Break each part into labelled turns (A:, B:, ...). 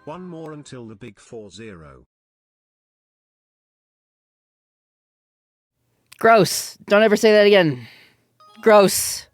A: One more until the big 40.
B: Gross. Don't ever say that again. Gross.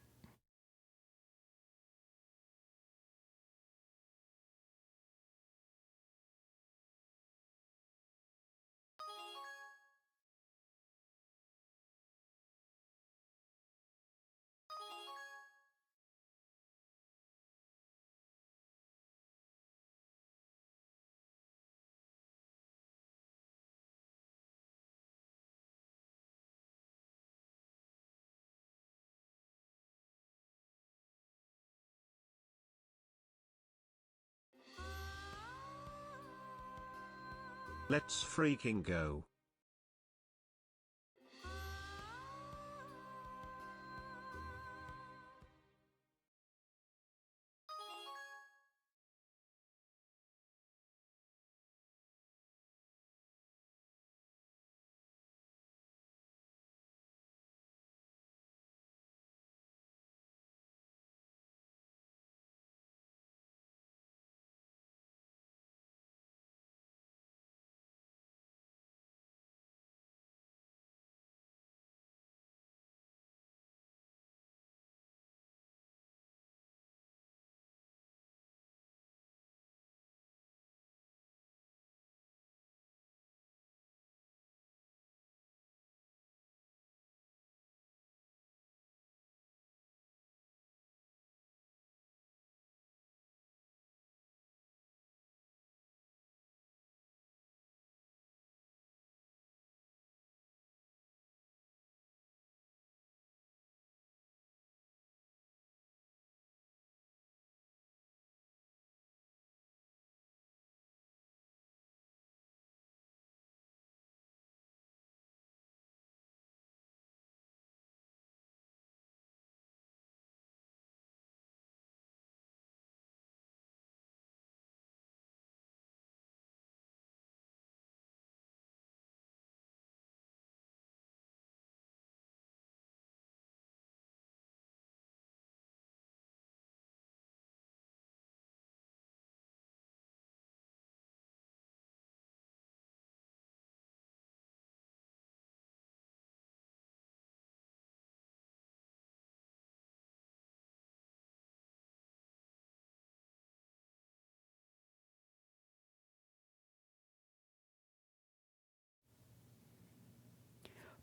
A: Let's freaking go.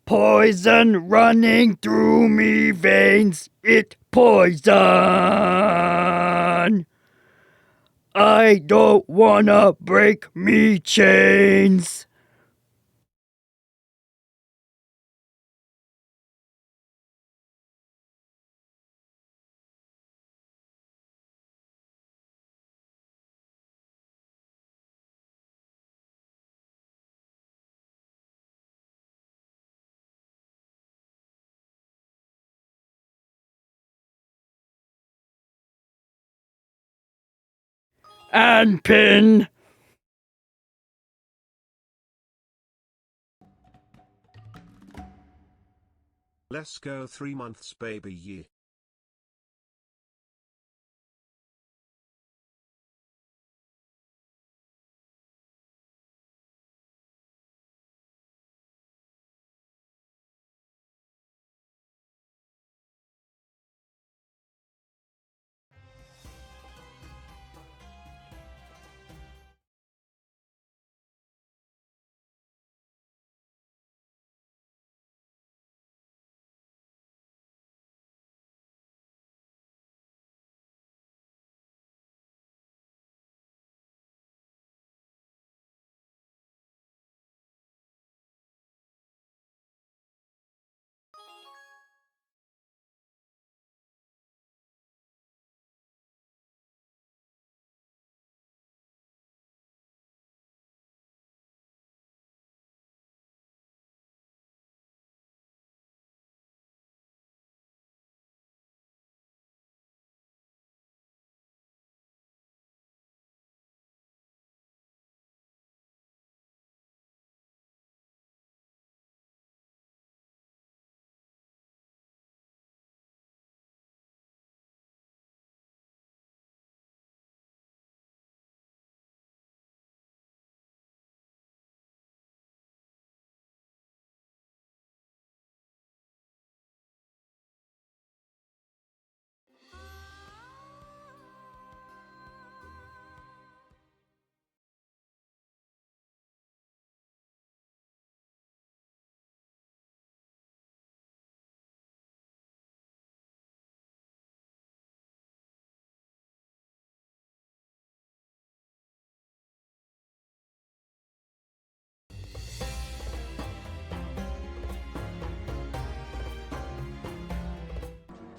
B: Poison running through me veins. It poison. I don't wanna break me chains. And pin.
A: Let's go 3 months baby yeah.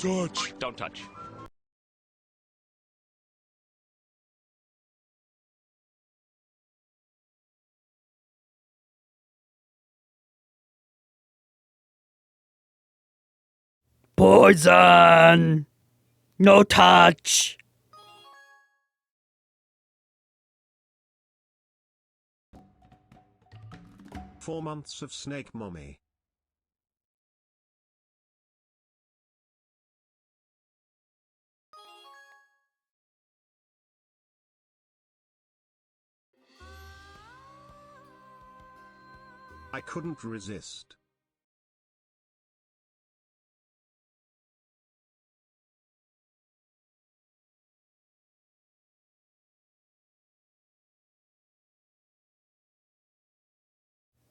A: touch.
C: Don't touch.
B: Poison! No touch!
A: Four months of snake mommy. I couldn't resist.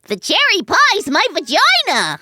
D: The cherry pie's my vagina!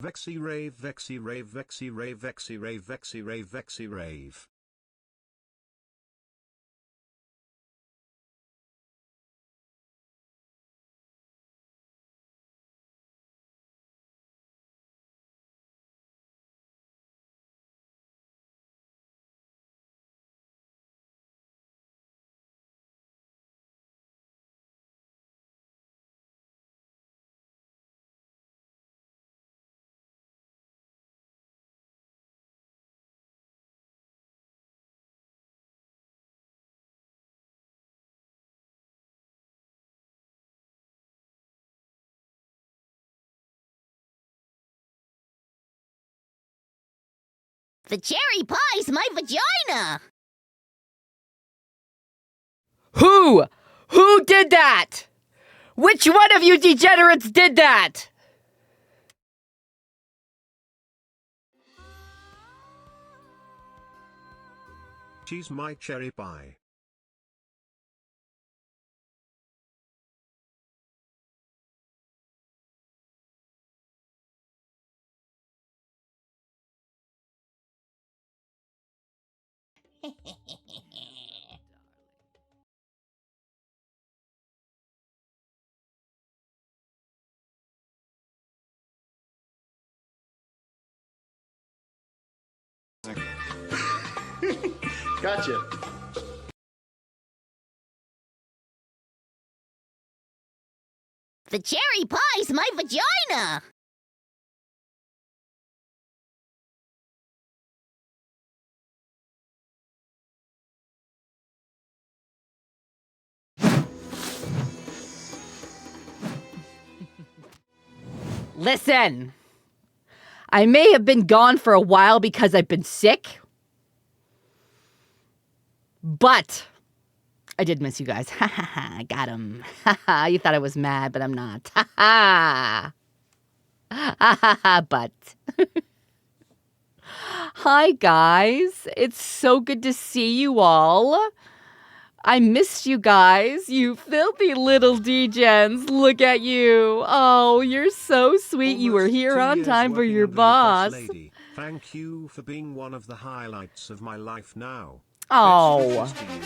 A: Vexy rave, vexy rave, vexy rave, vexy rave, vexy rave, vexy rave.
D: The cherry pie's my vagina!
B: Who? Who did that? Which one of you degenerates did that?
A: She's my cherry pie.
E: Gotcha.
D: The cherry pie's my vagina!
B: Listen, I may have been gone for a while because I've been sick, but I did miss you guys. Ha ha ha, I got him. Ha ha, you thought I was mad, but I'm not. Ha ha. Ha ha ha, but. Hi guys, it's so good to see you all. I missed you guys, you filthy little degens. Look at you. Oh, you're so sweet. You were
A: Almost
B: here
A: 2
B: on
A: years
B: time for
A: working
B: your
A: under boss
B: boss.
A: lady. Thank you for being one of the highlights of my life now.
B: Oh,
A: Best wishes to you,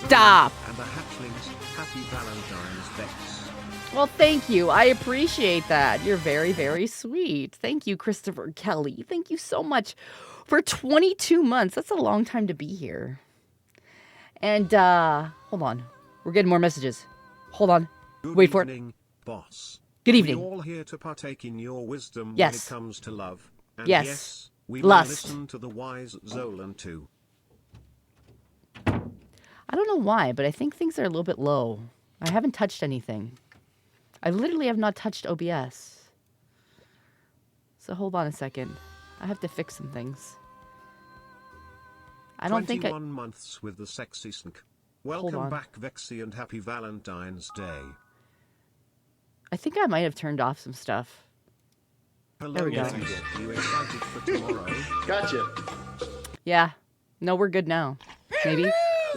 B: stop.
A: Zolon, and the hatchlings. Happy Valentines, Vex.
B: Well, thank you. I appreciate that. You're very, very sweet. Thank you, Christopher Kelly. Thank you so much for 22 months. That's a long time to be here. And, hold on. We're getting more messages. Hold on.
A: Good
B: Wait for it.
A: evening, boss.
B: Good
A: We
B: evening.
A: all here to partake in your wisdom
B: Yes.
A: when it comes to love. And
B: Yes.
A: yes, we
B: Lust.
A: may listen to the wise Zolon too.
B: I don't know why, but I think things are a little bit low. I haven't touched anything. I literally have not touched OBS. So hold on a second. I have to fix some things. I don't think
A: 21 months with the sexy snk. Welcome
B: on.
A: back, Vexy, and happy Valentine's Day.
B: I think I might have turned off some stuff.
A: Hello,
B: There we go.
A: ladies. Are you excited for tomorrow?
C: Gotcha.
B: Yeah. No, we're good now. Maybe.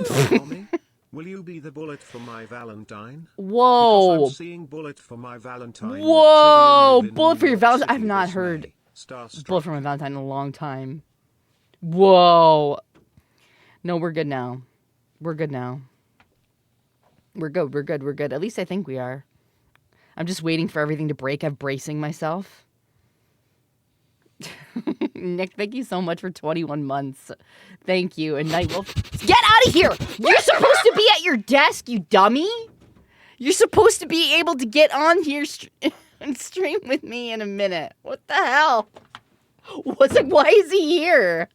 A: Tommy, will you be the bullet for my Valentine?
B: Whoa.
A: Because I'm seeing bullet for my Valentine. with
B: Whoa.
A: Trivian live in
B: Bullet
A: New
B: for your
A: York
B: Valentine.
A: City
B: I've not
A: this
B: heard
A: May. Starstruck.
B: bullet for my Valentine in a long time. Whoa. No, we're good now. We're good now. We're good. We're good. We're good. At least I think we are. I'm just waiting for everything to break. I'm bracing myself. Nick, thank you so much for 21 months. Thank you. And Nightwolf, get out of here! You're supposed to be at your desk, you dummy! You're supposed to be able to get on here and stream with me in a minute. What the hell? Why is he here?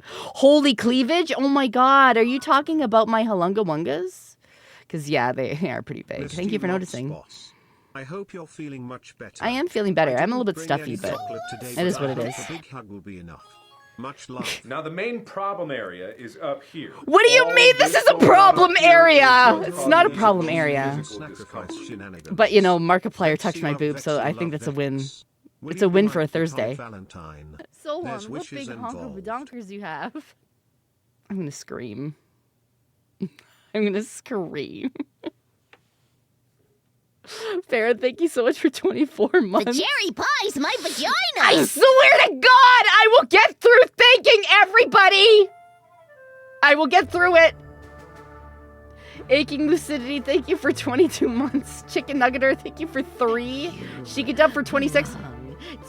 B: Holy cleavage? Oh my god, are you talking about my Halunga Wungas? Because, yeah, they are pretty big.
A: Misty
B: Thank you for
A: Lots
B: noticing.
A: Boss. I hope you're feeling much better.
B: I am feeling better.
A: I
B: I'm a little bit
A: didn't bring
B: stuffy,
A: any
B: but
A: chocolate today,
B: it is
A: but
B: what
A: I
B: it
A: hope
B: is.
A: A big hug will be enough. Much love.
C: Now the main problem area is up here.
B: What do you
C: All
B: mean this is a
C: going on
B: problem
C: up here
B: area?
C: is what's
B: It's
C: causing
B: not a
C: these
B: problem
C: emotional
B: area.
C: physical
A: Sacrifice
C: discomfort.
A: shenanigans.
B: But, you know, Markiplier
A: Vexy
B: touched my
A: love
B: boob, so
A: Vexy
B: I
A: love
B: think that's a win.
A: Vex. Will
B: It's
A: you
B: a
A: be
B: win
A: my
B: for a
A: platonic
B: Thursday.
A: Valentine?
B: So
A: There's
B: what
A: wishes
B: big honker
A: involved.
B: badonkers you have? I'm gonna scream. I'm gonna scream. Farrah, thank you so much for 24
D: The
B: months.
D: cherry pie's my vagina.
B: I swear to God, I will get through thanking everybody. I will get through it. Aching Lucidity, thank you for 22 months. Chicken Nuggeter, thank you for 3. Shikadub for 26.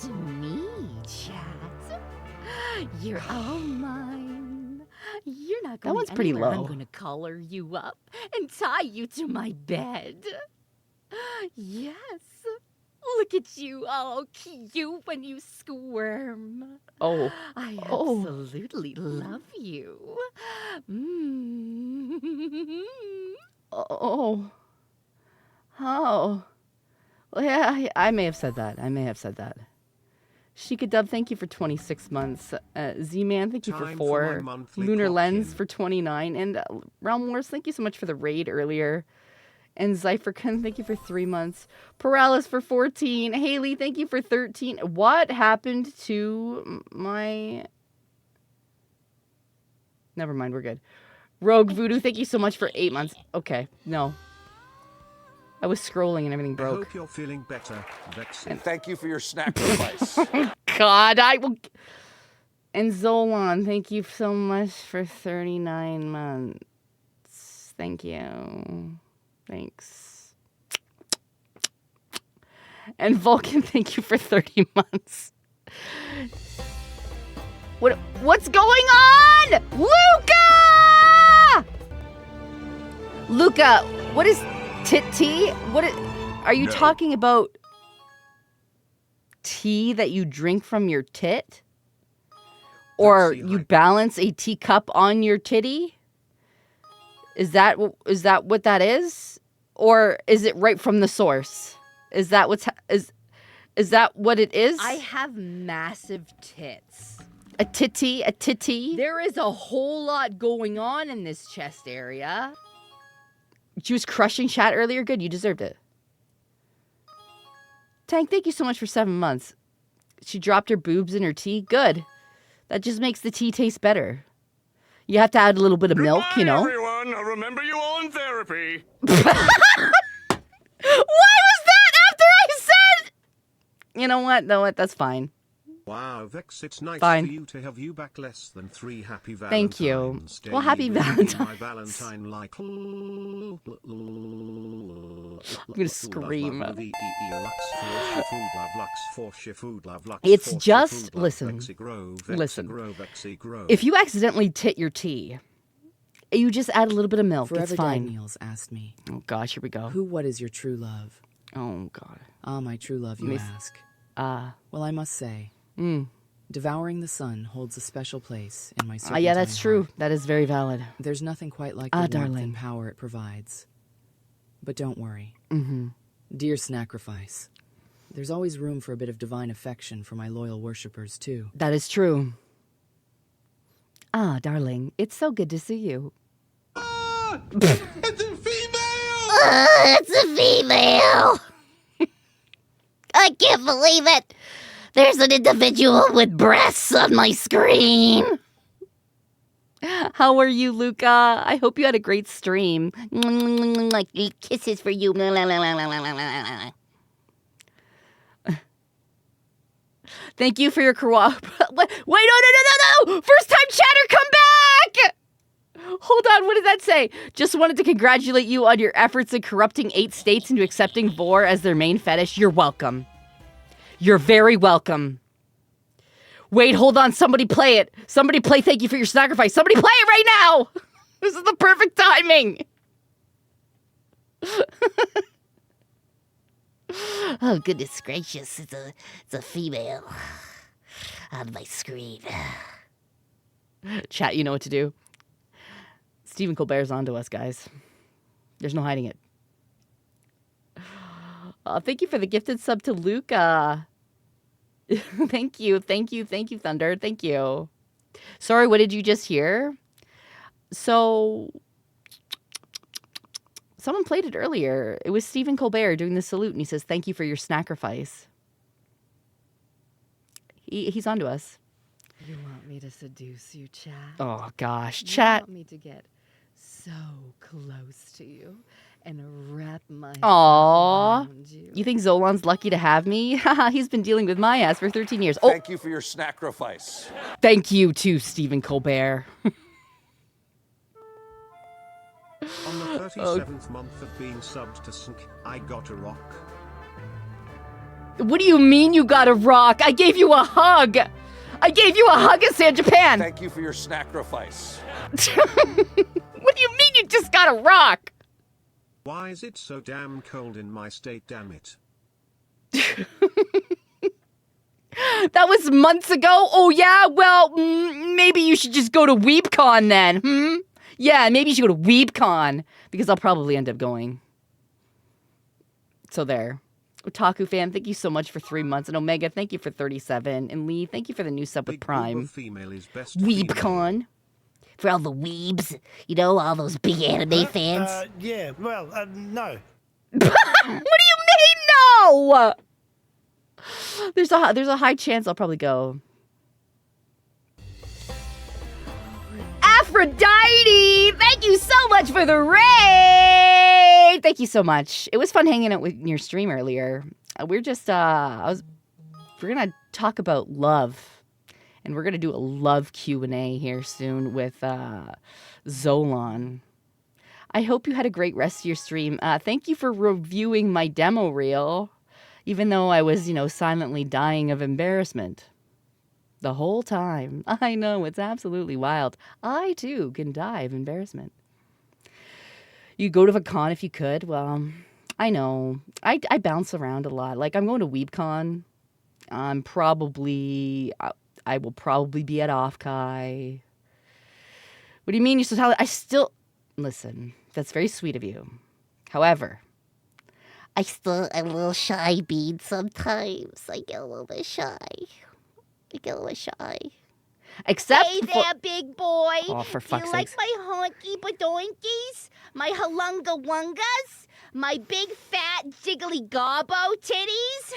D: To me, chat. You're all mine. You're not going
B: That one's pretty
D: anywhere.
B: low.
D: I'm going to collar you up and tie you to my bed. Yes. Look at you, all cute when you squirm.
B: Oh.
D: I
B: Oh.
D: absolutely love you. Mm.
B: Oh. Oh. Well, yeah, I may have said that. Shikadub, thank you for 26 months. Z-Man, thank you for
A: Time
B: 4.
A: my monthly
B: Lunar
A: clock
B: Lens
A: in.
B: for 29. And Realm Wars, thank you so much for the raid earlier. And Zypherkun, thank you for 3 months. Paralis for 14. Haley, thank you for 13. What happened to my... Never mind, we're good. Rogue Voodoo, thank you so much for 8 months. Okay, no. I was scrolling and everything
A: I
B: broke.
A: hope you're feeling better, Vexy.
E: Thank you for your sacrifice.
B: God, I will... And Zolon, thank you so much for 39 months. Thank you. Thanks. And Vulcan, thank you for 30 months. What's going on? Luca! Luca, what is tea? Are you talking about tea that you drink from your tit? Or
A: Vexy
B: you
A: hype.
B: balance a teacup on your titty? Is that what that is? Or is it right from the source? Is that is that what it is?
F: I have massive tits.
B: A titty.
F: There is a whole lot going on in this chest area.
B: She was crushing chat earlier. Good, you deserved it. Tank, thank you so much for 7 months. She dropped her boobs in her tea. Good. That just makes the tea taste better. You have to add a little bit of milk, you know.
E: Everyone, remember you all in therapy.
B: Why was that after I said? You know what? No, what? That's fine.
A: Wow, Vex, it's nice
B: Fine.
A: for you to have you back. Less than 3 happy Valentines.
B: Thank you.
A: Day.
B: Well, happy
A: Will you be
B: Valentines.
A: My Valentine like. I'm
B: gonna scream.
A: It's
B: It's just- listen. If you accidentally tit your tea, you just add a little bit of milk.
G: Forever
B: It's fine.
G: Daniels asked me,
B: Oh gosh, here we go.
G: what is your true love?
B: Oh, God.
F: Ah, my true love, you ask. Well, I must say, devouring the sun holds a special place in my serpentine
B: yeah, that's true.
F: heart.
B: That is very valid.
F: There's nothing quite like the warmth
B: darling.
F: and power it provides. But don't worry.
B: Mm-hmm.
F: Dear Snacrifice, there's always room for a bit of divine affection for my loyal worshippers, too.
B: That is true. Ah, darling, it's so good to see you.
E: It's a female!
D: It's a female! I can't believe it! There's an individual with breasts on my screen!
B: How are you, Luca? I hope you had a great stream.
D: Like kisses for you.
B: Thank you for your Wait, no! First time chatter, come back! Hold on, what did that say? Just wanted to congratulate you on your efforts in corrupting 8 states into accepting vor as their main fetish. You're welcome. You're very welcome. Wait, hold on, somebody play it. Somebody play Thank You for Your Sacrifice. Somebody play it right now! This is the perfect timing.
D: Oh, goodness gracious. It's a female on my screen.
B: Chat, you know what to do. Stephen Colbert's onto us, guys. There's no hiding it. Thank you for the gifted sub to Luca. Thank you, Thunder. Thank you. Sorry, what did you just hear? So, someone played it earlier. It was Stephen Colbert doing the salute, and he says, "Thank you for your sacrifice." He's onto us.
F: You want me to seduce you, Chat?
B: Oh, gosh.
F: You
B: Chat.
F: want me to get so close to you and wrap myself
B: Aww.
F: around you?
B: You think Zolon's lucky to have me? Haha, he's been dealing with my ass for 13 years. Oh,
E: Thank you for your sacrifice.
B: thank you too, Stephen Colbert.
A: On the 37th month of being subbed to Sink, I got a rock.
B: What do you mean you got a rock? I gave you a hug. I gave you a hug in San Japan.
E: Thank you for your sacrifice.
B: What do you mean you just got a rock?
A: Why is it so damn cold in my state, damn it?
B: That was months ago. Oh, yeah? Well, maybe you should just go to WeebCon then. Yeah, maybe you should go to WeebCon, because I'll probably end up going. So there. Otaku fan, thank you so much for 3 months. And Omega, thank you for 37. And Lee, thank you for the new sub with
A: Big
B: Prime.
A: boob of female is best female.
B: WeebCon.
D: For all the weebs, you know, all those big anime fans.
G: Yeah, well, no.
B: What do you mean no? There's a high chance I'll probably go. Aphrodite, thank you so much for the raid. Thank you so much. It was fun hanging out with your stream earlier. We're just we're gonna talk about love, and we're gonna do a love Q&A here soon with Zolon. I hope you had a great rest of your stream. Thank you for reviewing my demo reel, even though I was, silently dying of embarrassment the whole time. I know, it's absolutely wild. I, too, can die of embarrassment. You go to a con if you could. Well, I know. I bounce around a lot. Like, I'm going to WeebCon. I will probably be at Offkai. What do you mean? I still... Listen, that's very sweet of you. However...
D: I still am a little shy, Bean, sometimes. I get a little bit shy.
B: Except
D: Hey
B: for...
D: there, big boy.
B: Oh, for
D: Do
B: fuck's
D: you like
B: sakes.
D: my honky badoinkies? My halunga wungas? My big fat jiggly gobbo titties?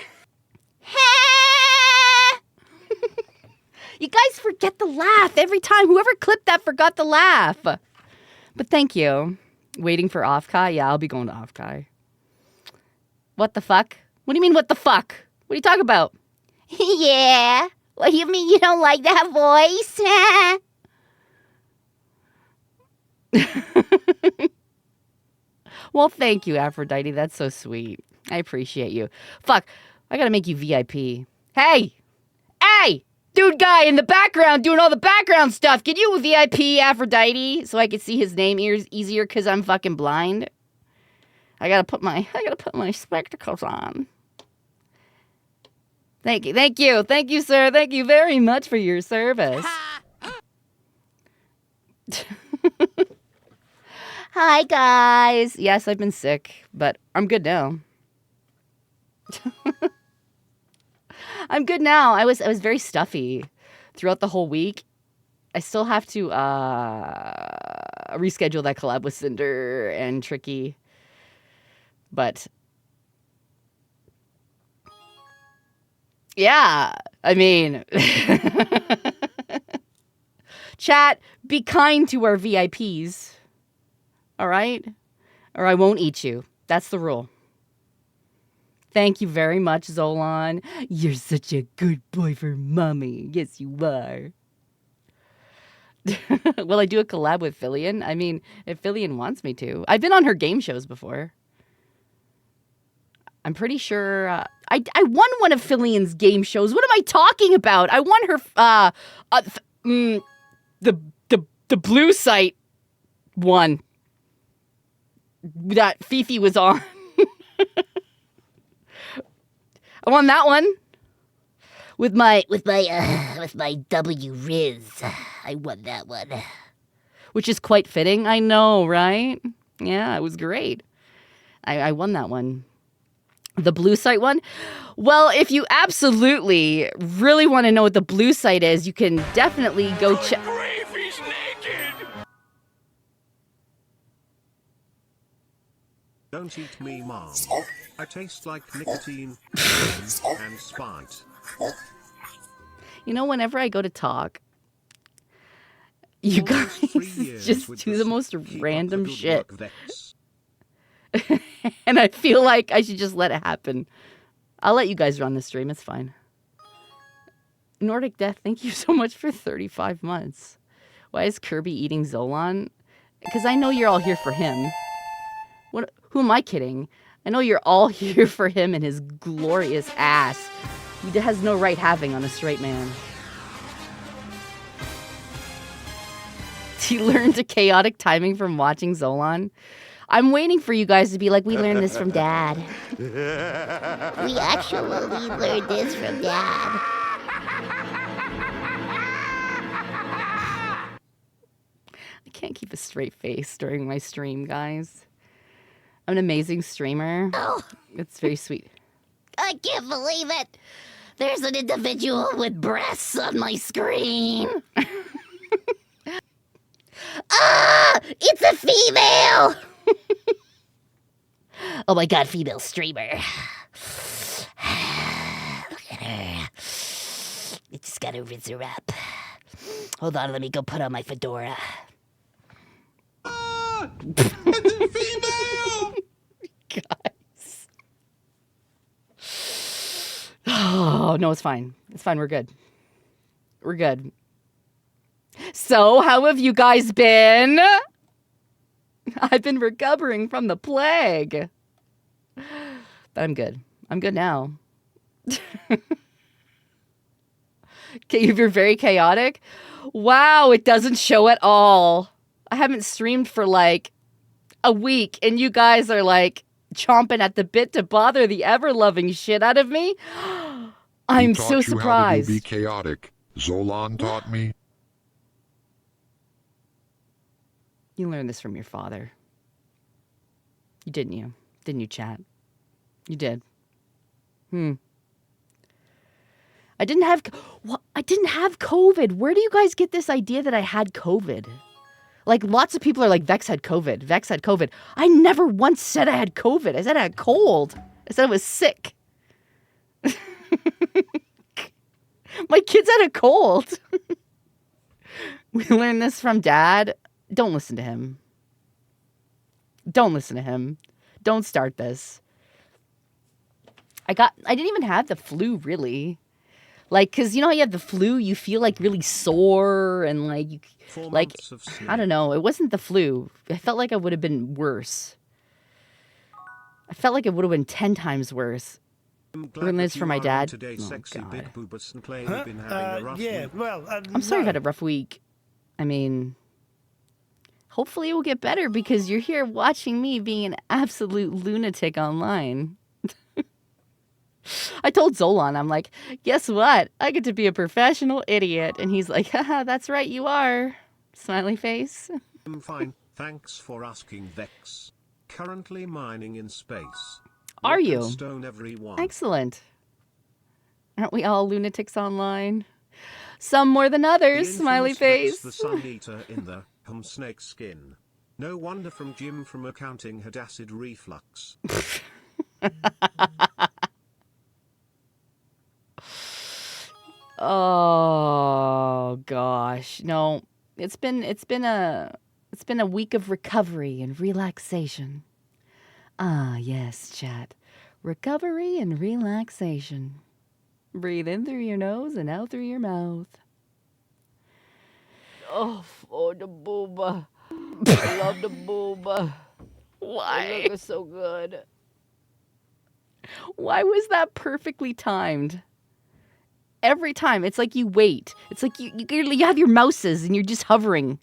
B: You guys forget the laugh every time. Whoever clipped that forgot the laugh. But thank you. Waiting for Offkai? Yeah, I'll be going to Offkai. What the fuck? What do you mean, what the fuck? What are you talking about?
D: Yeah. What do you mean you don't like that voice?
B: Well, thank you, Aphrodite. That's so sweet. I appreciate you. Fuck, I gotta make you VIP. Hey! Dude guy in the background doing all the background stuff. Can you VIP Aphrodite so I can see his name easier because I'm fucking blind? I gotta put my spectacles on. Thank you, sir. Thank you very much for your service. Hi, guys. Yes, I've been sick, but I'm good now. I'm good now. I was very stuffy throughout the whole week. I still have to reschedule that collab with Cinder and Tricky. But yeah, I mean, chat, be kind to our VIPs. All right? Or I won't eat you. That's the rule. Thank you very much, Zolon. You're such a good boy for mommy. Yes, you are. Will I do a collab with Fillion? I mean, if Fillion wants me to. I've been on her game shows before. I'm pretty sure I won one of Fillion's game shows. What am I talking about? I won her the blue site one that Fifi was on. I won that one with my W Riz. I won that one, which is quite fitting. I know, right? Yeah, it was great. I won that one. The blue site one? Well, if you absolutely really want to know what the blue site is, you can definitely go check.
E: He's naked!
A: Don't eat me, Mom. I taste like nicotine and spite.
B: You know, whenever I go to talk, you guys just do the most random shit. And I feel like I should just let it happen. I'll let you guys run the stream. It's fine. Nordic Death, thank you so much for 35 months. Why is Kirby eating Zolon? Because I know you're all here for him. Who am I kidding? I know you're all here for him and his glorious ass. He has no right having on a straight man. He learned a chaotic timing from watching Zolon. I'm waiting for you guys to be like, we learned this from Dad. We actually learned this from Dad. I can't keep a straight face during my stream, guys. I'm an amazing streamer. Oh. It's very sweet. I can't believe it. There's an individual with breasts on my screen. Ah! It's a female! Oh my god, female streamer. Look at her. I just gotta rinse her up. Hold on, let me go put on my fedora.
E: Ah! It's a female!
B: Guys. Oh, no, it's fine. It's fine, we're good. We're good. So, how have you guys been? I've been recovering from the plague. But I'm good. I'm good now. Okay, you're very chaotic. Wow, it doesn't show at all. I haven't streamed for like a week, and you guys are like chomping at the bit to bother the ever-loving shit out of me. I'm so surprised.
H: How to be chaotic. Zolon taught me.
B: You learned this from your father. You didn't you? Didn't you, chat? You did. I didn't have COVID. Where do you guys get this idea that I had COVID? Like, lots of people are like, Vex had COVID. Vex had COVID. I never once said I had COVID. I said I had cold. I said I was sick. My kids had a cold. We learned this from Dad. Don't listen to him. Don't listen to him. Don't start this. I didn't even have the flu, really. Like, because you know how you have the flu, you feel like really sore and like, I don't know. It wasn't the flu. I felt like I would have been worse. I felt like it would have been 10 times worse. Learn this from my dad.
A: Today, sexy
B: God.
A: big boobas and claim you've been having a rough
G: yeah,
A: week.
G: well,
B: I'm sorry
G: no.
B: I've had a rough week. I mean, Hopefully it will get better because you're here watching me being an absolute lunatic online. I told Zolon, I'm like, guess what? I get to be a professional idiot. And he's like, haha, that's right, you are. Smiley face.
A: I'm fine, thanks for asking, Vex. Currently mining in space.
B: Are you?
A: Stone everyone.
B: Excellent. Aren't we all lunatics online? Some more than others,
A: The
B: smiley
A: infamous Vex,
B: face.
A: the sun eater in the snake skin. No wonder from Jim from accounting had acid reflux.
B: Oh gosh. No. It's been a week of recovery and relaxation. Ah, yes, chat. Recovery and relaxation. Breathe in through your nose and out through your mouth. Oh, the booba. I love the booba. Why? It looks so good. Why was that perfectly timed? Every time. It's like you wait. It's like you have your mouses and you're just hovering.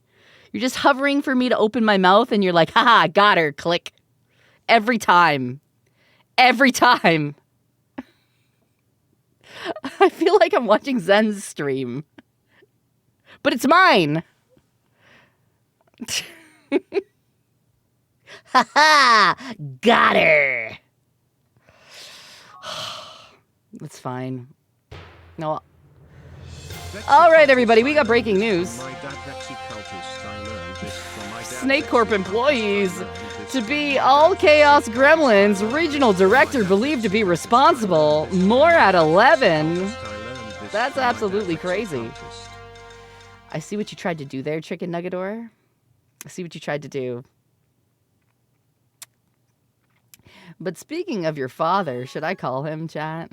B: You're just hovering for me to open my mouth and you're like, haha, got her, click. Every time. Every time. I feel like I'm watching Zen's stream. But it's mine. Haha, got her. That's fine. No. All right, everybody, we got breaking news. Snake Corp employees to be all Chaos Gremlins regional director believed to be responsible. More at 11. That's absolutely crazy. I see what you tried to do there, Chicken Nuggetor. I see what you tried to do. But speaking of your father, should I call him, chat?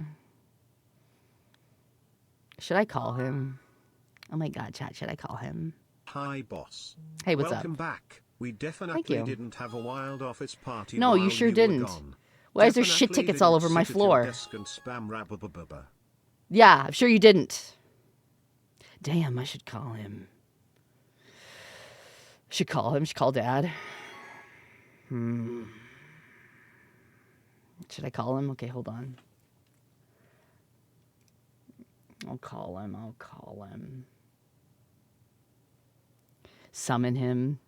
B: Should I call him? Oh my god, chat, should I call him?
A: Hi, boss.
B: Hey, what's
A: Welcome
B: up?
A: back. We definitely didn't have a wild office party.
B: No, you
A: while
B: sure
A: were
B: didn't.
A: gone.
B: Why is there shit
A: Definitely
B: tickets all
A: didn't
B: over my
A: sit at your
B: floor?
A: desk and spam rabba-ba-ba-ba.
B: Yeah, I'm sure you didn't. Damn, I should call him. Should call him. Should call Dad. Should I call him? Okay, hold on. I'll call him. I'll call him. Summon him.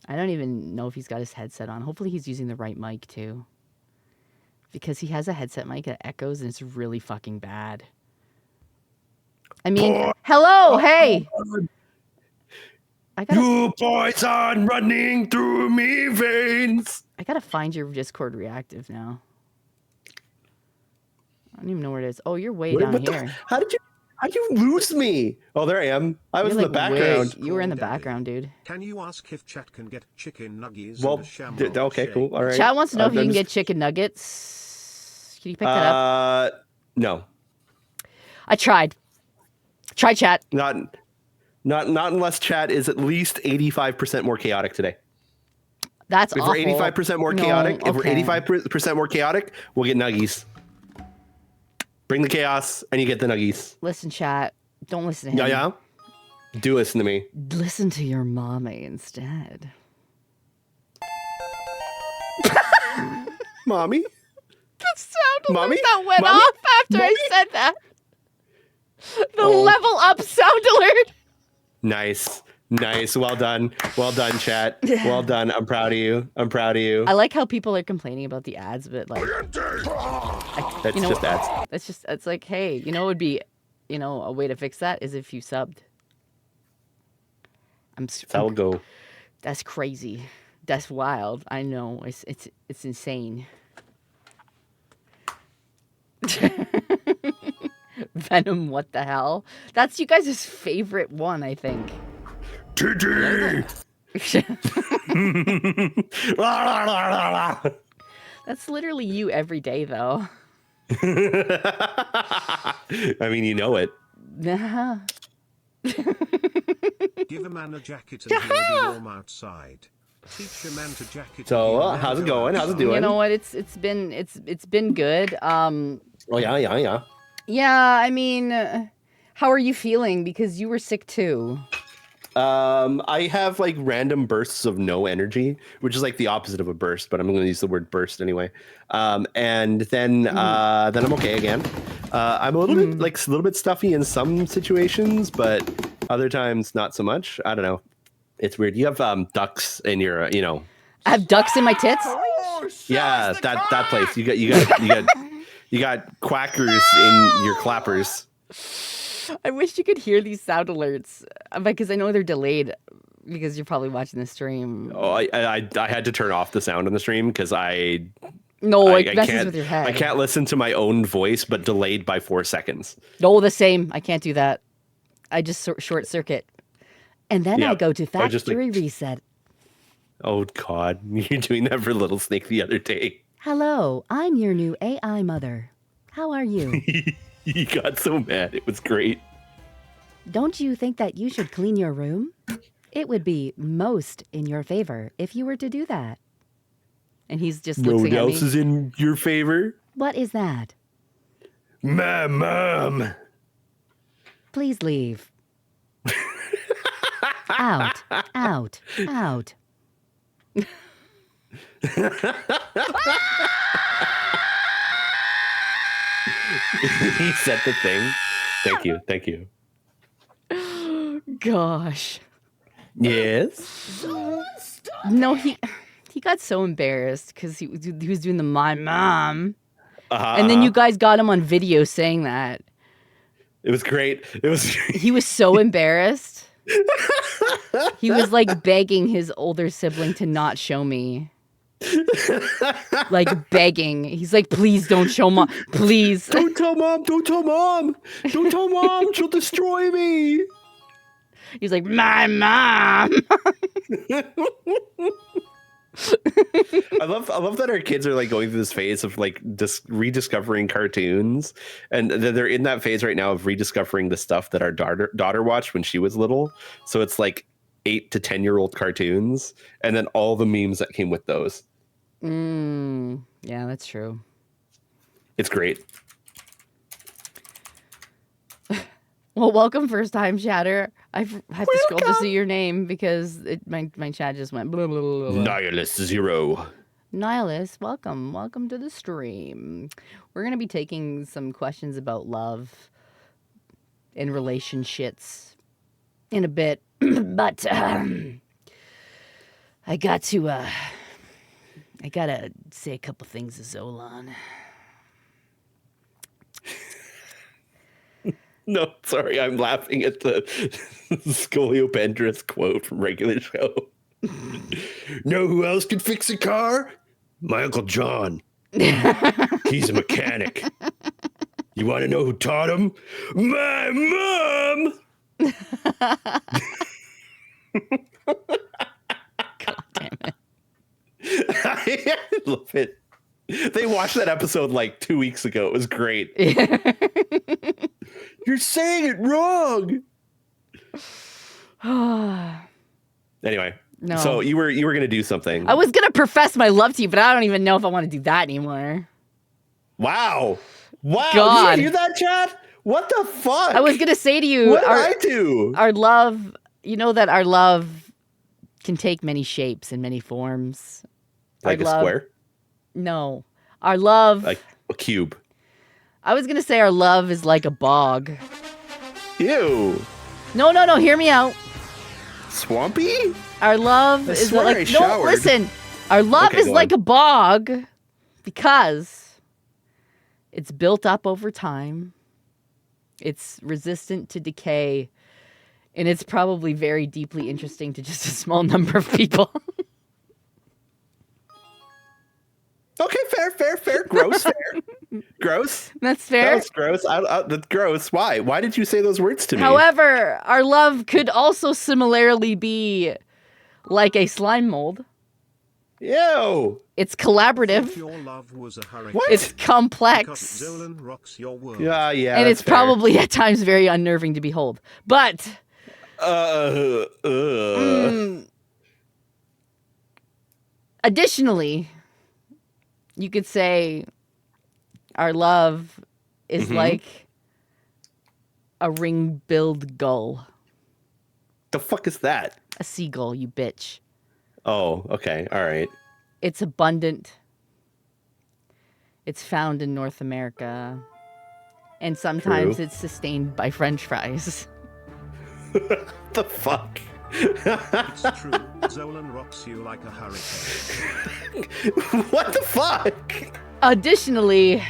B: I don't even know if he's got his headset on. Hopefully he's using the right mic, too. Because he has a headset mic that echoes, and it's really fucking bad. I mean, hello, hey!
I: You poison running through me veins.
B: I gotta find your Discord reactive now. I don't even know where it is. Oh, you're way down here.
I: How'd you lose me? Oh, there I am. I was
B: You're
I: in the background.
B: You were in the background, dude.
A: Can you ask if chat can get chicken nuggies
I: Well,
A: and a shamrock
I: okay,
A: shake?
I: cool. All right.
B: Chat wants to know if you can get chicken nuggets. Can you pick that up?
I: No.
B: I tried. Try chat.
I: Not unless chat is at least 85% more chaotic today.
B: That's
I: if
B: awful.
I: We're 85% more chaotic.
B: No,
I: If we're 85% more chaotic, we'll get nuggies. Bring the chaos, and you get the nuggies.
B: Listen, chat. Don't listen to him.
I: Yeah. Do listen to me.
B: Listen to your mommy instead.
I: Mommy?
B: The sound
I: Mommy?
B: alert that went
I: Mommy?
B: off after I said that. The level up sound alert.
I: Nice. Well done, chat. Well done. I'm proud of you.
B: I like how people are complaining about the ads, but like,
I: That's just ads.
B: It's like, hey, you know, it would be, you know, a way to fix that is if you subbed.
I: That's how it'll go.
B: That's crazy. That's wild. I know. It's insane. Venom, what the hell? That's you guys' favorite one, I think.
I: TD!
B: That's literally you every day, though.
I: I mean, you know it.
B: Nah.
A: Give a man a jacket and he'll be warm outside. Teach a man to jacket.
I: So, how's it going? How's it doing?
B: You know what? It's been good.
I: Oh yeah.
B: Yeah, I mean, how are you feeling? Because you were sick too.
I: I have like random bursts of no energy, which is like the opposite of a burst, but I'm going to use the word burst anyway. And then I'm okay again. I'm a little bit a little bit stuffy in some situations, but other times not so much. I don't know. It's weird. You have ducks in your,
B: I have ducks in my tits.
I: yeah, that place. You got quackers in your clappers.
B: I wish you could hear these sound alerts because I know they're delayed because you're probably watching the stream.
I: Oh, I had to turn off the sound on the stream because
B: it messes with your head.
I: I can't listen to my own voice, but delayed by 4 seconds.
B: No, the same. I can't do that. I just short circuit. And then I go to factory reset.
I: Oh, God. You're doing that for Little Snake the other day.
B: Hello, I'm your new AI mother. How are you?
I: He got so mad. It was great.
B: Don't you think that you should clean your room? It would be most in your favor if you were to do that. And he's just
I: No
B: looking
I: one
B: at me.
I: else is in your favor?
B: What is that?
I: My mom.
B: Please leave. Out, out, out.
I: He said the thing. Thank you. Thank you.
B: Gosh.
I: Yes?
B: No, he got so embarrassed because he was doing the my mom. And then you guys got him on video saying that.
I: It was great.
B: He was so embarrassed. He was like begging his older sibling to not show me. Like begging. He's like, please don't show mom. Please.
I: Don't tell mom. Don't tell mom. Don't tell mom. She'll destroy me.
B: He's like, my mom.
I: I love that our kids are like going through this phase of like rediscovering cartoons, and they're in that phase right now of rediscovering the stuff that our daughter watched when she was little. So it's like 8 to 10-year-old cartoons, and then all the memes that came with those.
B: Yeah, that's true.
I: It's great.
B: Well, welcome, first time chatter. I have to scroll to see your name because my chat just went blah, blah, blah, blah.
I: Nihilist Zero.
B: Nihilist, welcome to the stream. We're gonna be taking some questions about love and relationships in a bit, but I gotta say a couple things to Zolon.
I: No, sorry, I'm laughing at the Scoliopendrous quote from Regular Show. Know who else could fix a car? My Uncle John. He's a mechanic. You want to know who taught him? My mom!
B: God damn it.
I: I love it. They watched that episode like 2 weeks ago. It was great. You're saying it wrong. Anyway,
B: no.
I: So you were gonna do something.
B: I was gonna profess my love to you, but I don't even know if I want to do that anymore.
I: Wow.
B: God.
I: Did you hear that, chat? What the fuck?
B: I was gonna say to you,
I: what did I do?
B: Our love. You know that our love can take many shapes and many forms.
I: Like a square?
B: No, our love.
I: Like a cube.
B: I was gonna say our love is like a bog.
I: Ew.
B: No. Hear me out.
I: Swampy?
B: Our love is like no. Listen, our love is like a bog because it's built up over time. It's resistant to decay, and it's probably very deeply interesting to just a small number of people.
I: Okay, fair. Gross, fair. Gross.
B: That's fair.
I: That's gross. That's gross. Why? Why did you say those words to me?
B: However, our love could also similarly be like a slime mold.
I: Ew.
B: It's collaborative.
A: If your love was a hurricane,
I: What?
B: It's complex.
A: because Zolon rocks your world.
I: Yeah.
B: And it's
I: fair.
B: probably at times very unnerving to behold. But additionally, you could say our love is like a ring-billed gull.
I: The fuck is that?
B: A seagull, you bitch.
I: Oh, okay. All right.
B: It's abundant. It's found in North America. And sometimes
I: True.
B: it's sustained by French fries.
I: The fuck?
A: It's true. Zolon rocks you like a hurricane.
I: What the fuck?
B: Additionally,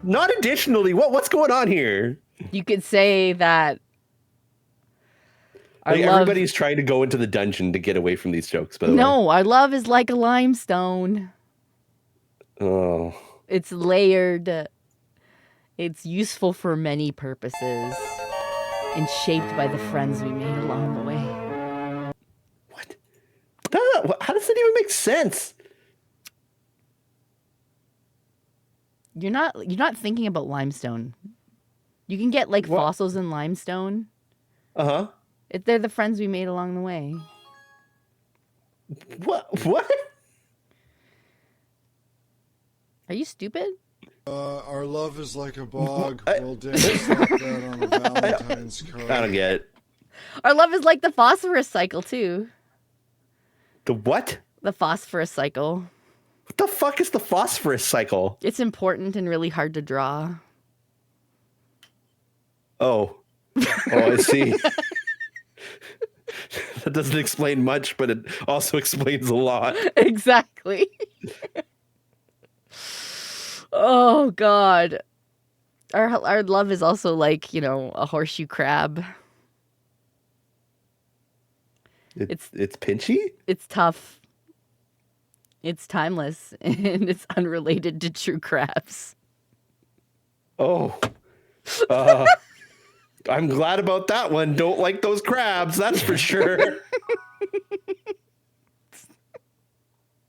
I: Not additionally. What's going on here?
B: you could say that our
I: Like,
B: love...
I: everybody's trying to go into the dungeon to get away from these jokes, by the way.
B: No, our love is like a limestone.
I: Oh.
B: It's layered. It's useful for many purposes. And shaped by the friends we made along the way.
I: What? How does that even make sense?
B: You're not thinking about limestone. You can get like fossils in limestone.
I: Uh-huh.
B: They're the friends we made along the way.
I: What?
B: Are you stupid?
E: Our love is like a bog. We'll dance like that on a Valentine's card.
I: I don't get it.
B: Our love is like the phosphorus cycle too.
I: The what?
B: The phosphorus cycle.
I: What the fuck is the phosphorus cycle?
B: It's important and really hard to draw.
I: Oh, I see. That doesn't explain much, but it also explains a lot.
B: Exactly. Oh God. Our love is also like, a horseshoe crab.
I: It's pinchy?
B: It's tough. It's timeless and it's unrelated to true crabs.
I: Oh. I'm glad about that one. Don't like those crabs, that's for sure.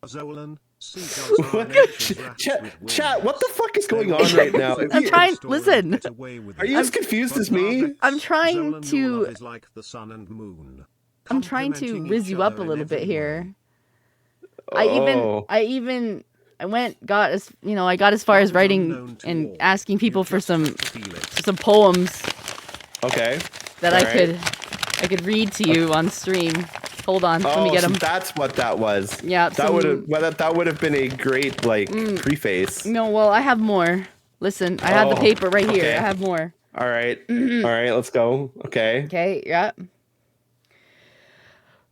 A: Zolon,
I: Chat, what the fuck is going on right now?
B: I'm trying. Listen.
I: Are you as confused as me?
B: I'm trying to.
A: Is like the sun and moon.
B: I'm trying to riz you up a little bit here.
I: Oh.
B: I got as far as writing and asking people for some poems.
I: Okay.
B: That I could read to you on stream. Hold on, let me get them.
I: So that's what that was.
B: Yeah,
I: that would have been a great preface.
B: No, well, I have more. Listen, I have the paper right here. I have more.
I: All right, let's go. Okay.
B: Okay, yeah.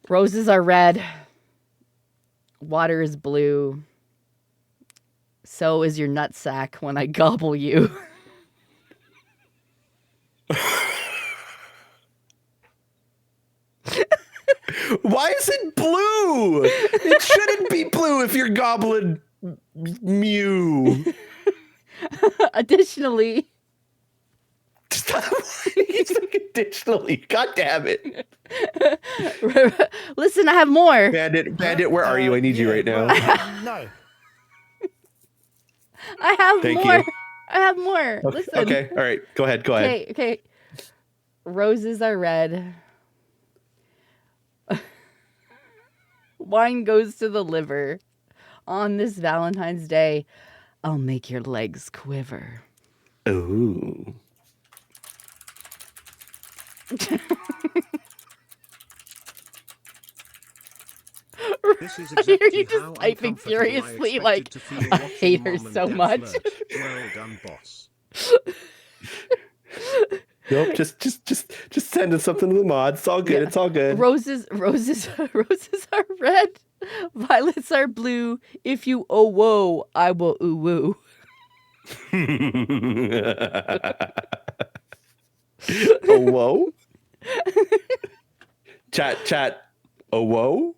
B: Roses are red. Water is blue. So is your nutsack when I gobble you.
I: Why is it blue? It shouldn't be blue if you're gobbling mew.
B: Additionally.
I: Additionally. God damn it.
B: Listen, I have more.
I: Bandit, where are you? I need you right now.
G: No.
B: I have
I: Thank
B: more.
I: you.
B: I have more.
I: Okay,
B: Listen.
I: okay, all right. Go ahead.
B: Okay. Roses are red. Wine goes to the liver. On this Valentine's Day, I'll make your legs quiver.
I: Ooh.
A: This is
B: I hear
A: exactly
B: you just
A: how
B: typing
A: uncomfortable
B: furiously,
A: I
B: like,
A: expected to feel
B: I
A: watching
B: hate her
A: Mom and
B: so
A: Dad
B: much.
A: flirt. Well done, boss.
I: Nope, just sending something to the mods. It's all good.
B: Yeah.
I: It's all good.
B: Roses are red. Violets are blue. If you oh whoa, I will ooh woo.
I: Oh whoa. Chat. Oh whoa.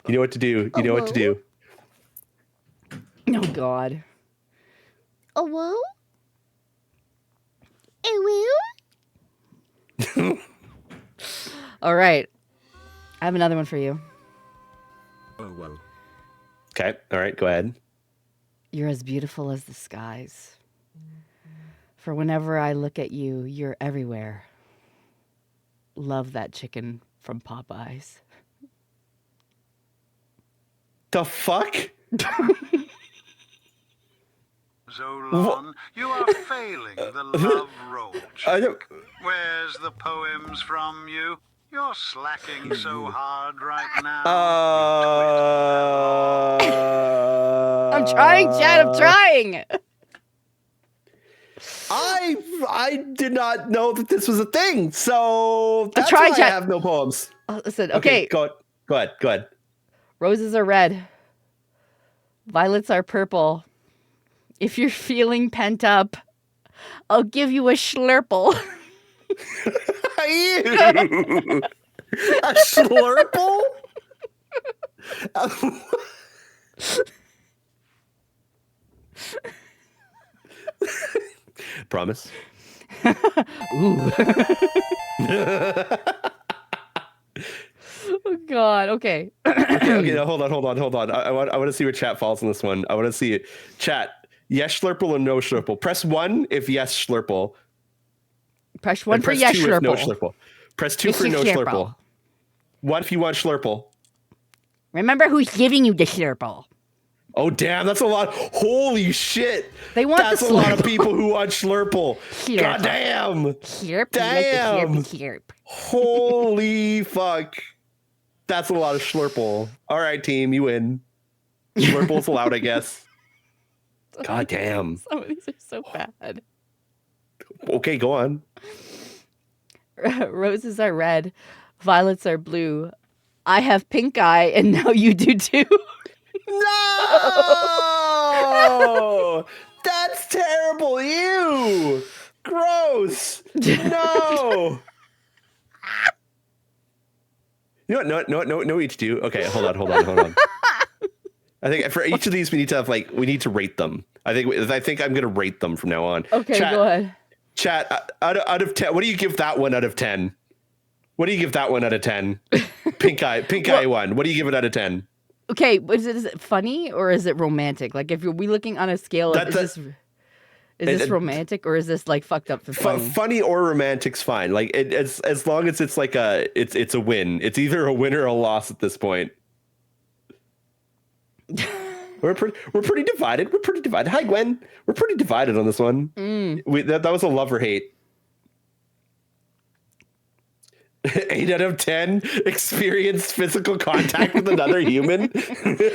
I: You know what to do. You know what to do.
B: Oh God.
D: Oh, whoa? Oh,
B: All right. I have another one for you.
A: Oh, whoa.
I: Okay. All right. Go ahead.
B: You're as beautiful as the skies. For whenever I look at you, you're everywhere. Love that chicken from Popeyes.
I: The fuck?
J: Zolon, you are failing the love roll check. Where's the poems from you? You're slacking so hard right now.
B: I'm trying, Chad. I'm trying.
I: I did not know that this was a thing, so that's
B: trying,
I: why I
B: Chad.
I: have no poems.
B: Oh, listen, okay.
I: Go ahead.
B: Roses are red. Violets are purple. If you're feeling pent up, I'll give you a schlurple.
I: Ew. A slurple? Promise?
B: Ooh. Oh, God. Okay.
I: Okay, no, hold on. I want to see where chat falls on this one. I want to see it. Chat, yes schlurple or no schlurple. Press 1 if yes schlurple.
B: Press 1 for yes
I: 2
B: schlurple.
I: if no schlurple. Press 2 for no schlurple. 1 if you want schlurple.
D: Remember who's giving you the schlurple.
I: Oh, damn, that's a lot. Holy shit.
B: They want
I: that's
B: the
I: a lot of people who want schlurple.
D: Schlurple.
I: God damn.
D: Slurp,
I: Damn.
D: like the slurp.
I: Holy fuck. That's a lot of schlurple. All right, team, you win. Schlurple's allowed, I guess. God damn.
B: Some of these are so bad.
I: Okay, go on.
B: Roses are red. Violets are blue. I have pink eye, and now you do too.
I: No! That's terrible. Ew! Gross! No! You know what? No, each do. Okay, hold on. I think for each of these we need to rate them. I think I'm gonna rate them from now on.
B: Okay,
I: Chat,
B: go ahead.
I: Chat, out of 10, what do you give that one out of 10? What do you give that one out of 10? Pink eye one. What do you give it out of 10?
B: Okay, is it funny or is it romantic? Like, if we looking on a scale of, is this romantic or is this like fucked up for funny?
I: Funny or romantic's fine. Like as long as it's like it's a win. It's either a win or a loss at this point. We're pretty divided. Hi, Gwen. We're pretty divided on this one. That was a love or hate. 8 out of 10 experienced physical contact with another human.
D: Ew.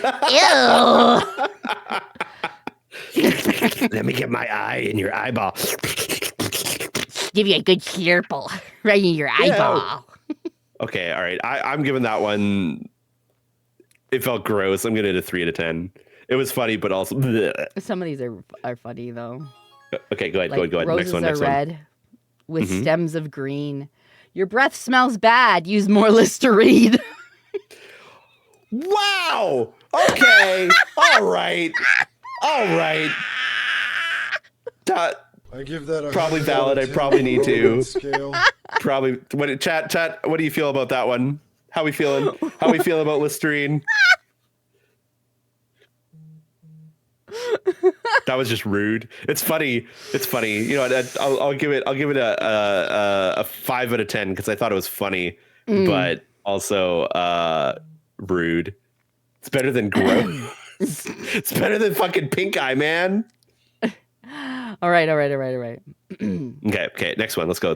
I: Let me get my eye in your eyeball.
D: Give you a good slurple right in your eyeball.
I: Okay, all right. I'm giving that one. It felt gross. I'm giving it a 3 out of 10. It was funny, but also bleh.
B: Some of these are funny though.
I: Okay, go ahead.
B: Like,
I: Go ahead.
B: Roses
I: Next
B: are
I: one.
B: red with stems of green. Your breath smells bad. Use more Listerine.
I: Wow. Okay. All right.
E: I give that a
I: Probably
E: 100
I: valid.
E: out
I: I
E: of 10
I: probably need to.
E: romance Scale.
I: Probably. Chat. What do you feel about that one? How we feeling? How we feel about Listerine? That was just rude. It's funny. You know, I'll give it a 5 out of 10 because I thought it was funny, but also rude. It's better than gross. It's better than fucking pink eye, man.
B: All right.
I: Okay. Next one. Let's go.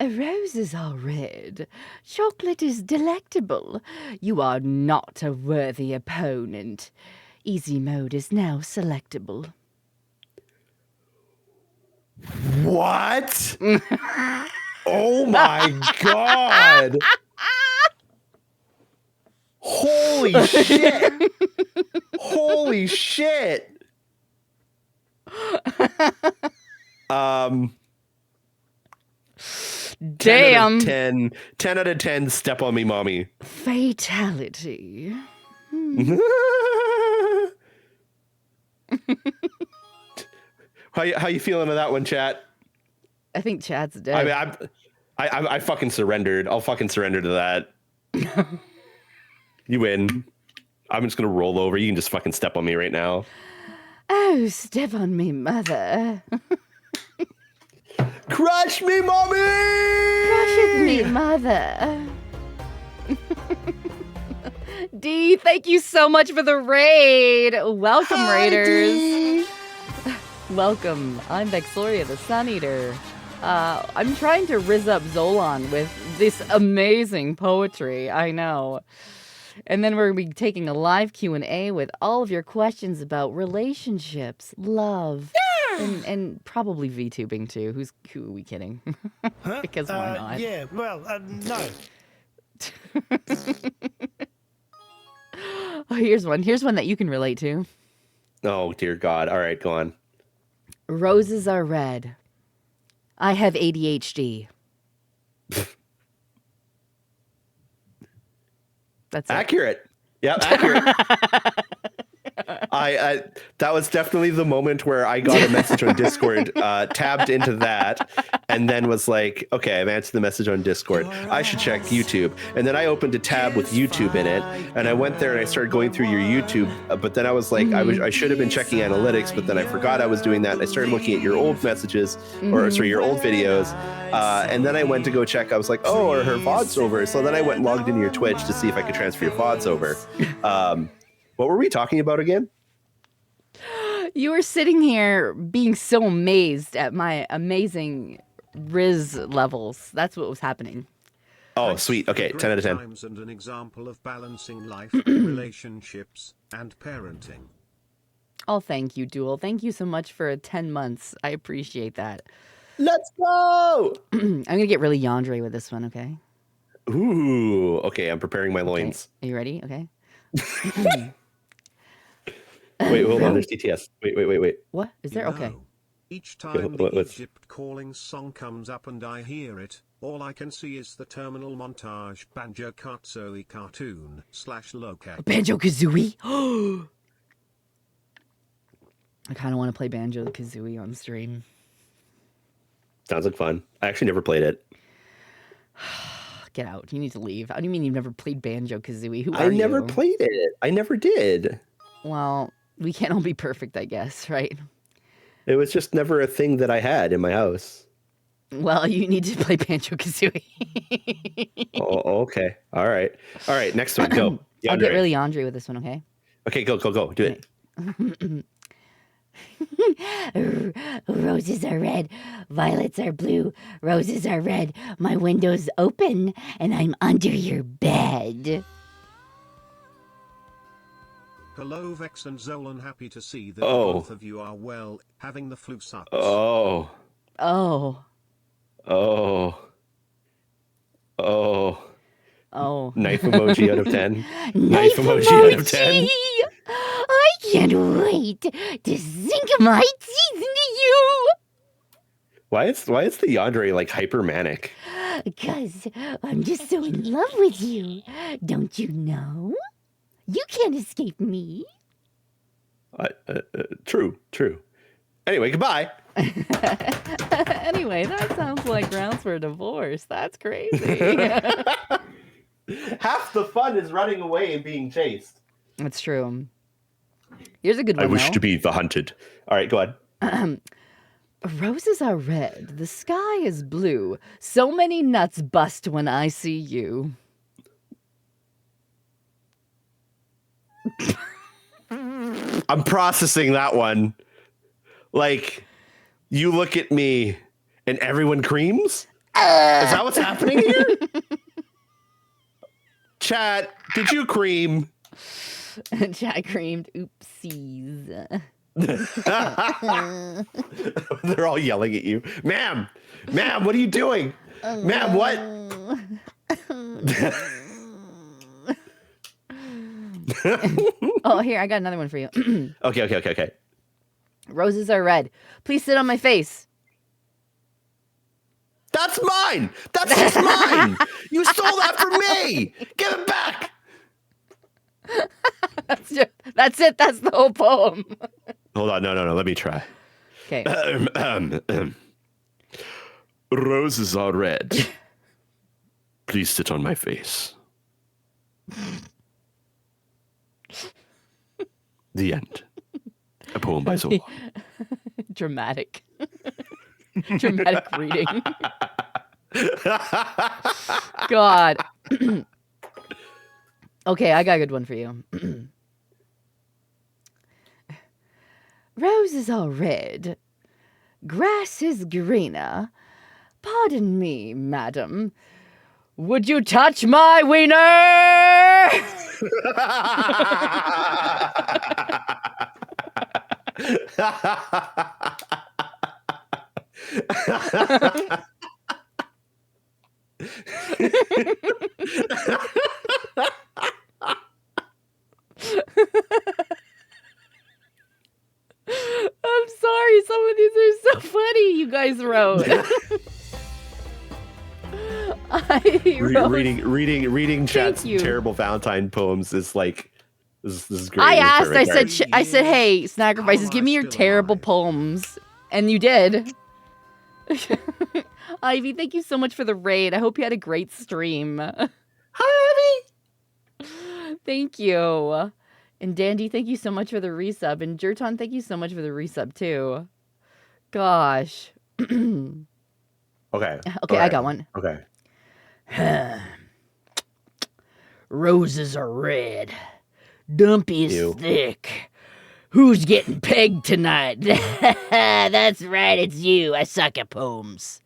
B: Roses are red. Chocolate is delectable. You are not a worthy opponent. Easy mode is now selectable.
I: What? Oh my god. Holy shit. Holy shit. 10 out of 10 step on me, mommy.
B: Fatality.
I: How you feeling on that one, chat?
B: I think Chad's dead.
I: I mean, I fucking surrendered. I'll fucking surrender to that. You win. I'm just gonna roll over. You can just fucking step on me right now.
B: Oh, step on me, mother.
I: Crush me, mommy!
B: Crush me, mother. D, thank you so much for the raid. Welcome,
I: Hi,
B: raiders.
I: D.
B: Welcome. I'm Vexoria the Sun Eater. I'm trying to rizz up Zolon with this amazing poetry. I know. And then we're going to be taking a live Q&A with all of your questions about relationships, love, and probably VTubing too. Who are we kidding?
G: Huh?
B: Because why not?
G: Yeah, well, no.
B: Oh, here's one. Here's one that you can relate to.
I: Oh, dear God. All right, go on.
B: Roses are red. I have ADHD. That's it.
I: Accurate. Yep, accurate. I that was definitely the moment where I got a message on Discord, tabbed into that, and then was like, okay, I've answered the message on Discord. I should check YouTube. And then I opened a tab with YouTube in it, and I went there and I started going through your YouTube. But then I was like, I should have been checking analytics, but then I forgot I was doing that. And I started looking at your old messages, or sorry, your old videos. And then I went to go check. I was like, oh, are her VODs over? So then I went and logged into your Twitch to see if I could transfer your VODs over. What were we talking about again?
B: You were sitting here being so amazed at my amazing Riz levels. That's what was happening.
I: Oh, sweet. Okay, 10 out of 10.
A: Times and an example of balancing life, relationships, and parenting.
B: Oh, thank you, Duel. Thank you so much for 10 months. I appreciate that.
I: Let's go!
B: I'm going to get really Yandere with this one, okay?
I: Ooh, okay, I'm preparing my loins.
B: Okay. Are you ready? Okay.
I: Wait, hold on. There's TTS. Wait.
B: What? Is there? Okay.
A: Each time the Egypt calling song comes up and I hear it, all I can see is the terminal montage Banjo Kazooie cartoon / locat.
B: Banjo Kazooie? I kind of want to play Banjo Kazooie on stream.
I: Sounds like fun. I actually never played it.
B: Get out. You need to leave. How do you mean you've never played Banjo Kazooie? Who are you?
I: I never played it. I never did.
B: Well, we can't all be perfect, I guess, right?
I: It was just never a thing that I had in my house.
B: Well, you need to play Banjo Kazooie.
I: Oh, okay. All right. Next one. Go.
B: I'll get really Yandere with this one, okay?
I: Okay, go. Do it.
D: Roses are red, violets are blue, roses are red. My window's open and I'm under your bed.
A: Hello Vex and Zolon, happy to see that both of you are well, having the flu sucks.
I: Oh. Knife emoji out of 10. Knife emoji out of 10.
D: I can't wait to sink my teeth into you.
I: Why is the Yandere like hyper manic?
D: Because I'm just so in love with you. Don't you know? You can't escape me.
I: True. Anyway, goodbye.
B: Anyway, that sounds like grounds for a divorce. That's crazy.
I: Half the fun is running away and being chased.
B: That's true. Here's a good one.
I: I wish to be the hunted. All right, go ahead.
B: Roses are red. The sky is blue. So many nuts bust when I see you.
I: I'm processing that one. Like, you look at me and everyone creams? Is that what's happening here? Chat, did you cream?
B: Chat creamed. Oopsies.
I: They're all yelling at you. Ma'am, what are you doing? Ma'am, what?
B: Oh, here, I got another one for you.
I: Okay.
B: Roses are red. Please sit on my face.
I: That's mine. That's just mine. You stole that from me. Give it back.
B: That's it. That's the whole poem.
I: Hold on. No. Let me try.
B: Okay.
I: Roses are red. Please sit on my face. The end. A poem by Zolon.
B: Dramatic. Dramatic reading. God. Okay, I got a good one for you. Roses are red. Grass is greener. Pardon me, madam. Would you touch my wiener? I'm sorry, some of these are so funny, you guys wrote.
I: Reading chat's terrible Valentine poems is like this is great.
B: I asked, I said, hey, Sacrifices, give me your terrible poems. And you did. Ivy, thank you so much for the raid. I hope you had a great stream.
I: Hi,
B: Ivy. Thank you. And Dandy, thank you so much for the resub. And Jerton, thank you so much for the resub too. Gosh.
I: Okay.
B: Okay,
I: right.
B: I got one.
I: Okay.
K: Roses are red. Dumpy is thick. Who's getting pegged tonight? That's right, it's you. I suck at poems.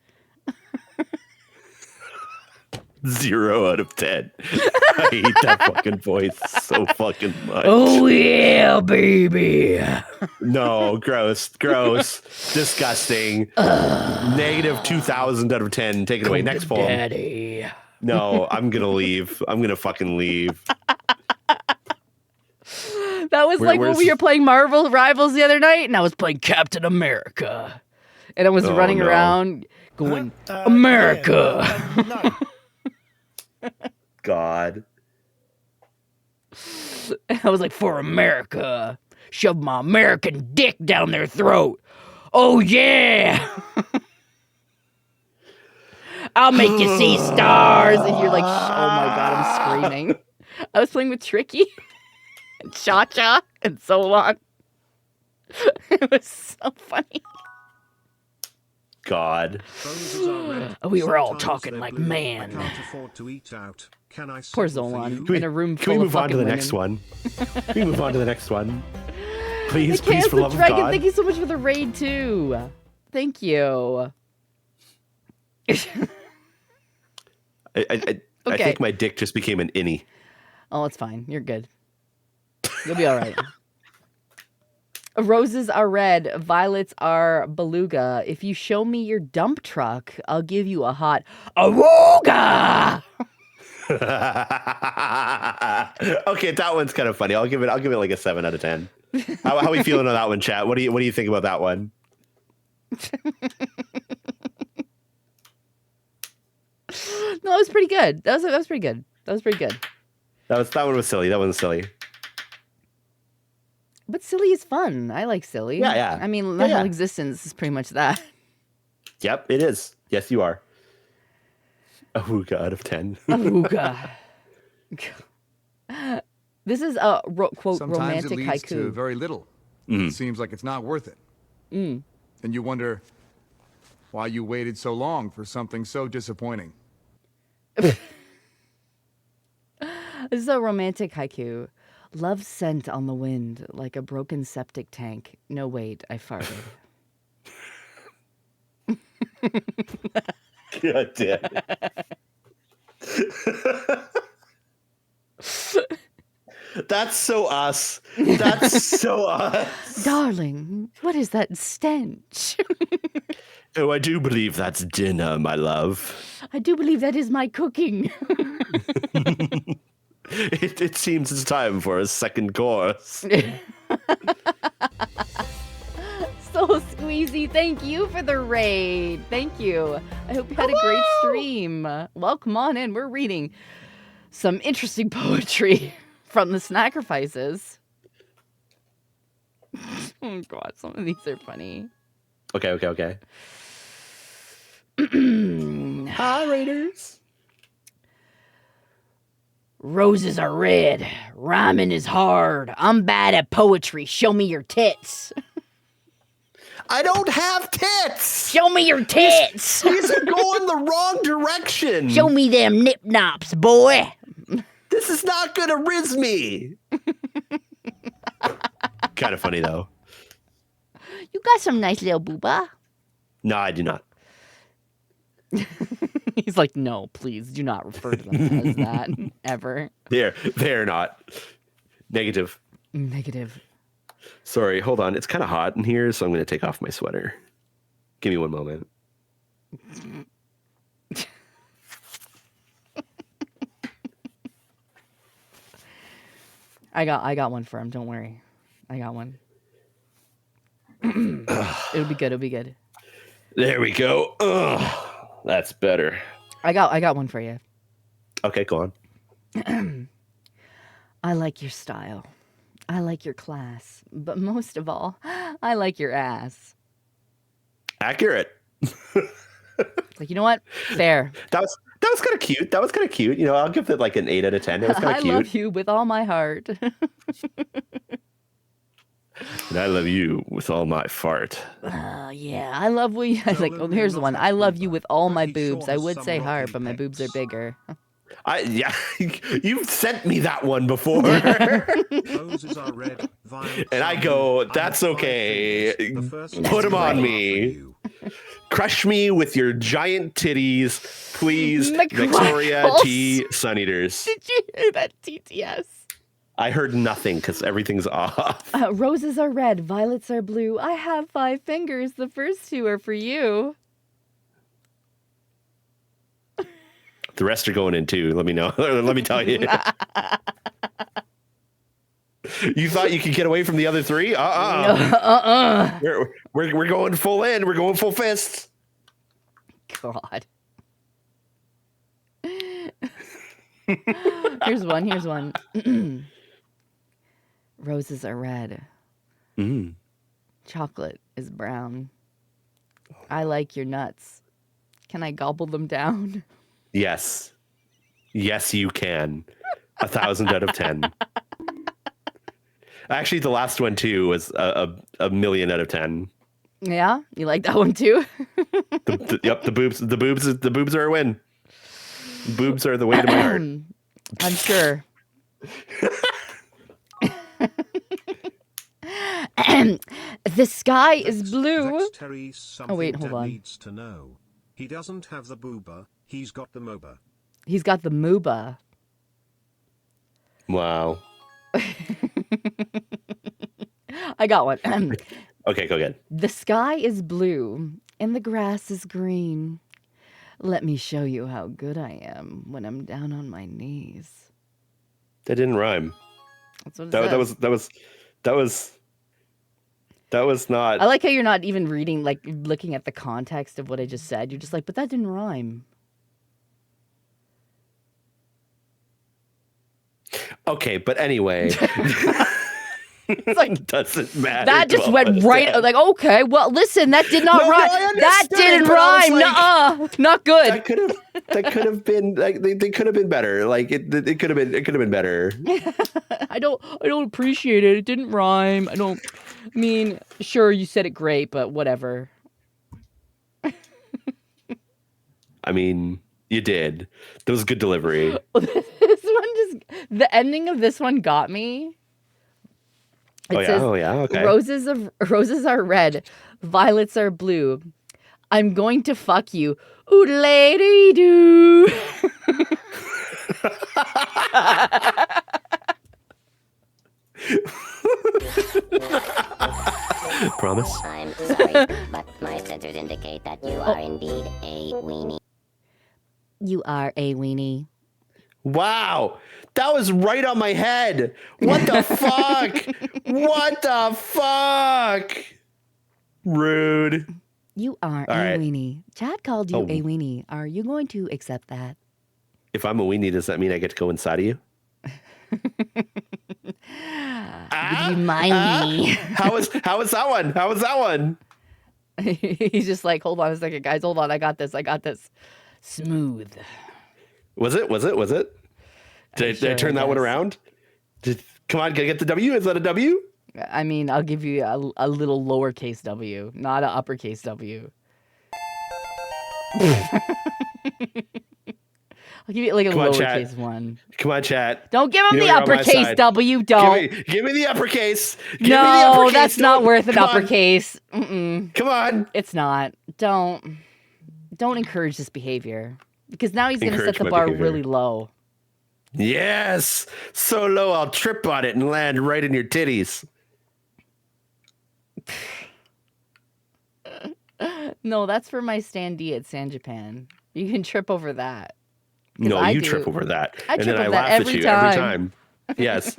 I: 0 out of 10. I hate that fucking voice so fucking much.
K: Oh yeah, baby.
I: No, gross, disgusting. Negative 2,000 out of 10. Take it away. Next poem.
K: Daddy.
I: No, I'm gonna leave. I'm gonna fucking leave.
B: That was like when we were playing Marvel Rivals the other night, and I was playing
K: Captain America.
B: And I was running around going, America.
I: God.
K: I was like, for America. Shove my American dick down their throat. Oh, yeah. I'll make you see stars.
B: And you're like, oh my God, I'm screaming. I was playing with Tricky and Cha-Cha and Zolon. It was so funny.
I: God.
K: We were all talking like man.
A: I can't afford to eat out. Can I
B: Poor Zolon in a room
I: Can
B: full
I: we
B: of
I: move on to the
B: women.
I: next one? Can we move on to the next one? Please,
B: The
I: for love of
B: Dragon,
I: God.
B: thank you so much for the raid too. Thank you.
I: I think my dick just became an innie.
B: Oh, it's fine. You're good. You'll be all right. Roses are red, violets are beluga. If you show me your dump truck, I'll give you a hot aruga.
I: Okay, that one's kind of funny. I'll give it like a 7 out of 10. How are we feeling on that one, chat? What do you think about that one?
B: No, it was pretty good. That was pretty good. That was pretty good.
I: That one was silly. That one was silly.
B: But silly is fun. I like silly.
I: Yeah.
B: I mean, my whole existence is pretty much that.
I: Yep, it is. Yes, you are. Aruga out of 10.
B: Aruga. This is a quote
L: Sometimes
B: romantic
L: it leads
B: haiku.
L: to very little. It seems like it's not worth it. And you wonder why you waited so long for something so disappointing.
B: This is a romantic haiku. Love scent on the wind like a broken septic tank. No, wait, I farted.
I: God damn it. That's so us. That's so us.
B: Darling, what is that stench?
I: Oh, I do believe that's dinner, my love.
B: I do believe that is my cooking.
I: It seems it's time for a second course.
B: So squeezy, thank you for the raid. Thank you. I hope you had a great stream. Welcome on in. We're reading some interesting poetry from the Sacrifices. Oh God, some of these are funny.
I: Okay. Hi, Raiders.
K: Roses are red. Rhyming is hard. I'm bad at poetry. Show me your tits.
I: I don't have tits.
K: Show me your tits.
I: These are going the wrong direction.
K: Show me them nip nops, boy.
I: This is not gonna riz me. Kind of funny though.
K: You got some nice little booba.
I: No, I do not.
B: He's like, no, please do not refer to them as that ever.
I: They're not. Negative.
B: Negative.
I: Sorry, hold on. It's kind of hot in here, so I'm going to take off my sweater. Give me one moment.
B: I got one for him. Don't worry. I got one. It'll be good. It'll be good.
I: There we go. Ugh, that's better.
B: I got one for you.
I: Okay, go on.
B: I like your style. I like your class. But most of all, I like your ass.
I: Accurate.
B: Like, you know what? Fair.
I: That was kind of cute. That was kind of cute. You know, I'll give it like an 8 out of 10. It was kind of cute.
B: I love you with all my heart.
I: And I love you with all my fart.
B: Yeah, I love we. Like, oh, here's the one. I love you with all my boobs. I would say heart, but my boobs are bigger.
I: Yeah, you've sent me that one before.
A: Roses are red,
I: and I go, that's okay. Put them on me. Crush me with your giant titties, please. Vexoria T. Sun Eaters.
B: Did you hear that, TTS?
I: I heard nothing because everything's off.
B: Roses are red, violets are blue. I have 5 fingers. The first 2 are for you.
I: The rest are going in too. Let me know. Let me tell you. You thought you could get away from the other 3? We're going full in. We're going full fists.
B: God. Here's one. Roses are red. Chocolate is brown. I like your nuts. Can I gobble them down?
I: Yes. Yes, you can. 1,000 out of 10. Actually, the last one too was a million out of 10.
B: Yeah, you like that one too?
I: Yep, the boobs are a win. Boobs are the way to my heart.
B: I'm sure. The sky is blue. Oh wait, hold on.
A: Needs to know. He doesn't have the booba. He's got the MOBA.
B: He's got the MOBA.
I: Wow.
B: I got one.
I: Okay, go ahead.
B: The sky is blue and the grass is green. Let me show you how good I am when I'm down on my knees.
I: That didn't rhyme.
B: That's what it
I: says. That was not.
B: I like how you're not even reading, like looking at the context of what I just said. You're just like, but that didn't rhyme.
I: Okay, but anyway.
B: It's like,
I: doesn't matter.
B: That just went right. Like, okay, well, listen, that did not rhyme. That didn't rhyme. Like, not good.
I: That could have been. Like, they could have been better. Like it could have been. It could have been better.
B: I don't appreciate it. It didn't rhyme. I mean, sure, you said it great, but whatever.
I: I mean, you did. That was good delivery.
B: The ending of this one got me. It says,
I: okay.
B: Roses are red, violets are blue. I'm going to fuck you. Ooh, lady do.
I: Promise?
M: I'm sorry, but my sensors indicate that you are indeed a weenie.
B: You are a weenie.
I: Wow, that was right on my head. What the fuck? What the fuck? Rude.
B: You are a weenie. Chad called you a weenie. Are you going to accept that?
I: If I'm a weenie, does that mean I get to go inside of you?
B: Would you mind me?
I: How was that one? How was that one?
B: He's just like, hold on a second, guys. Hold on. I got this. Smooth.
I: Was it? Did I turn that one around? Come on, can I get the W? Is that a W?
B: I mean, I'll give you a little lowercase W, not an uppercase W. I'll give you like a lowercase one.
I: Come on, chat.
B: Don't give him the uppercase W. Don't.
I: Give me the uppercase.
B: No, that's not worth an uppercase.
I: Come on.
B: It's not. Don't don't encourage this behavior. Because now he's going to set
I: Encourage
B: the
I: my
B: bar
I: behavior.
B: really low.
I: Yes! So low I'll trip on it and land right in your titties.
B: No, that's for my standee at San Japan. You can trip over that.
I: No,
B: I
I: you
B: do.
I: trip over that.
B: I
I: and
B: trip
I: then I
B: over that
I: laugh at
B: every
I: you
B: time.
I: every time. Yes.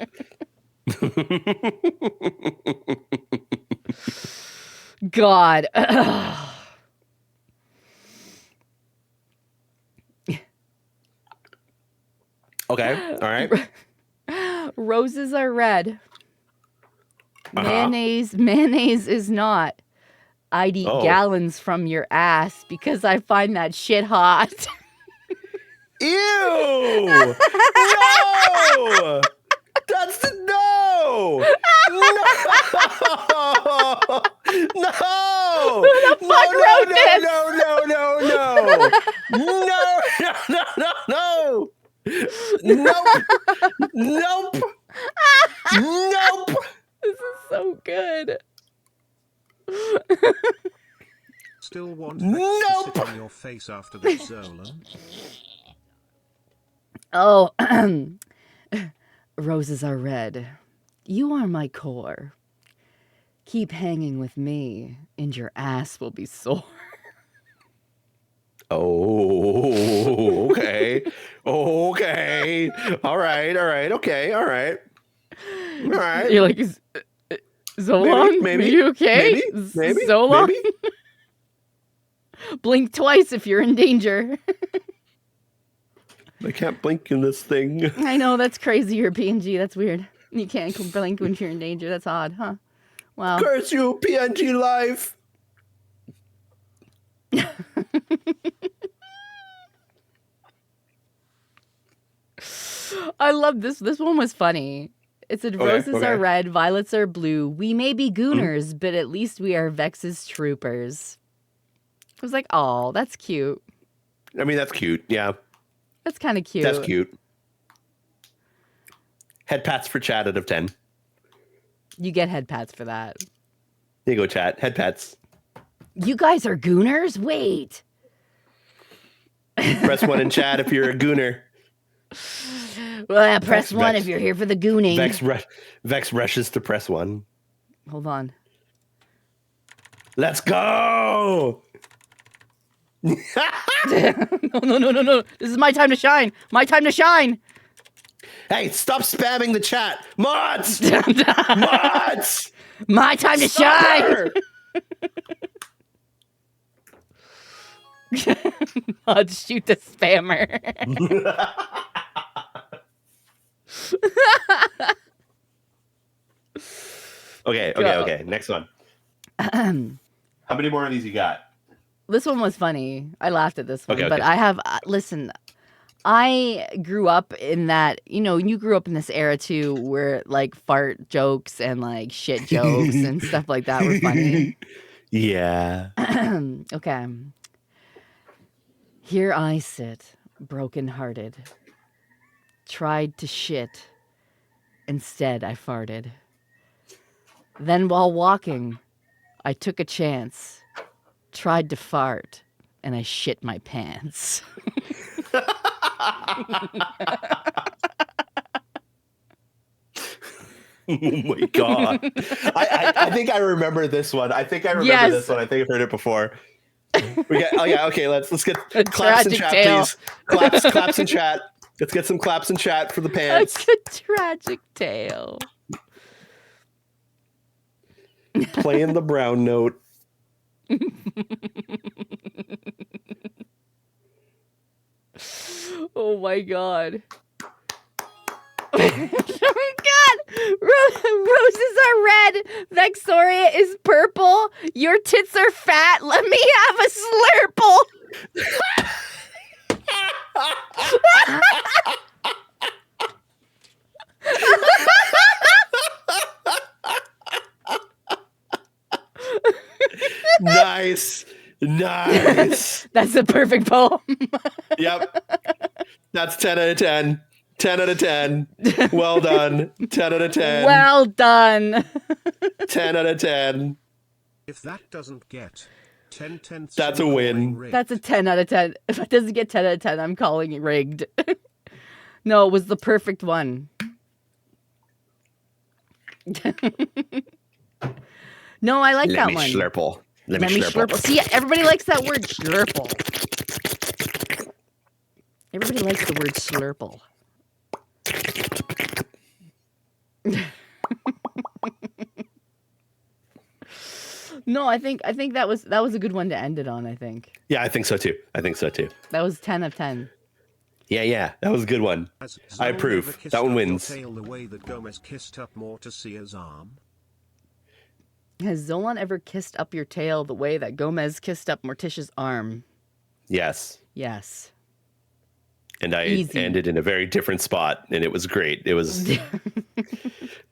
B: God.
I: Okay. All right.
B: Roses are red.
I: Uh-huh.
B: Mayonnaise is not. I'd eat
I: Oh.
B: gallons from your ass because I find that shit hot.
I: Ew! No! That's the no! No! No!
B: Who the fuck wrote this?
I: No! Nope! Nope! Nope!
B: This is so good.
A: Still want Vex to sit on your face after the Zolon?
B: Oh, roses are red. You are my core. Keep hanging with me, and your ass will be sore.
I: Oh, okay. Okay. All right. Okay. All right.
B: You're like, Zolon?
I: Maybe.
B: Are you okay?
I: Maybe.
B: Zolon? Blink twice if you're in danger.
I: I can't blink in this thing.
B: I know, that's crazy. You're a PNG. That's weird. You can't blink when you're in danger. That's odd, huh? Wow.
I: Curse you, PNG life.
B: I love this. This one was funny. It said, roses are red, violets are blue. We may be gooners, but at least we are Vex's troopers. I was like, oh, that's cute.
I: I mean, that's cute. Yeah.
B: That's kind of cute.
I: That's cute. Head pats for chat out of 10.
B: You get head pats for that.
I: There you go, chat. Head pats.
K: You guys are gooners? Wait.
I: Press 1 in chat if you're a gooner.
K: Well, press 1 if you're here for the gooning.
I: Vex rushes to press 1.
B: Hold on.
I: Let's go!
B: No. This is my time to shine. My time to shine.
I: Hey, stop spamming the chat. Mods! Mods!
K: My time to shine.
B: Mods, shoot the spammer.
I: Okay. Next one. How many more of these you got?
B: This one was funny. I laughed at this one,
I: Okay.
B: but I have listen. I grew up in that, you grew up in this era too, where like fart jokes and like shit jokes and stuff like that were funny.
I: Yeah.
B: Okay. Here I sit, broken-hearted. Tried to shit. Instead, I farted. Then while walking, I took a chance. Tried to fart, and I shit my pants.
I: Oh my god! I think I remember this one. I think I remember this one. I think I've heard it before. We get. Oh yeah. Okay. Let's get claps in chat, please. Claps in chat. Let's get some claps in chat for the pants.
B: A tragic tale.
I: Playing the brown note.
B: Oh my god. Oh god! Roses are red. Vexoria is purple. Your tits are fat. Let me have a slurple.
I: Nice.
B: That's a perfect poem.
I: Yep. That's 10 out of 10. 10 out of 10. Well done. 10 out of 10.
B: Well done.
I: 10 out of 10.
A: If that doesn't get
I: That's a win.
B: That's a 10 out of 10. If it doesn't get 10 out of 10, I'm calling it rigged. No, it was the perfect one. No, I like that one.
I: Let me slurple.
B: Let me slurple. See, everybody likes that word slurple. Everybody likes the word slurple. No, I think that was a good one to end it on, I think.
I: Yeah, I think so too.
B: That was 10 of 10.
I: Yeah, that was a good one. I approve. That one wins.
A: The way that Gomez kissed up Morticia's arm.
B: Has Zolon ever kissed up your tail the way that Gomez kissed up Morticia's arm?
I: Yes.
B: Yes.
I: And I ended in a very different spot, and it was great. It was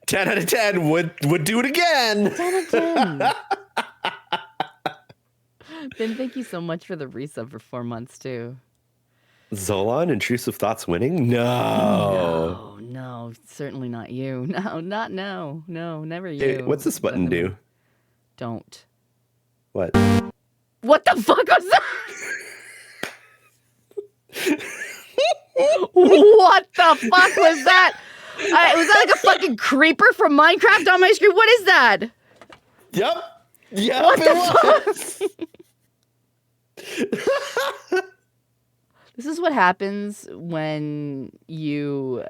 I: 10 out of 10. Would do it again.
B: 10 out of 10. Ben, thank you so much for the resub for 4 months, too.
I: Zolon, Intrusive Thoughts winning?
B: No, certainly not you. No, never you.
I: Hey, what's this button do?
B: Don't.
I: What?
B: What the fuck was that? What the fuck was that? Was that like a fucking creeper from Minecraft on my screen? What is that?
I: Yep.
B: What the fuck? This is what happens when you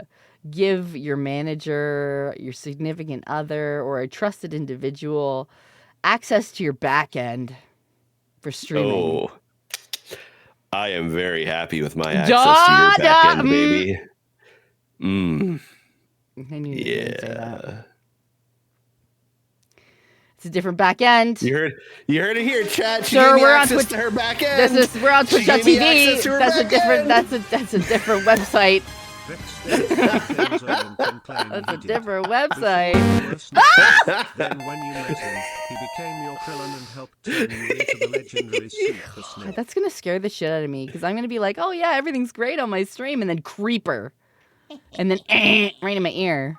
B: give your manager, your significant other, or a trusted individual access to your back end for streaming.
I: Oh, I am very happy with my access to your back end, baby.
B: I knew you were gonna say that. It's a different back end.
I: You heard it here, chat. She
B: Sir,
I: gave me
B: we're
I: access
B: on Twitch.
I: to her back end.
B: We're on Twitch.tv. That's a different. That's a different website. That's a different website.
A: Then when you met him, he became your Krillin and helped turn you into the legendary Super Snake.
B: That's gonna scare the shit out of me because I'm gonna be like, oh yeah, everything's great on my stream, and then creeper, and then right in my ear.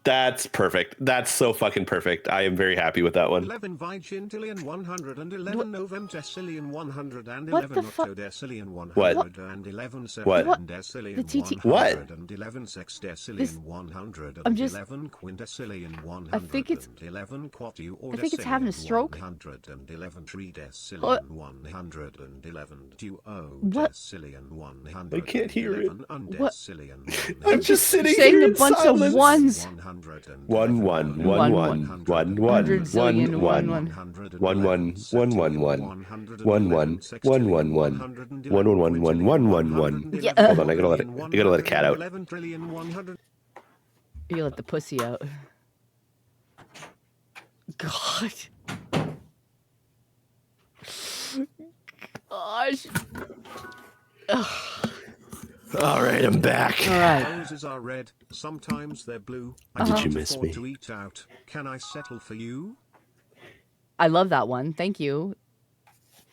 I: That's perfect. That's so fucking perfect. I am very happy with that one.
A: 11 Vigillion 111 November 111
B: What the fuck?
A: Octodecillion
I: What?
A: 111
I: What?
A: Decillion
B: The TT
A: 111 Sexdecillion 111
B: I'm just-
A: Quintessilion 111
B: I think it's having a stroke.
A: 111 Tridecillion
B: What?
A: 111
B: What?
A: Duodecillion 111
I: I can't hear it.
A: Undecillion
I: I'm just sitting
B: saying
I: here
B: a
I: in
B: bunch
I: silence.
B: of ones.
I: 111. Hold on, I gotta let a cat out.
B: You let the pussy out. God. Gosh.
I: All right, I'm back.
B: All right.
A: Roses are red, sometimes they're blue. I
I: Did
A: can't
I: you miss
A: afford
I: me?
A: to eat out. Can I settle for you?
B: I love that one. Thank you.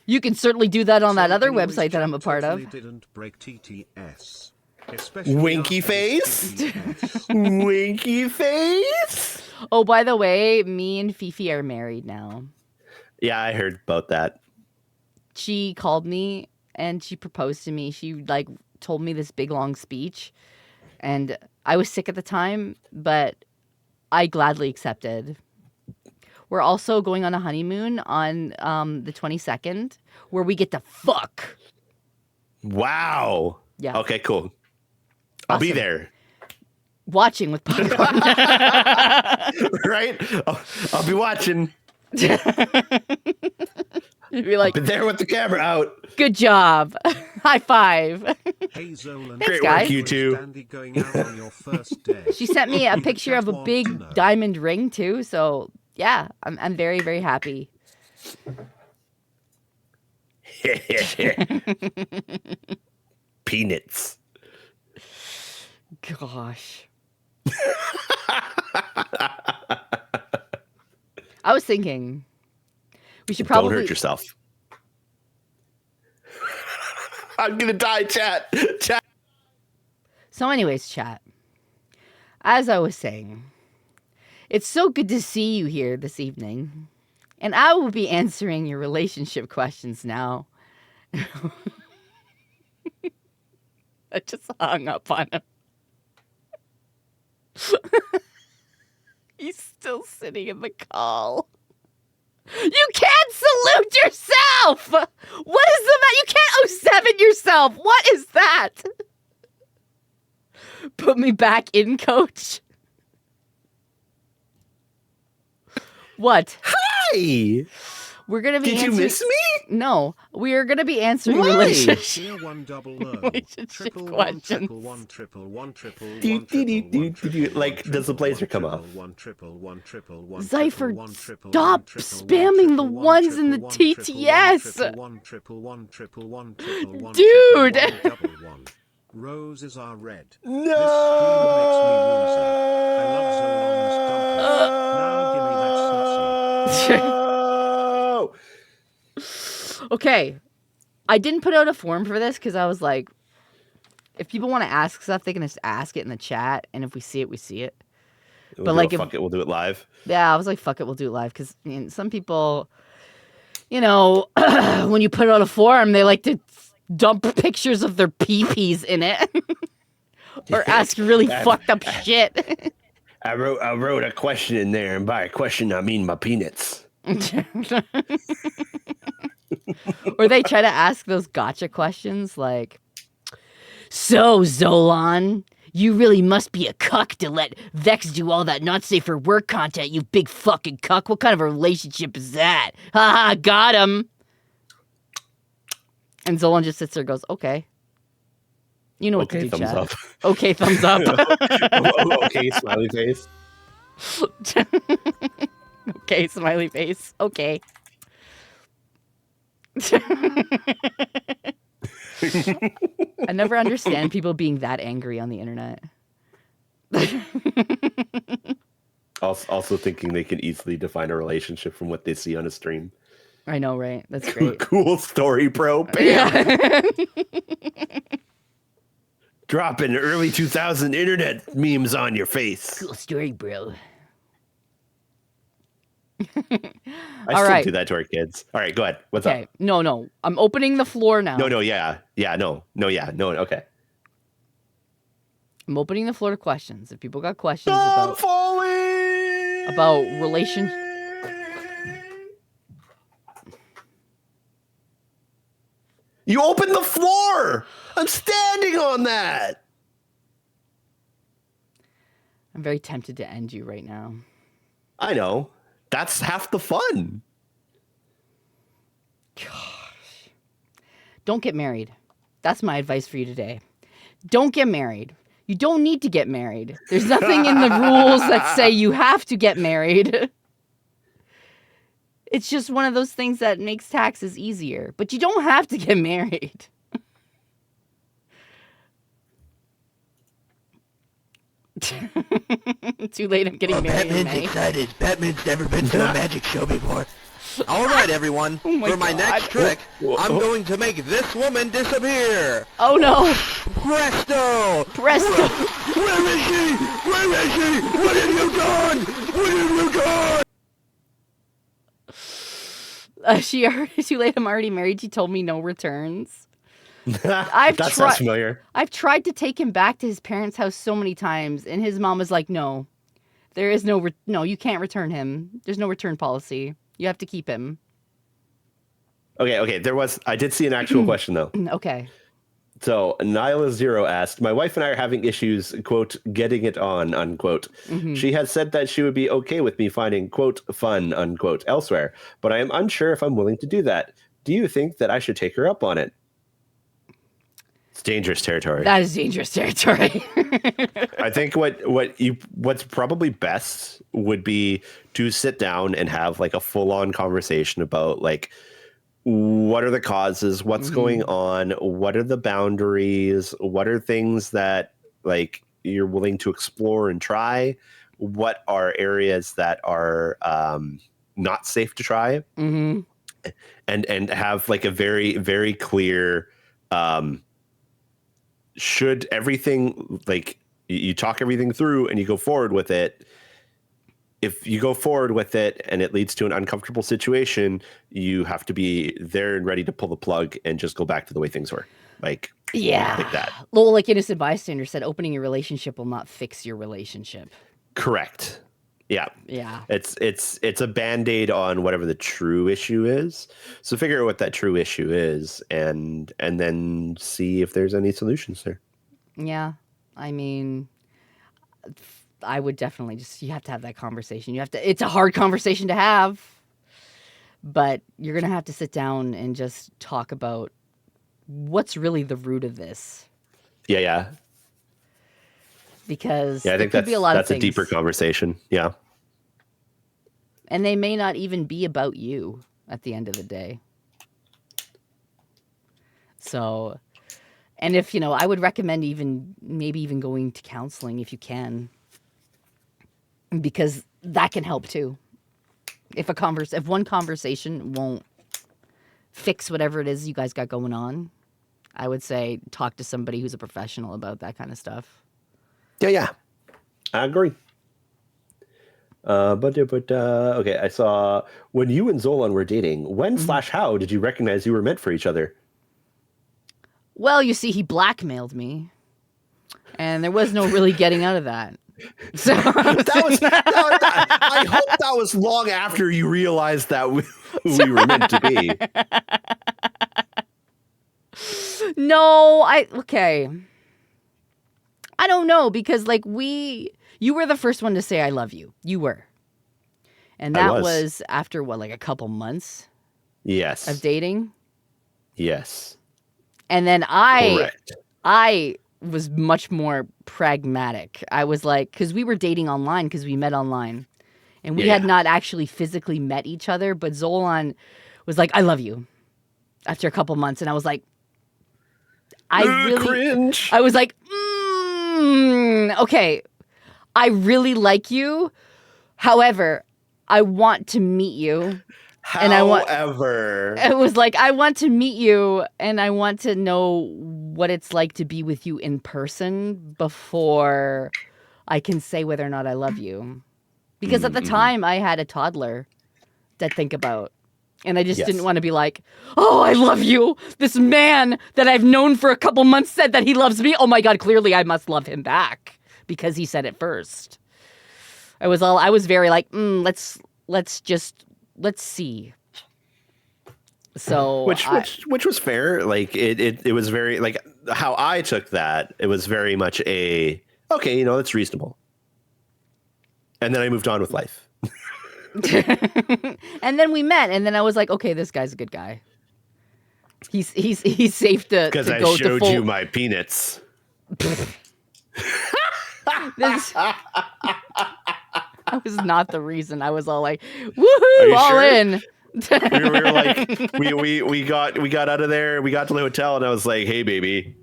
B: You can certainly do that on that other website that I'm a part of.
A: Didn't break TTS. Especially
I: Winky
A: after
I: face?
A: this TTS.
I: Winky face?
B: Oh, by the way, me and Fifi are married now.
I: Yeah, I heard about that.
B: She called me and she proposed to me. She told me this big long speech, and I was sick at the time, but I gladly accepted. We're also going on a honeymoon on the 22nd, where we get to fuck.
I: Wow.
B: Yeah.
I: Okay, cool. I'll be there.
B: Watching with popcorn.
I: Right? I'll be watching.
B: You'd be like,
I: I'll be there with the camera out.
B: good job. High five.
A: Hey Zolon,
B: Thanks, guys.
I: You too.
A: Dandy going out on your first day.
B: She sent me a picture of a big diamond ring too, so yeah, I'm very, very happy.
I: Peanuts.
B: Gosh. I was thinking we should probably
I: Don't hurt yourself. I'm gonna die, chat.
B: So anyways, chat. As I was saying, it's so good to see you here this evening. And I will be answering your relationship questions now. I just hung up on him. He's still sitting in the call. You can't salute yourself! What is the matter? You can't 07 yourself! What is that? Put me back in, coach. What?
I: Hi!
B: We're gonna be
I: Did you miss me?
B: No. We are gonna be answering
I: Why?
B: relationship questions.
I: Like, does the blazer come off?
B: Zypher, stop spamming the ones in the TTS! Dude!
A: Roses are red.
I: No!
A: This stream makes me woozy. I love Zolon's dumpers. Now give me that sussy.
B: Okay. I didn't put out a form for this because I was like, if people want to ask stuff, they can just ask it in the chat. And if we see it, we see it. But like,
I: fuck it, we'll do it live.
B: Yeah, I was like, fuck it, we'll do it live. Because some people, you know, when you put out a forum, they like to dump pictures of their pee-pees in it. Or ask really fucked up shit.
I: I wrote a question in there, and by a question, I mean my peanuts.
B: Or they try to ask those gotcha questions like, so, Zolon, you really must be a cuck to let Vex do all that not safe for work content, you big fucking cuck. What kind of a relationship is that? Haha, got him. And Zolon just sits there and goes, okay. You know what to do,
I: thumbs
B: chat.
I: up.
B: Okay, thumbs up.
I: Okay, smiley face.
B: Okay, smiley face. Okay. I never understand people being that angry on the internet.
I: Also thinking they can easily define a relationship from what they see on a stream.
B: I know, right? That's great.
I: Cool story, bro. Bam.
B: Yeah.
I: Dropping early 2000 internet memes on your face.
K: Cool story, bro.
I: I still do that to our kids. All right, go ahead. What's up?
B: No. I'm opening the floor now.
I: No, okay.
B: I'm opening the floor to questions. If people got questions about relation.
I: You opened the floor. I'm standing on that.
B: I'm very tempted to end you right now.
I: I know. That's half the fun.
B: Gosh. Don't get married. That's my advice for you today. Don't get married. You don't need to get married. There's nothing in the rules that say you have to get married. It's just one of those things that makes taxes easier. But you don't have to get married. Too late, I'm getting married.
N: Batman's excited. Batman's never been to a magic show before. All right, everyone. For my next trick, I'm going to make this woman disappear.
B: Oh no!
N: Presto!
B: Presto!
N: Where is she? Where is she? What have you done? What have you done?
B: Too late, I'm already married. She told me no returns.
I: That sounds familiar.
B: I've tried to take him back to his parents' house so many times, and his mom was like, no. There is no, you can't return him. There's no return policy. You have to keep him.
I: Okay. I did see an actual question, though.
B: Okay.
I: So, Nyla0 asked, my wife and I are having issues, quote, getting it on, unquote.
B: Mm-hmm.
I: She has said that she would be okay with me finding, quote, fun, unquote, elsewhere, but I am unsure if I'm willing to do that. Do you think that I should take her up on it? It's dangerous territory.
B: That is dangerous territory.
I: I think what's probably best would be to sit down and have like a full-on conversation about like what are the causes, what's going on, what are the boundaries, what are things that like you're willing to explore and try, what are areas that are not safe to try, and have like a very, very clear should everything, like you talk everything through and you go forward with it, if you go forward with it and it leads to an uncomfortable situation, you have to be there and ready to pull the plug and just go back to the way things were. Like that.
B: Well, like Innocent Bystander said, opening your relationship will not fix your relationship.
I: Correct. Yeah.
B: Yeah.
I: It's a band-aid on whatever the true issue is. So figure out what that true issue is and then see if there's any solutions there.
B: Yeah. I mean, I would definitely you have to have that conversation. It's a hard conversation to have, but you're going to have to sit down and just talk about what's really the root of this.
I: Yeah.
B: Because
I: I think
B: could be a lot of things.
I: That's a deeper conversation. Yeah.
B: And they may not even be about you at the end of the day. So, and if, I would recommend maybe even going to counseling if you can. Because that can help too. If one conversation won't fix whatever it is you guys got going on, I would say talk to somebody who's a professional about that kind of stuff.
I: Yeah. I agree. But okay, I saw when you and Zolon were dating, when/how did you recognize you were meant for each other?
B: Well, you see, he blackmailed me, and there was no really getting out of that. So
I: I hope that was long after you realized that we were meant to be.
B: No, okay. I don't know, because you were the first one to say I love you. You were. And that was after a couple months?
I: Yes.
B: Of dating?
I: Yes.
B: And then I was much more pragmatic. I was like, because we were dating online, because we met online. And we had not actually physically met each other, but Zolon was like, I love you. After a couple months. And I was like,
I: cringe.
B: I was like, okay, I really like you. However, I want to meet you. It was like, I want to meet you and I want to know what it's like to be with you in person before I can say whether or not I love you. Because at the time I had a toddler to think about. And I just didn't want to be like, oh, I love you. This man that I've known for a couple months said that he loves me. Oh my God, clearly I must love him back because he said it first. I was very like, let's see. So
I: which was fair. Like it was very like how I took that. It was very much okay, that's reasonable. And then I moved on with life.
B: And then we met, and then I was like, okay, this guy's a good guy. He's safe to
I: because I
B: go
I: showed
B: to full...
I: you my peanuts.
B: That was not the reason. I was all like, woohoo, all sure? In.
I: we were like, we got out of there. We got to the hotel, and I was like, hey, baby.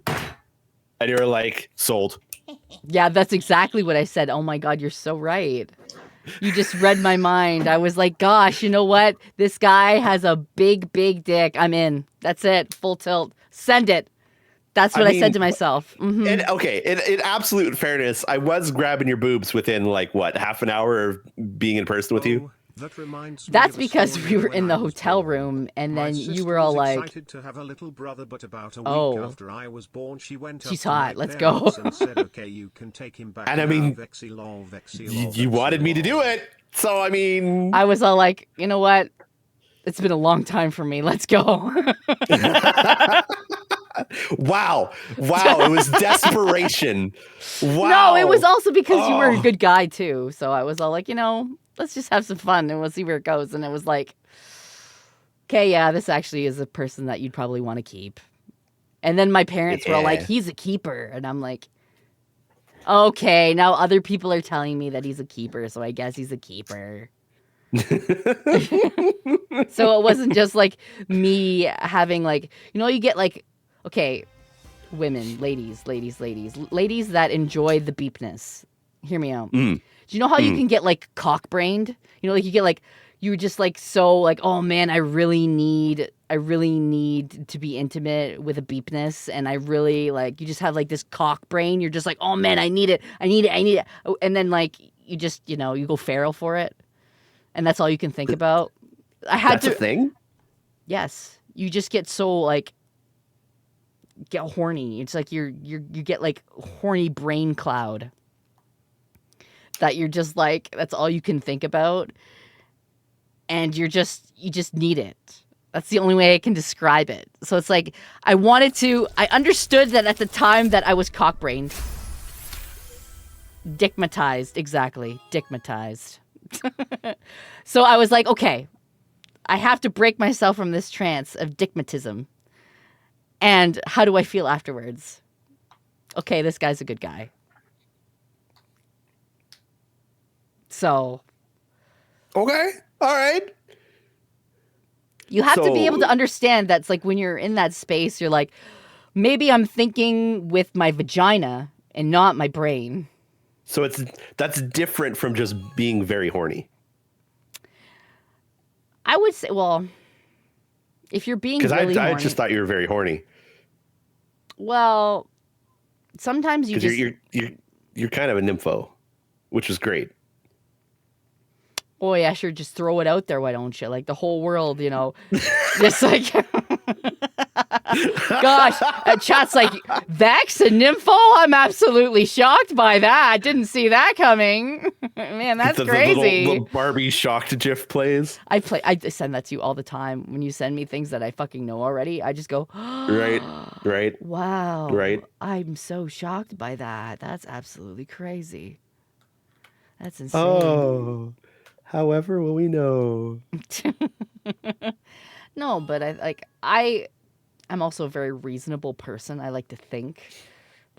I: And you were like, sold.
B: Yeah, that's exactly what I said. Oh my God, you're so right. You just read my mind. I was like, gosh, you know what? This guy has a big, big dick. I'm in. That's it. Full tilt. Send it. That's what I said to myself. Mm-hmm.
I: And okay, in absolute fairness, I was grabbing your boobs within half an hour of being in person with you.
B: That's because we were in the hotel room, and then you were all like,
A: excited to have a little brother, but about a week after I was born, she went
B: she's hot, let's go.
A: And said, okay, you can take him back.
I: And I mean, you wanted me to do it. So, I mean,
B: I was all like, you know what? It's been a long time for me. Let's go.
I: Wow. It was desperation. Wow.
B: No, it was also because you were a good guy too. So I was all like, let's just have some fun and we'll see where it goes. And it was like, okay, yeah, this actually is a person that you'd probably want to keep. And then my parents were all like, he's a keeper. And I'm like, okay, now other people are telling me that he's a keeper. So I guess he's a keeper. So it wasn't just like me having you get okay, women, ladies that enjoy the beepness. Hear me out. Do you know how you can get cock-brained? You get you're just so oh man, I really need to be intimate with a beepness, and I really you just have this cock brain. You're just oh man, I need it. And then you just, you go feral for it. And that's all you can think about. That's
I: a thing?
B: Yes. You just get so, like, get horny. It's like you get, like, horny brain cloud. That you're just, like, that's all you can think about. And you just need it. That's the only way I can describe it. So it's like, I understood that at the time that I was cock-brained. Dickmatized, exactly. Dickmatized. So I was like, okay, I have to break myself from this trance of dickmatism. And how do I feel afterwards? Okay, this guy's a good guy. So.
I: Okay, all right.
B: You have to be able to understand that's like when you're in that space, you're like, maybe I'm thinking with my vagina and not my brain.
I: So that's different from just being very horny.
B: I would say, well, if you're being really horny.
I: I just thought you were very horny.
B: Well, sometimes you just...
I: You're kind of a nympho, which is great.
B: Oh, yeah, sure, just throw it out there, why don't you? Like, the whole world, just like... Gosh, chat's like, Vex and Nympho? I'm absolutely shocked by that. Didn't see that coming. Man, that's crazy.
I: The little Barbie shocked GIF plays.
B: I send that to you all the time. When you send me things that I fucking know already, I just go,
I: right.
B: Wow.
I: Right.
B: I'm so shocked by that. That's absolutely crazy. That's insane.
I: Oh, however will we know?
B: No, but I'm also a very reasonable person. I like to think,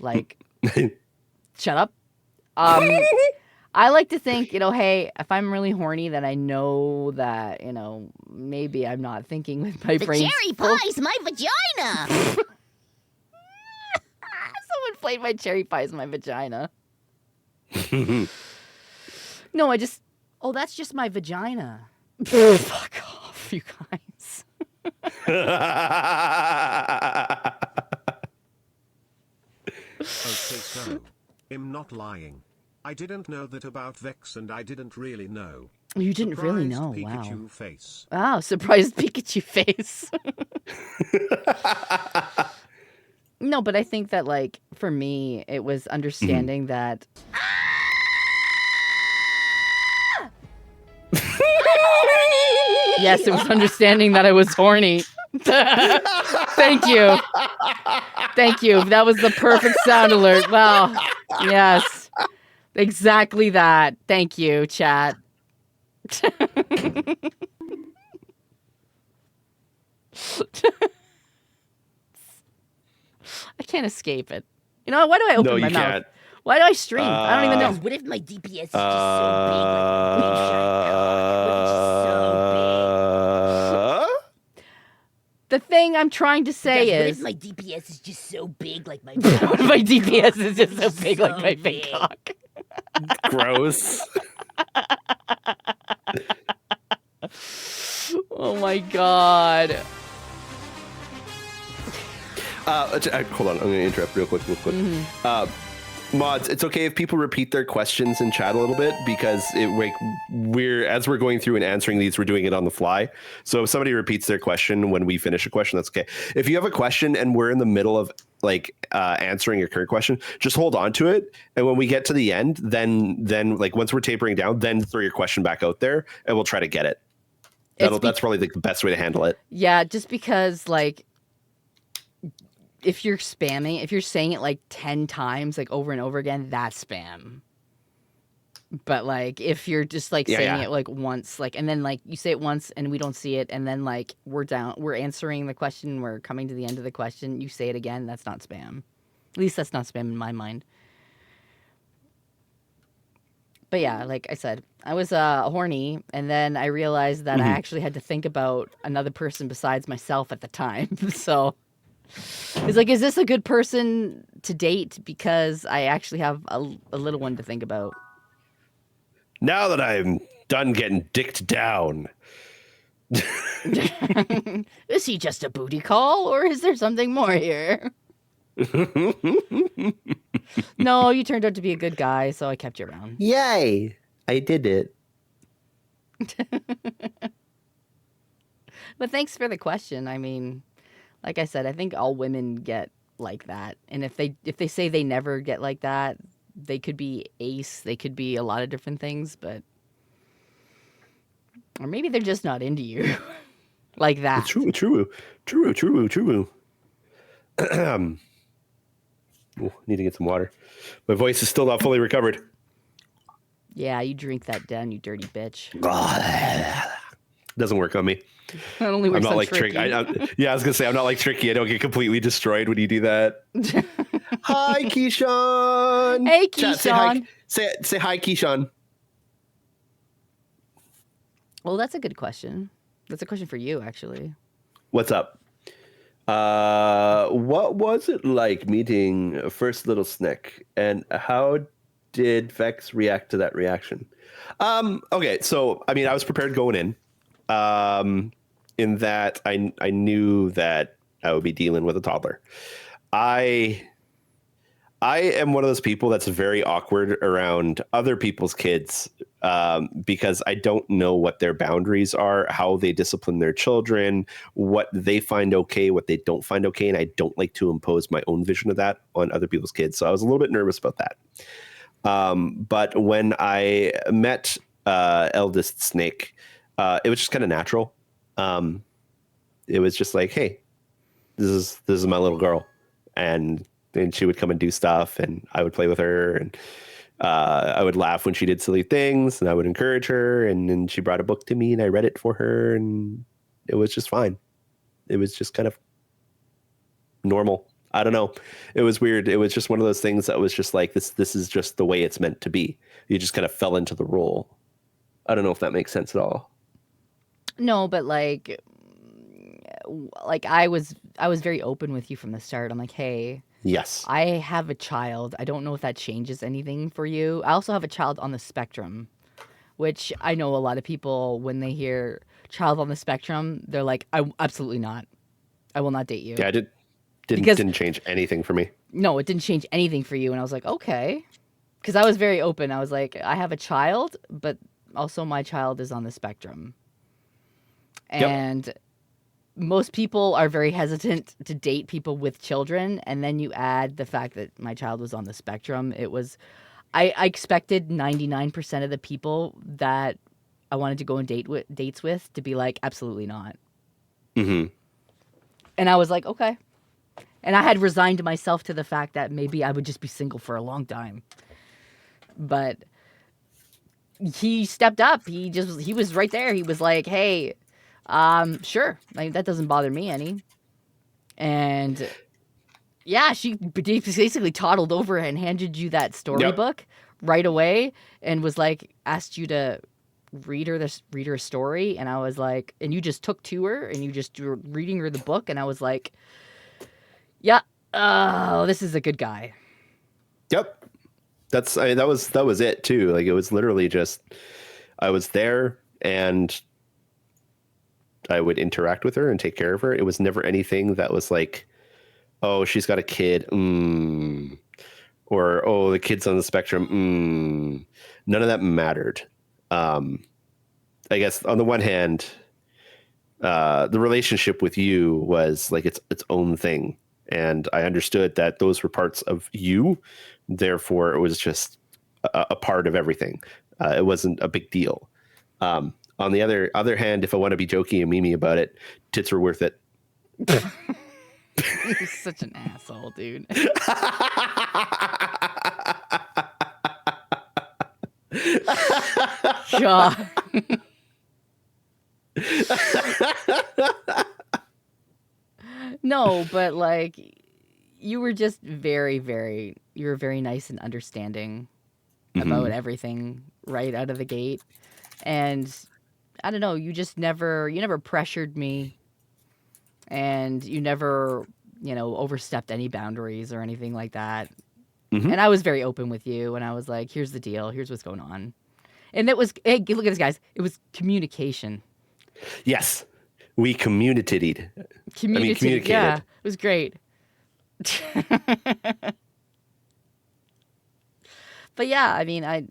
B: like, shut up. I like to think, hey, if I'm really horny, then I know that, maybe I'm not thinking with my brain.
D: The cherry pie's my vagina.
B: Someone played my cherry pie's my vagina. No, that's just my vagina. Fuck off, you guys.
A: Okay, so I'm not lying. I didn't know that about Vex, and I didn't really know.
B: You didn't really know.
A: Pikachu
B: Wow.
A: Face.
B: Wow, surprised Pikachu face. No, but I think that, like, for me, it was understanding that. Yes, it was understanding that I was horny. Thank you. Thank you. That was the perfect sound alert. Wow. Yes. Exactly that. Thank you, chat. I can't escape it. Why do I open my mouth? Can't. Why do I stream? I don't even know.
D: What if my DPS is just so big like my big giant cock? What if it's so big?
B: The thing I'm trying to say
D: is... What if my DPS is just so big like my big cock?
B: What if my DPS is just so big like my big cock?
I: Gross.
B: Oh my god.
I: Hold on, I'm going to interrupt real quick. Mm-hmm. Mods, it's okay if people repeat their questions in chat a little bit, because as we're going through and answering these, we're doing it on the fly. So if somebody repeats their question when we finish a question, that's okay. If you have a question and we're in the middle of answering your current question, just hold on to it, and when we get to the end, then once we're tapering down, then throw your question back out there and we'll try to get it. That's probably the best way to handle it.
B: Yeah, just because if you're spamming, if you're saying it 10 times, over and over again, that's spam. But if you're just saying it once, and then you say it once and we don't see it, and then we're answering the question, we're coming to the end of the question, you say it again, that's not spam. At least that's not spam in my mind. But yeah, like I said, I was horny, and then I realized that I actually had to think about another person besides myself at the time. So it's is this a good person to date? Because I actually have a little one to think about.
I: Now that I'm done getting dicked down.
B: Is he just a booty call, or is there something more here? No, you turned out to be a good guy, so I kept you around.
I: Yay! I did it.
B: But thanks for the question. I mean, like I said, I think all women get like that. And if they say they never get like that, they could be ace, they could be a lot of different things, but or maybe they're just not into you. Like that.
I: True. Need to get some water. My voice is still not fully recovered.
B: Yeah, you drink that down, you dirty bitch.
I: Doesn't work on me.
B: It only works
I: I'm not
B: on
I: like
B: Tricky.
I: Yeah, I was gonna say I'm not like Tricky. I don't get completely destroyed when you do that. Hi, Keyshawn.
B: Hey,
I: Chat,
B: Keyshawn.
I: say hi, Keyshawn.
B: Well, that's a good question. That's a question for you, actually.
I: What's up? What was it like meeting First Little Snick, and how did Vex react to that reaction? Okay, so I mean, I was prepared going in that I knew that I would be dealing with a toddler. I am one of those people that's very awkward around other people's kids because I don't know what their boundaries are, how they discipline their children, what they find okay, what they don't find okay. And I don't like to impose my own vision of that on other people's kids. So I was a little bit nervous about that. But when I met eldest Snake, it was just kind of natural. It was just like, hey, this is my little girl. And she would come and do stuff, and I would play with her, and I would laugh when she did silly things, and I would encourage her, and then she brought a book to me, and I read it for her, and it was just fine. It was just kind of normal. I don't know. It was weird. It was just one of those things that was just like, this is just the way it's meant to be. You just kind of fell into the role. I don't know if that makes sense at all.
B: No, but like I was very open with you from the start. I'm like, hey,
I: yes,
B: I have a child. I don't know if that changes anything for you. I also have a child on the spectrum, which I know a lot of people, when they hear child on the spectrum, they're like, absolutely not. I will not date you.
I: Yeah, didn't change anything for me.
B: No, it didn't change anything for you. And I was like, okay. Because I was very open. I was like, I have a child, but also my child is on the spectrum. And most people are very hesitant to date people with children. And then you add the fact that my child was on the spectrum. It was, I expected 99% of the people that I wanted to go on dates with to be like, absolutely not.
I: Mm-hmm.
B: And I was like, okay. And I had resigned myself to the fact that maybe I would just be single for a long time. But he stepped up. He was right there. He was like, hey, sure. Like, that doesn't bother me any. And yeah, she basically toddled over and handed you that storybook right away and was like, asked you to read her a story. And I was like, and you just took to her and you just were reading her the book. And I was like, yeah, oh, this is a good guy.
I: Yep. That was it too. Like, it was literally just, I was there and I would interact with her and take care of her. It was never anything that was like, oh, she's got a kid. Or, oh, the kid's on the spectrum. None of that mattered. I guess on the one hand, the relationship with you was like its own thing. And I understood that those were parts of you. Therefore, it was just a part of everything. It wasn't a big deal. On the other hand, if I want to be jokey and memey about it, tits were worth it.
B: You're such an asshole, dude. God. No, but like, you were just very, very, you were very nice and understanding about everything right out of the gate. And I don't know, you never pressured me, and you never, overstepped any boundaries or anything like that. And I was very open with you, and I was like, here's the deal, here's what's going on. And it was, hey, look at this, guys, it was communication.
I: Yes. We communicated.
B: Communicated. Yeah, it was great. But yeah, I mean, at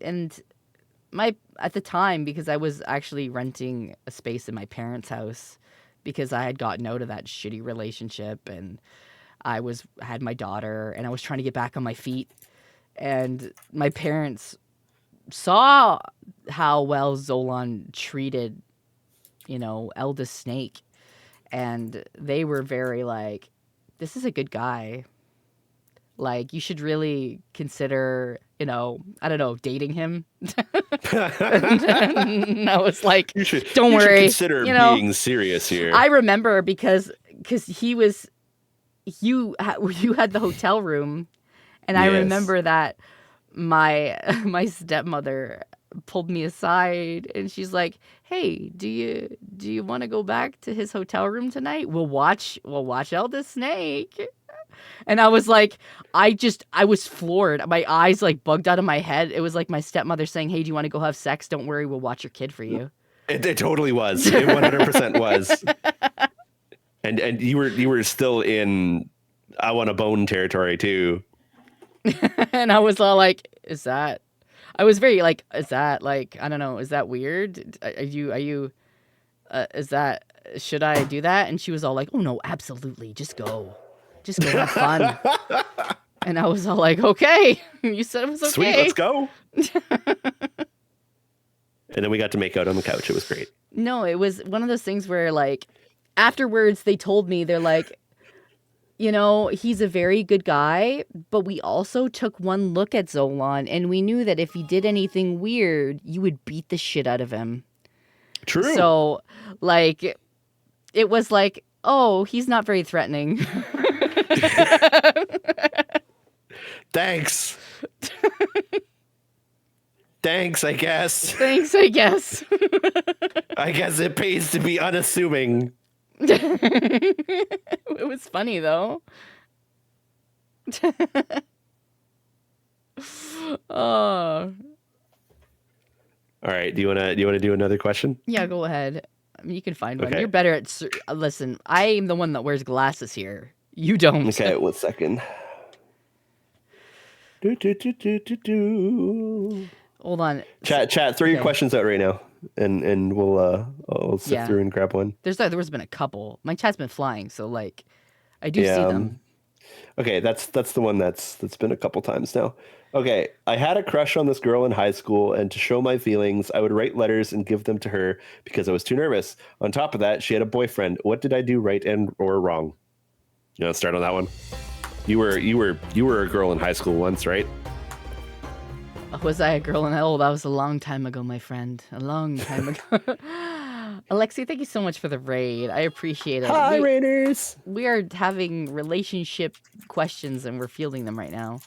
B: the time, because I was actually renting a space in my parents' house because I had gotten out of that shitty relationship and I had my daughter and I was trying to get back on my feet. And my parents saw how well Zolon treated, eldest Snake. And they were very like, this is a good guy. Like, you should really consider, I don't know, dating him. And I was like, don't worry.
I: You should consider being serious here.
B: I remember because you had the hotel room, and I remember that my stepmother pulled me aside and she's like, hey, do you want to go back to his hotel room tonight? We'll watch Eldest Snake. And I was like, I was floored. My eyes like bugged out of my head. It was like my stepmother saying, hey, do you want to go have sex? Don't worry, we'll watch your kid for you.
I: It totally was. It 100% was. And you were still in I want a bone territory too.
B: And I was all like, I was very like, is that like, I don't know, is that weird? Are you should I do that? And she was all like, oh no, absolutely. Just go have fun. And I was all like, okay, you said it was okay.
I: Sweet, let's go. And then we got to make out on the couch. It was great.
B: No, it was one of those things where like afterwards they told me, they're like, he's a very good guy, but we also took one look at Zolon and we knew that if he did anything weird, you would beat the shit out of him.
I: True.
B: So like, it was like, oh, he's not very threatening.
I: Thanks. Thanks, I guess. I guess it pays to be unassuming.
B: It was funny though.
I: All right. Do you wanna do another question?
B: Yeah, go ahead. I mean, you can find one.
I: Okay.
B: You're better at. Listen, I am the one that wears glasses here. You don't.
I: Okay, 1 second.
B: Hold on.
I: Chat. Throw your questions out right now, and I'll sift through and grab one.
B: There was been a couple. My chat's been flying, so like, I do see them.
I: Okay, that's the one that's been a couple times now. Okay, I had a crush on this girl in high school, and to show my feelings, I would write letters and give them to her because I was too nervous. On top of that, she had a boyfriend. What did I do right or wrong? Let's start on that one. You were a girl in high school once, right?
B: Was I a girl in high school? That was a long time ago, my friend. A long time ago. Alexi, thank you so much for the raid. I appreciate it.
I: Hi, Raiders.
B: We are having relationship questions and we're fielding them right now.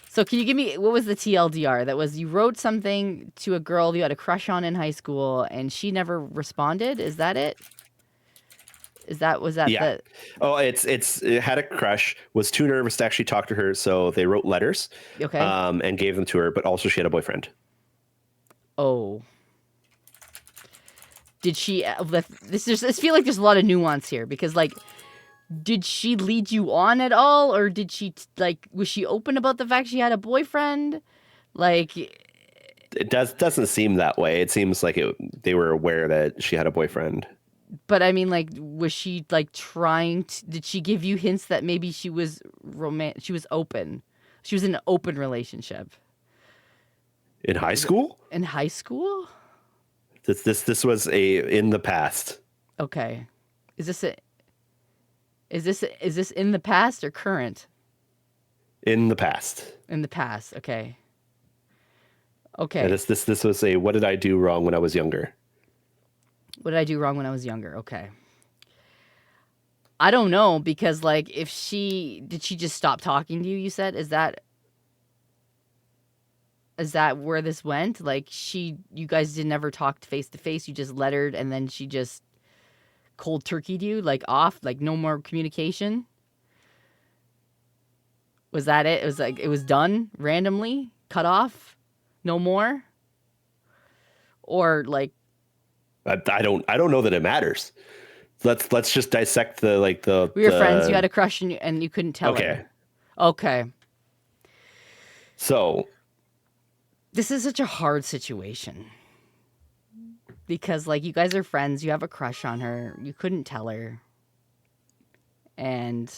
B: So can you give me, what was the TLDR? That was, you wrote something to a girl you had a crush on in high school and she never responded? Is that it? Was that
I: yeah.
B: the...
I: Oh, it had a crush, was too nervous to actually talk to her, so they wrote letters.
B: Okay.
I: And gave them to her, but also she had a boyfriend.
B: Oh. Did she, I feel like there's a lot of nuance here because like, did she lead you on at all? Or did she was she open about the fact she had a boyfriend? Like,
I: it doesn't seem that way. It seems like they were aware that she had a boyfriend.
B: But I mean, like, was she like trying to? Did she give you hints that maybe she was She was open. She was in an open relationship.
I: In high school?
B: In high school?
I: This was in the past.
B: Okay, is this in the past or current?
I: In the past.
B: In the past. Okay. Okay.
I: Yeah, this was a what did I do wrong when I was younger?
B: What did I do wrong when I was younger? Okay. I don't know because like did she just stop talking to you? You said is that where this went? Like you guys did never talk face to face. You just lettered and then she just cold turkeyed you like off, like no more communication. Was that it? It was like it was done randomly, cut off, no more. Or like.
I: I don't know that it matters. Let's just dissect the.
B: We were friends. You had a crush and you couldn't tell her. Okay.
I: So,
B: This is such a hard situation. Because, like, you guys are friends. You have a crush on her. You couldn't tell her. And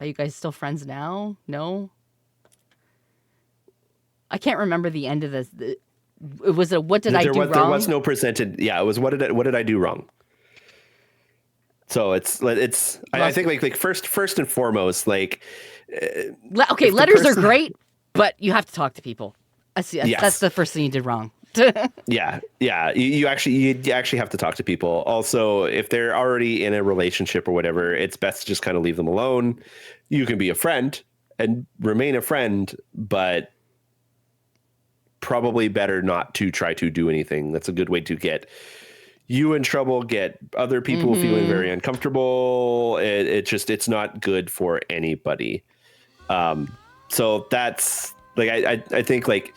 B: are you guys still friends now? No? I can't remember the end of this. It was what did I do wrong?
I: There was no presented. Yeah, it was what did I do wrong? So it's I think like first and foremost, like
B: okay, letters are great, but you have to talk to people. That's the first thing you did wrong.
I: Yeah. You actually have to talk to people. Also, if they're already in a relationship or whatever, it's best to just kind of leave them alone. You can be a friend and remain a friend, but probably better not to try to do anything. That's a good way to get you in trouble, get other people feeling very uncomfortable. It's not good for anybody. So that's like, I think like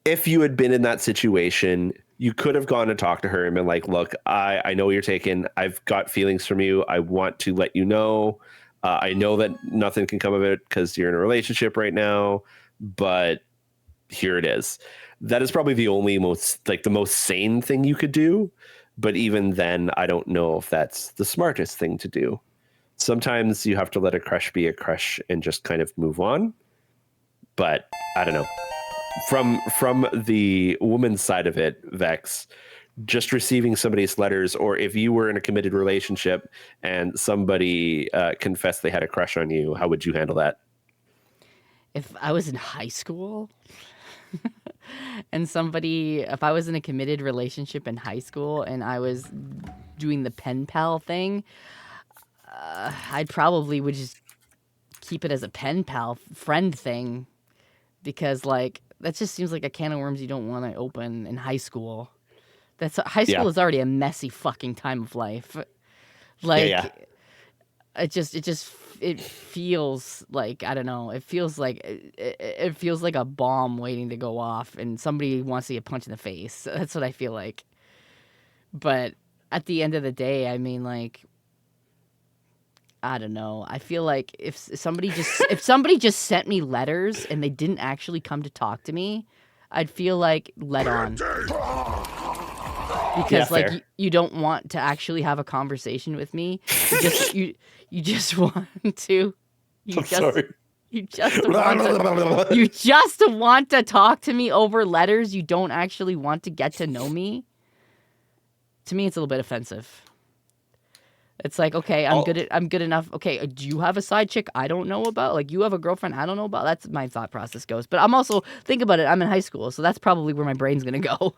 I: if you had been in that situation, you could have gone and talked to her and been like, look, I know you're taken. I've got feelings from you. I want to let you know. I know that nothing can come of it because you're in a relationship right now, but here it is. That is probably the most sane thing you could do. But even then, I don't know if that's the smartest thing to do. Sometimes you have to let a crush be a crush and just kind of move on. But I don't know. From the woman's side of it, Vex, just receiving somebody's letters, or if you were in a committed relationship and somebody confessed they had a crush on you, how would you handle that?
B: If I was in high school and if I was in a committed relationship in high school and I was doing the pen pal thing, I probably would just keep it as a pen pal friend thing, because like that just seems like a can of worms you don't want to open in high school. High school is already a messy fucking time of life. Like it feels like, I don't know. It feels like a bomb waiting to go off, and somebody wants to get punched in the face. That's what I feel like. But at the end of the day, I mean, like, I don't know. I feel like if somebody just sent me letters and they didn't actually come to talk to me, I'd feel like let on. Because you don't want to actually have a conversation with me. You just want to. You just want to talk to me over letters. You don't actually want to get to know me. To me, it's a little bit offensive. It's like, okay, I'm good enough. Okay, do you have a side chick I don't know about? Like, you have a girlfriend I don't know about? That's my thought process goes. But I'm also, think about it, I'm in high school, so that's probably where my brain's gonna go.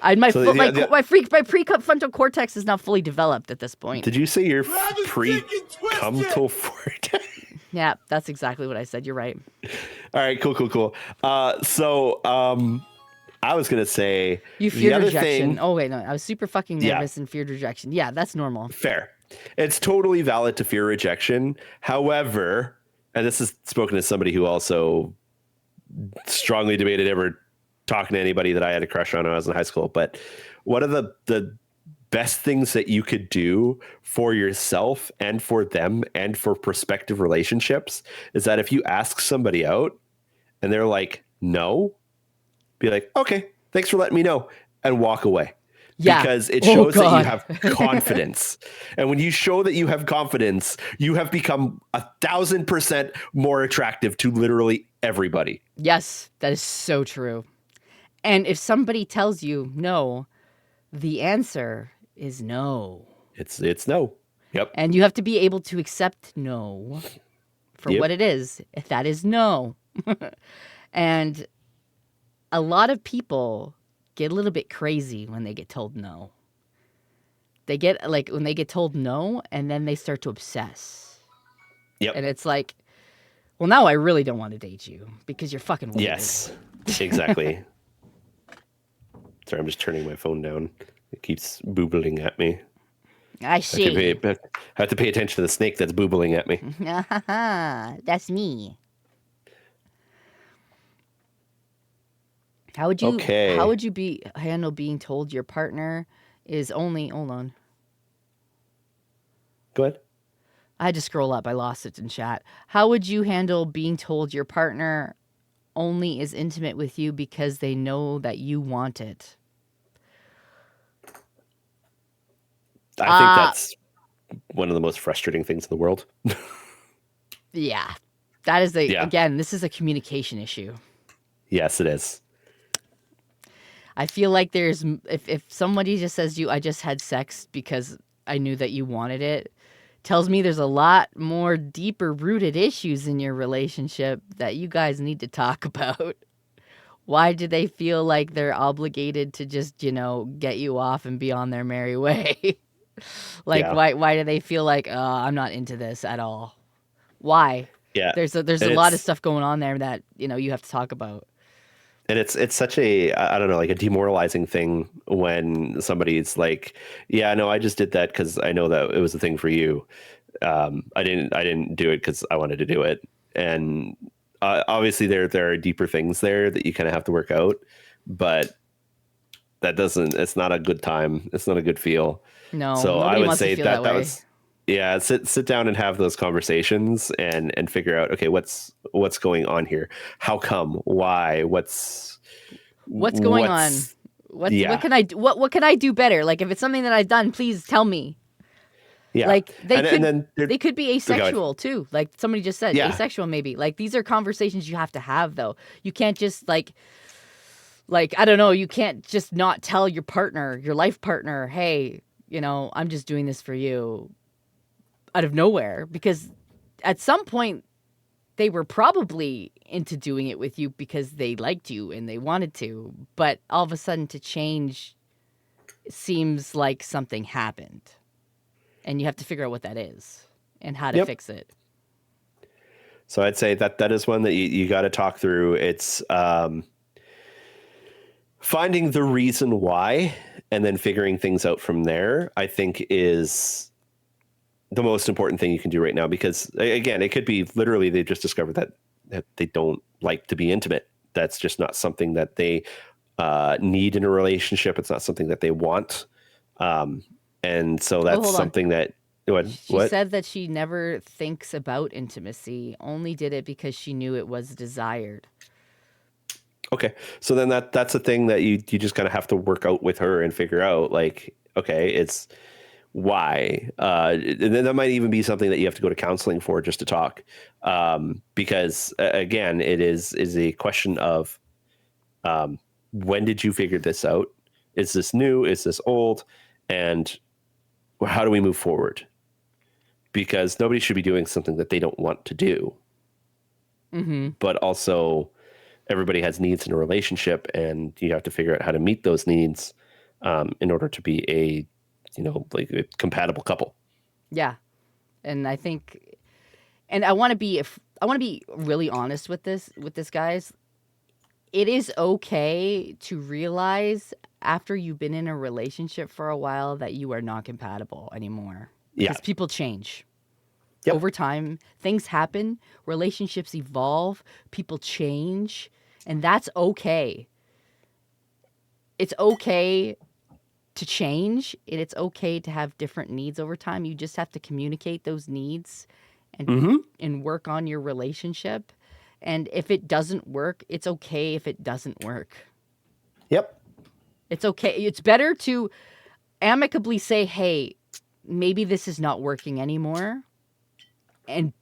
B: My prefrontal cortex is not fully developed at this point.
I: Did you say your pre-cumtal cortex?
B: Yeah, that's exactly what I said. You're right.
I: All right, cool. So I was gonna say
B: you feared rejection. Oh wait, no, I was super fucking nervous and feared rejection. Yeah, that's normal.
I: Fair. It's totally valid to fear rejection. However, and this is spoken as somebody who also strongly debated ever talking to anybody that I had a crush on when I was in high school. But one of the best things that you could do for yourself and for them and for prospective relationships is that if you ask somebody out and they're like, no, be like, okay, thanks for letting me know, and walk away. Yeah. Because it shows that you have confidence. And when you show that you have confidence, you have become 1,000% more attractive to literally everybody.
B: Yes, that is so true. And if somebody tells you no, the answer is no.
I: It's no. Yep.
B: And you have to be able to accept no for what it is. If that is no. And a lot of people get a little bit crazy when they get told no. They get when they get told no, and then they start to obsess.
I: Yep.
B: And it's like, well, now I really don't want to date you because you're fucking weird.
I: Yes, exactly. Sorry, I'm just turning my phone down. It keeps boobling at me.
B: I see.
I: I have to pay attention to the snake that's boobling at me.
B: That's me. How would you handle being told your partner is only... Hold on.
I: Go ahead.
B: I had to scroll up. I lost it in chat. How would you handle being told your partner only is intimate with you because they know that you want it.
I: I think that's one of the most frustrating things in the world.
B: Yeah. That is again, this is a communication issue.
I: Yes, it is.
B: I feel like there's, if somebody just says to you, I just had sex because I knew that you wanted it, tells me there's a lot more deeper rooted issues in your relationship that you guys need to talk about. Why do they feel like they're obligated to just, get you off and be on their merry way? Why do they feel like, I'm not into this at all? Why?
I: Yeah.
B: There's a lot of stuff going on there that, you have to talk about.
I: And it's such a, I don't know, like a demoralizing thing when somebody's like, yeah, no, I just did that because I know that it was a thing for you. I didn't do it because I wanted to do it. And obviously there are deeper things there that you kind of have to work out, but it's not a good time. It's not a good feel.
B: No,
I: so I would say that
B: way.
I: was, yeah, sit down and have those conversations and figure out, okay, what's going on here? How come? Why? What's
B: going on? What can I do? What can I do better? Like, if it's something that I've done, please tell me.
I: Yeah.
B: Like they could be asexual too. Like somebody just said, asexual maybe. Like, these are conversations you have to have though. You can't just like I don't know, you can't just not tell your partner, your life partner, hey, I'm just doing this for you. Out of nowhere, because at some point they were probably into doing it with you because they liked you and they wanted to, but all of a sudden to change seems like something happened, and you have to figure out what that is and how to fix it.
I: So I'd say that is one that you got to talk through. It's finding the reason why and then figuring things out from there, I think, is the most important thing you can do right now, because again, it could be literally they've just discovered that they don't like to be intimate. That's just not something that they need in a relationship. It's not something that they want. And so that's something that
B: she said that she never thinks about intimacy, only did it because she knew it was desired. Okay.
I: So then that's a thing that you just kind of have to work out with her and figure out, like, okay, it's why, and then that might even be something that you have to go to counseling for, just to talk, because again, it is a question of when did you figure this out? Is this new? Is this old? And how do we move forward? Because nobody should be doing something that they don't want to do.
B: Mm-hmm.
I: But also, everybody has needs in a relationship, and you have to figure out how to meet those needs in order to be a compatible couple.
B: Yeah. And I think, and I want to be really honest with this guys. It is okay to realize after you've been in a relationship for a while that you are not compatible anymore.
I: Yeah.
B: Because people change. Yep. Over time, things happen, relationships evolve, people change, and that's okay. It's okay to change, and it's okay to have different needs over time. You just have to communicate those needs and work on your relationship. And if it doesn't work, it's okay if it doesn't work.
I: Yep.
B: It's okay. It's better to amicably say, hey, maybe this is not working anymore, and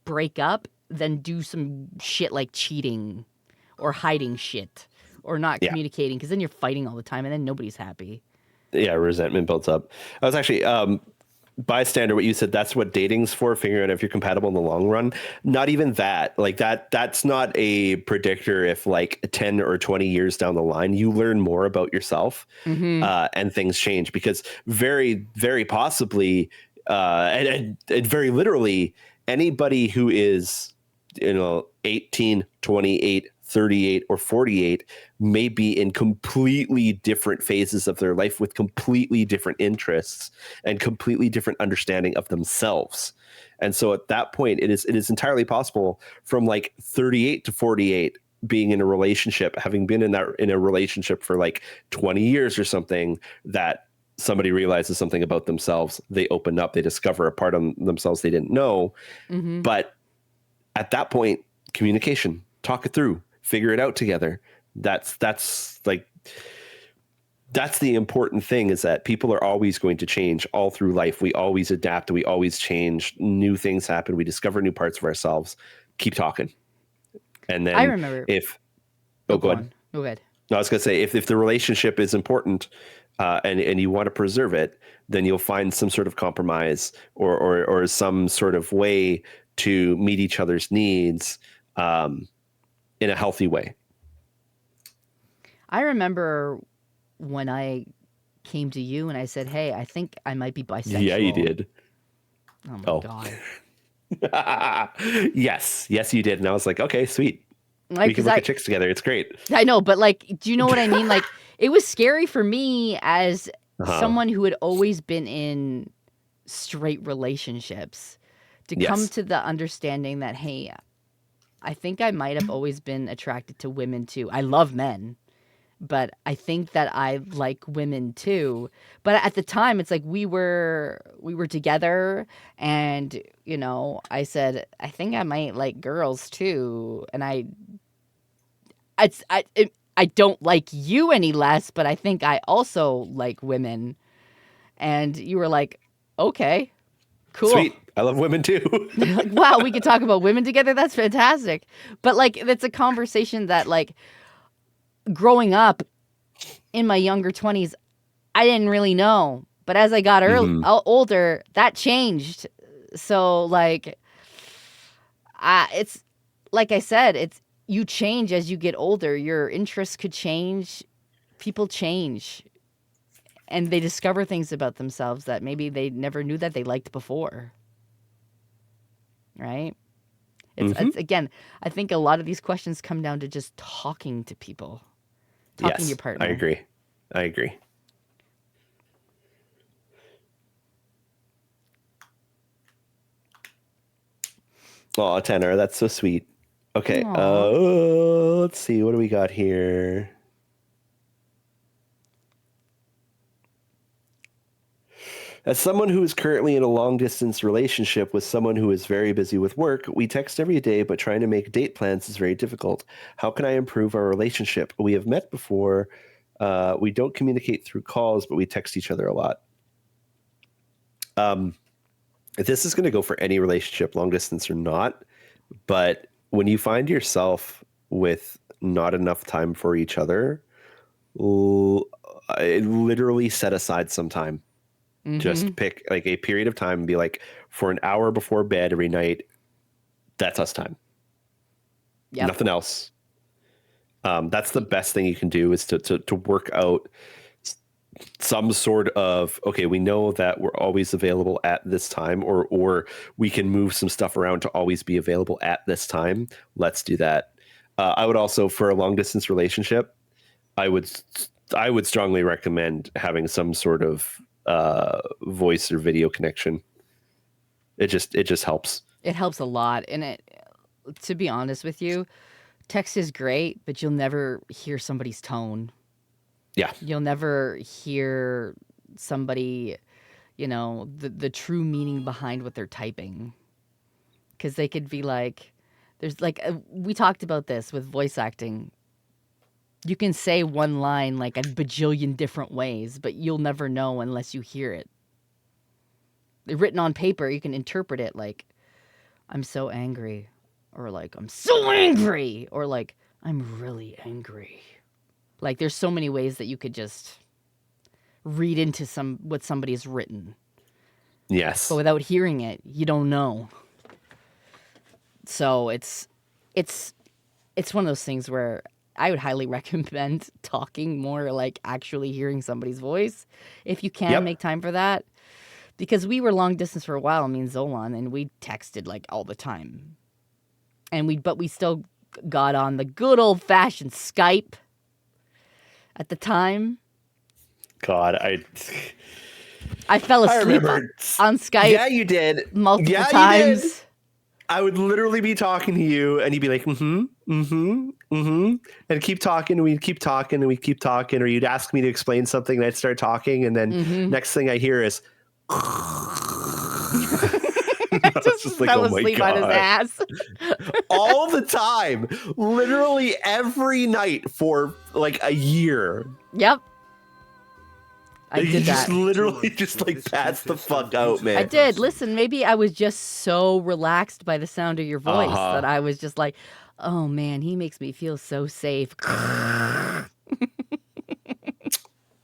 B: break up, than do some shit like cheating or hiding shit or not communicating, because then you're fighting all the time and then nobody's happy.
I: Yeah, resentment builds up. I was actually bystander, what you said, that's what dating's for, figuring out if you're compatible in the long run. Not even that. Like that's not a predictor if like 10 or 20 years down the line you learn more about yourself and things change, because very, very possibly and very literally anybody who is 18, 28, 38 or 48 may be in completely different phases of their life with completely different interests and completely different understanding of themselves. And so at that point, it is entirely possible from like 38 to 48 being in a relationship, having been in a relationship for like 20 years or something, that somebody realizes something about themselves, they open up, they discover a part of themselves they didn't know. But at that point, communication, talk it through, figure it out together. That's the important thing, is that people are always going to change all through life. We always adapt. We always change. New things happen. We discover new parts of ourselves. Keep talking. And then
B: I remember
I: go ahead.
B: Go ahead.
I: No, I was going to say, if the relationship is important and you want to preserve it, then you'll find some sort of compromise or some sort of way to meet each other's needs in a healthy way.
B: I remember when I came to you and I said, hey, I think I might be bisexual.
I: Yeah, you did.
B: Oh my God.
I: Yes, you did. And I was like, okay, sweet.
B: Like,
I: we can look at chicks together. It's great.
B: I know, but like, do you know what I mean? Like, it was scary for me as someone who had always been in straight relationships to come to the understanding that, hey, I think I might have always been attracted to women too. I love men, but I think that I like women too. But at the time, it's like we were together, and you know, I said I think I might like girls too, and I don't like you any less, but I think I also like women. And you were like, okay, cool.
I: Sweet. I love women too.
B: Like, wow, we could talk about women together. That's fantastic. But like, it's a conversation that like growing up in my younger 20s, I didn't really know. But as I got older, that changed. So like, it's like I said, you change as you get older. Your interests could change. People change. And they discover things about themselves that maybe they never knew that they liked before. Right? It's again, I think a lot of these questions come down to just talking to people. Talking to your partner.
I: I agree. Oh, Tanner, that's so sweet. Okay, let's see. What do we got here? As someone who is currently in a long-distance relationship with someone who is very busy with work, we text every day, but trying to make date plans is very difficult. How can I improve our relationship? We have met before. We don't communicate through calls, but we text each other a lot. This is going to go for any relationship, long distance or not. But when you find yourself with not enough time for each other, literally set aside some time. Just pick like a period of time and be like, for an hour before bed every night, that's us time. Yep. Nothing else. That's the best thing you can do, is to work out some sort of, okay, we know that we're always available at this time, or we can move some stuff around to always be available at this time. Let's do that. I would also, for a long distance relationship, I would strongly recommend having some sort of voice or video connection. It just helps. It helps a lot. And to be honest with you, text is great, but you'll never hear somebody's tone. Yeah. You'll never hear somebody, the true meaning behind what they're typing. Because they could be like, there's like, we talked about this with voice acting. You can say one line like a bajillion different ways, but you'll never know unless you hear it. Written on paper, you can interpret it like, I'm so angry, or like, I'm so angry, or like, I'm really angry. Like, there's so many ways that you could just read into what somebody's written. Yes. But without hearing it, you don't know. So it's one of those things where I would highly recommend talking more, like actually hearing somebody's voice, if you can make time for that. Because we were long distance for a while, me and Zolon, and we texted like all the time. But we still got on the good old fashioned Skype at the time. God, I fell asleep on Skype. Yeah, you did. Multiple times. You did. I would literally be talking to you, and you'd be like, and keep talking, and we'd keep talking, and we'd keep talking, or you'd ask me to explain something, and I'd start talking, and then next thing I hear is,
B: just
I: like,
B: fell
I: oh my
B: asleep on his
I: God.
B: ass.
I: All the time, literally every night for like a year.
B: Yep. I
I: You
B: did
I: just
B: that.
I: literally just like pass the fuck out, man.
B: I did. Listen, maybe I was just so relaxed by the sound of your voice that I was just like, oh man, he makes me feel so safe.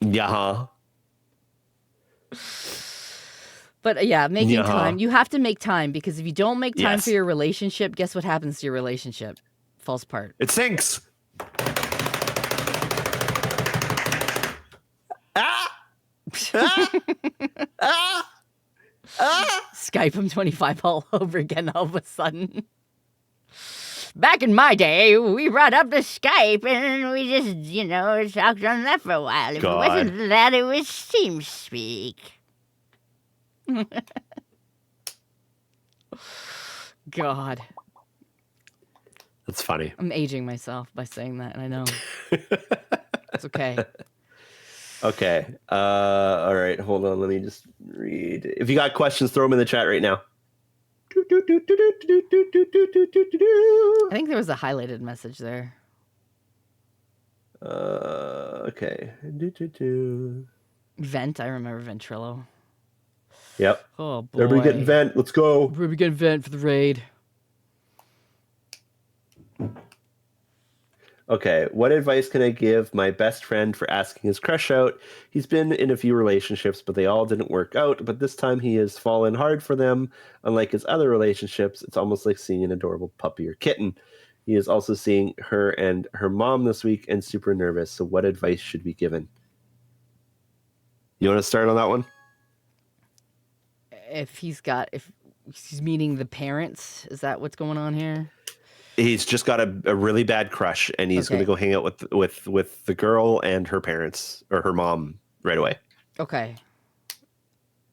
I: Yeah.
B: But yeah, making time. You have to make time because if you don't make time for your relationship, guess what happens to your relationship? Falls apart.
I: It sinks.
B: Skype him 25 all over again all of a sudden. Back in my day, we brought up the Skype and we just, talked on that for a while. If it wasn't that, it was TeamSpeak. God.
I: That's funny.
B: I'm aging myself by saying that, and I know. It's okay.
I: Okay. All right. Hold on. Let me just read. If you got questions, throw them in the chat right now.
B: I think there was a highlighted message there.
I: Okay.
B: Vent. I remember Ventrilo.
I: Yep.
B: Oh, boy.
I: Everybody getting vent. Let's go.
B: Everybody getting vent for the raid.
I: Okay, what advice can I give my best friend for asking his crush out? He's been in a few relationships, but they all didn't work out. But this time he has fallen hard for them. Unlike his other relationships, it's almost like seeing an adorable puppy or kitten. He is also seeing her and her mom this week and super nervous. So what advice should be given? You want to start on that one?
B: If he's meeting the parents, is that what's going on here?
I: He's just got a really bad crush, and he's going to go hang out with the girl and her parents or her mom right away.
B: Okay.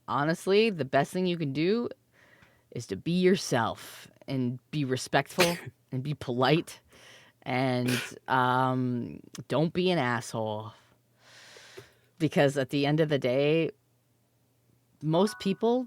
B: Honestly, the best thing you can do is to be yourself and be respectful and be polite and don't be an asshole. Because at the end of the day, most people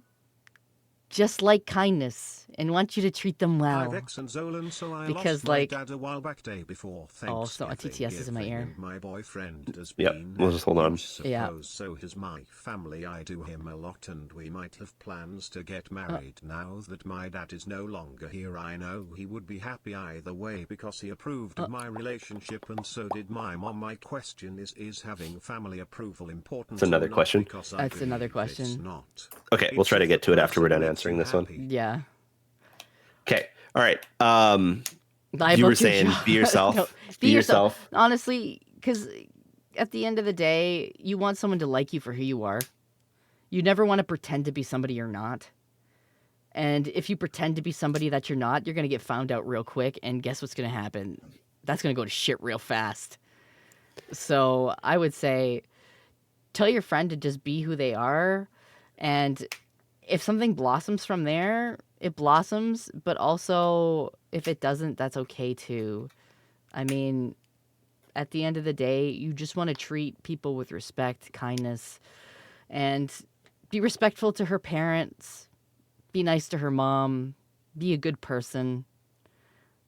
B: just like kindness and want you to treat them well.
A: Vex and Zolon, so I
B: because
A: lost my dad a while back day before.
B: Oh, so a TTS is in my ear.
A: My boyfriend has
I: Yep,
A: been.
I: we'll just hold on.
B: Yeah.
A: So has my family. I do him a lot, and we might have plans to get married. Now that my dad is no longer here, I know he would be happy either way because he approved of my relationship, and so did my mom. My question is having family approval important?
I: That's another question.
B: That's another question.
A: It's not.
I: Okay, we'll try to get to it after we're done answering this one.
B: Yeah.
I: Okay. All right.
B: Lie
I: You were
B: about your
I: saying
B: job.
I: be yourself.
B: No,
I: be yourself.
B: Honestly, because at the end of the day, you want someone to like you for who you are. You never want to pretend to be somebody you're not. And if you pretend to be somebody that you're not, you're going to get found out real quick. And guess what's going to happen? That's going to go to shit real fast. So I would say tell your friend to just be who they are. And if something blossoms from there, it blossoms. But also, if it doesn't, that's okay too. I mean, at the end of the day, you just want to treat people with respect, kindness, and be respectful to her parents. Be nice to her mom. Be a good person.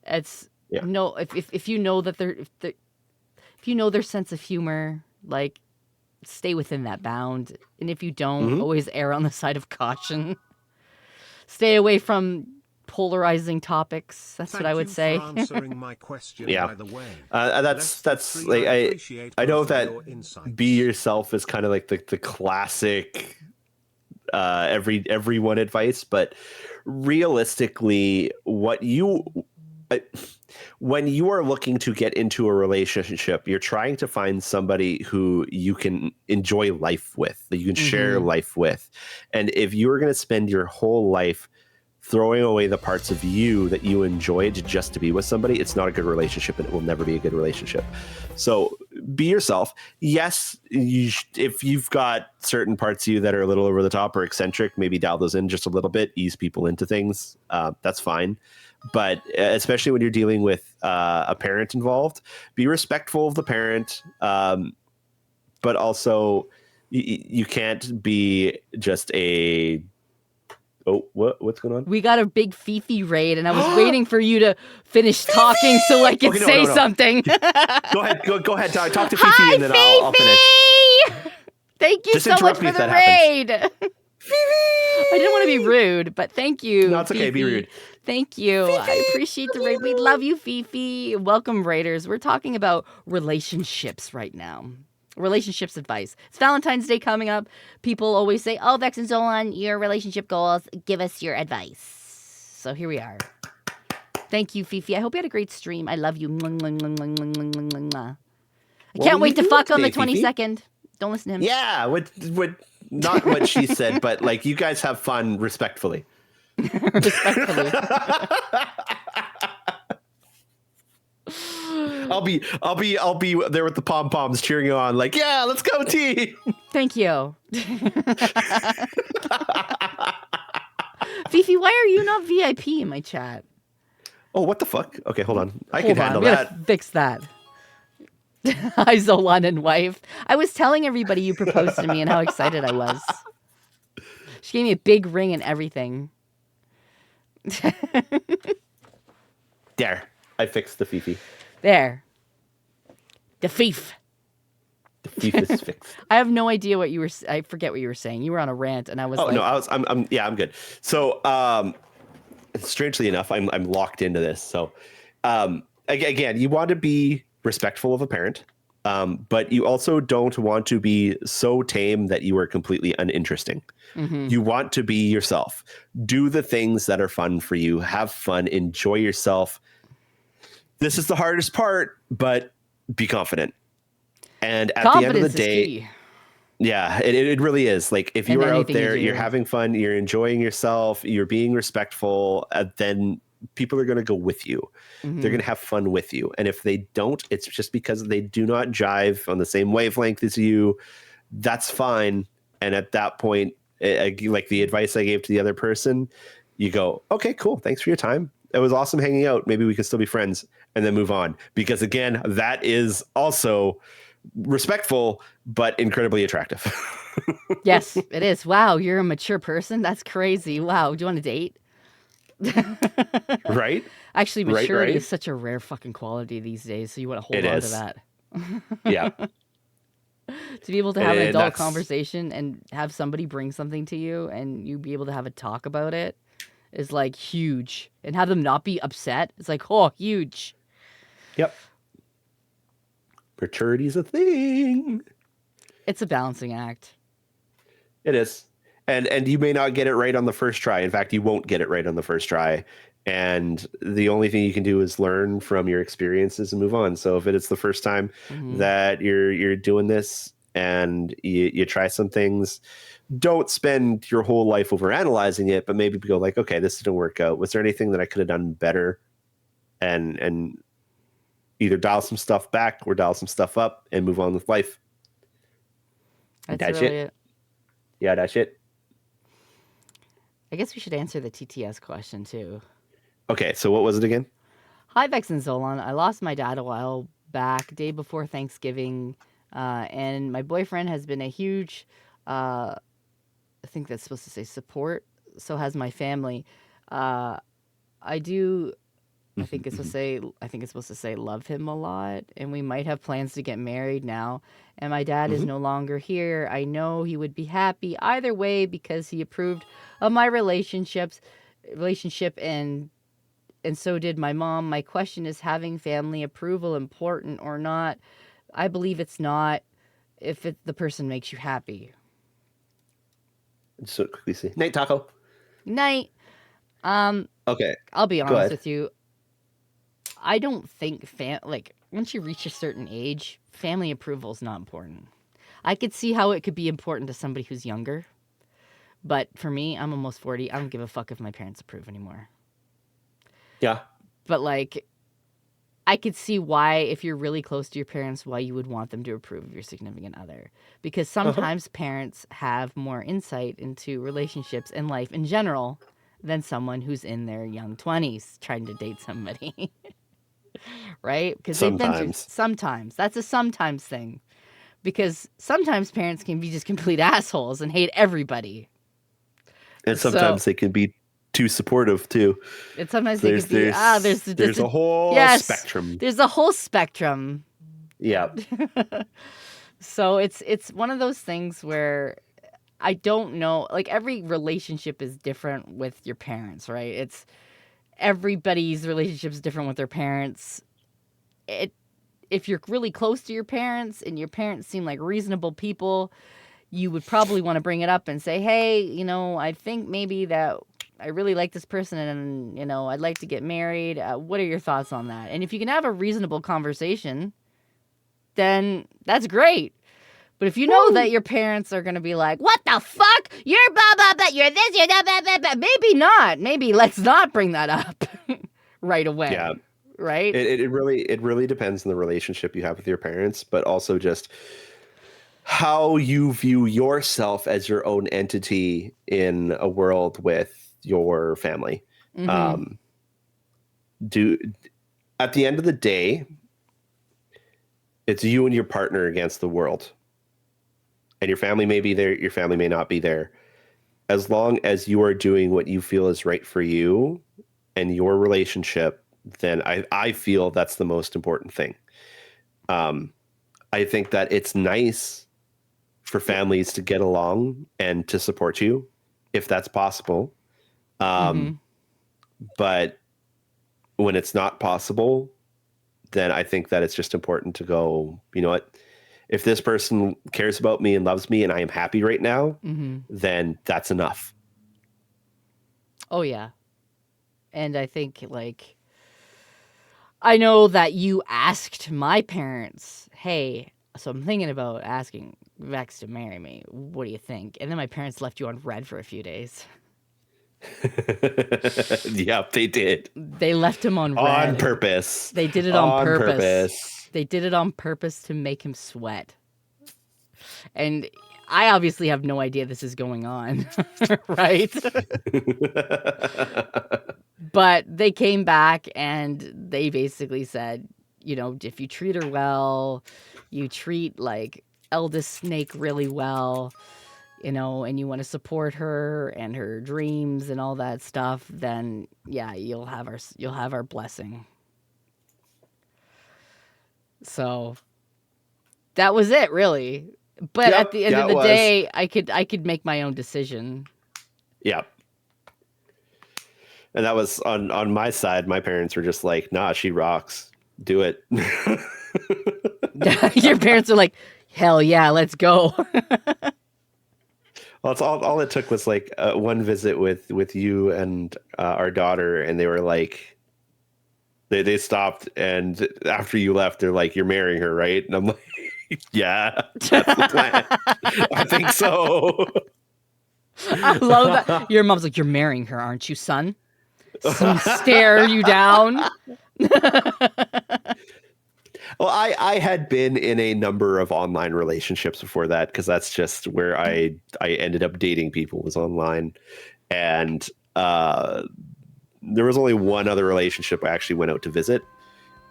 B: It's no, if you know that if you know their sense of humor, like, stay within that bound. And if you don't, always err on the side of caution. Stay away from polarizing topics. That's what I would say.
A: Thank you for answering my question,
I: Yeah.
A: by the way.
I: That's like I know that be yourself is kind of like the classic everyone advice, but realistically, when you are looking to get into a relationship, you're trying to find somebody who you can enjoy life with, that you can share life with. And if you are going to spend your whole life throwing away the parts of you that you enjoyed just to be with somebody, it's not a good relationship, and it will never be a good relationship. So be yourself. Yes, if you've got certain parts of you that are a little over the top or eccentric, maybe dial those in just a little bit, ease people into things. That's fine. But especially when you're dealing with a parent involved, be respectful of the parent. But also, you can't be just a Oh, what's going on?
B: We got a big Fifi raid, and I was waiting for you to finish talking so I could say something.
I: Go ahead. Talk to Fifi, and then I'll finish.
B: Thank you
I: Just
B: so much
I: interrupt
B: for
I: me if
B: the
I: that happens.
B: raid. I didn't want to be rude, but thank you.
I: No, it's okay.
B: Fifi.
I: Be rude.
B: Thank you. I appreciate the raid. We love you, Fifi. Welcome, raiders. We're talking about relationships right now. Relationships advice. It's Valentine's Day coming up. People always say, oh, Vex and Zolon, your relationship goals. Give us your advice. So here we are. Thank you, Fifi. I hope you had a great stream. I love you. I can't wait to fuck on the 22nd. Don't listen to him.
I: Yeah, not what she said, but like you guys have fun respectfully.
B: Respectfully.
I: I'll be there with the pom poms cheering you on, like, yeah, let's go, T.
B: Thank you. Fifi, why are you not VIP in my chat?
I: Oh, what the fuck? Okay, hold on. I can handle
B: We
I: that.
B: gotta fix that. Hi, Zolon and wife. I was telling everybody you proposed to me and how excited I was. She gave me a big ring and everything.
I: There. I fixed the Fifi.
B: There. The Fief.
I: The Fief is fixed.
B: I have no idea what you were. I forget what you were saying. You were on a rant, and I was.
I: Oh
B: like,
I: no, I'm good. So, strangely enough, I'm locked into this. So, again, you want to be respectful of a parent, but you also don't want to be so tame that you are completely uninteresting. Mm-hmm. You want to be yourself. Do the things that are fun for you. Have fun. Enjoy yourself. This is the hardest part, but be confident. And at the end of the day, yeah, it really is. Like if you're out there, you're having fun, you're enjoying yourself, you're being respectful, then people are going to go with you. Mm-hmm. They're going to have fun with you. And if they don't, it's just because they do not jive on the same wavelength as you. That's fine. And at that point, like the advice I gave to the other person, you go, okay, cool. Thanks for your time. It was awesome hanging out. Maybe we can still be friends, and then move on. Because again, that is also respectful, but incredibly attractive.
B: Yes, it is. Wow, you're a mature person. That's crazy. Wow. Do you want to date?
I: Right?
B: Actually, maturity is such a rare fucking quality these days. So you want to hold on to that.
I: Yeah.
B: To be able to have an adult conversation and have somebody bring something to you and you be able to have a talk about it is like huge. And have them not be upset. It's like, oh, huge.
I: Yep. Maturity's a thing.
B: It's a balancing act.
I: It is. And you may not get it right on the first try. In fact, you won't get it right on the first try. And the only thing you can do is learn from your experiences and move on. So if it's the first time that you're doing this and you try some things, don't spend your whole life over analyzing it, but maybe go like, okay, this didn't work out. Was there anything that I could have done better? And either dial some stuff back or dial some stuff up and move on with life.
B: That's really it.
I: Yeah, that's it.
B: I guess we should answer the TTS question too.
I: Okay, so what was it again?
B: Hi, Vex and Zolon. I lost my dad a while back, day before Thanksgiving, and my boyfriend has been a huge, I think that's supposed to say support, so has my family. I think it's supposed to say love him a lot, and we might have plans to get married now. And my dad is no longer here. I know he would be happy either way because he approved of my relationship, and so did my mom. My question is, having family approval important or not? I believe it's not if the person makes you happy.
I: So quickly see. Night, Taco.
B: Night.
I: Okay.
B: I'll be honest with you. I don't think once you reach a certain age, family approval is not important. I could see how it could be important to somebody who's younger, but for me, I'm almost 40. I don't give a fuck if my parents approve anymore.
I: Yeah.
B: But I could see why, if you're really close to your parents, why you would want them to approve of your significant other. Because sometimes parents have more insight into relationships and life in general than someone who's in their young 20s trying to date somebody. Right? Because they've been through sometimes. That's a sometimes thing. Because sometimes parents can be just complete assholes and hate everybody.
I: And sometimes they can be too supportive too.
B: And sometimes they could be
I: there's a whole spectrum.
B: There's a whole spectrum.
I: Yeah.
B: So it's one of those things where I don't know, like every relationship is different with your parents, right? It's everybody's relationship is different with their parents. If you're really close to your parents and your parents seem like reasonable people, you would probably want to bring it up and say, hey, I think maybe that I really like this person and, I'd like to get married. What are your thoughts on that? And if you can have a reasonable conversation, then that's great. But if you know that your parents are going to be like, what the fuck? You're blah, blah, blah, you're this, you're that, blah, blah, blah. Maybe not. Maybe let's not bring that up right away.
I: Yeah.
B: Right?
I: It really depends on the relationship you have with your parents, but also just how you view yourself as your own entity in a world with your family.
B: Mm-hmm.
I: At the end of the day, it's you and your partner against the world. And your family may be there, your family may not be there. As long as you are doing what you feel is right for you and your relationship, then I feel that's the most important thing. I think that it's nice for families to get along and to support you if that's possible. But when it's not possible, then I think that it's just important to go, you know what? If this person cares about me and loves me and I am happy right now, then that's enough.
B: Oh, yeah. And I think, I know that you asked my parents, hey, so I'm thinking about asking Vex to marry me. What do you think? And then my parents left you on red for a few days.
I: Yep, they did.
B: They left him on red.
I: On purpose.
B: They did it on purpose. They did it on purpose to make him sweat. And I obviously have no idea this is going on, right? But they came back and they basically said, if you treat her well, you treat eldest snake really well, and you want to support her and her dreams and all that stuff, then yeah, you'll have our blessing. So that was it, really. But at the end of the day, I could make my own decision.
I: Yeah. And that was on my side. My parents were just like, nah, she rocks. Do it.
B: Your parents are like, hell yeah, let's go.
I: Well, it's all it took was one visit with you and our daughter, and they were like, they stopped, and after you left, they're like, you're marrying her, right? And I'm like, yeah, that's the plan. I think so.
B: I love that. Your mom's like, you're marrying her, aren't you, son? Stare you down.
I: Well, I had been in a number of online relationships before that, because that's just where I ended up dating people, was online. And there was only one other relationship I actually went out to visit.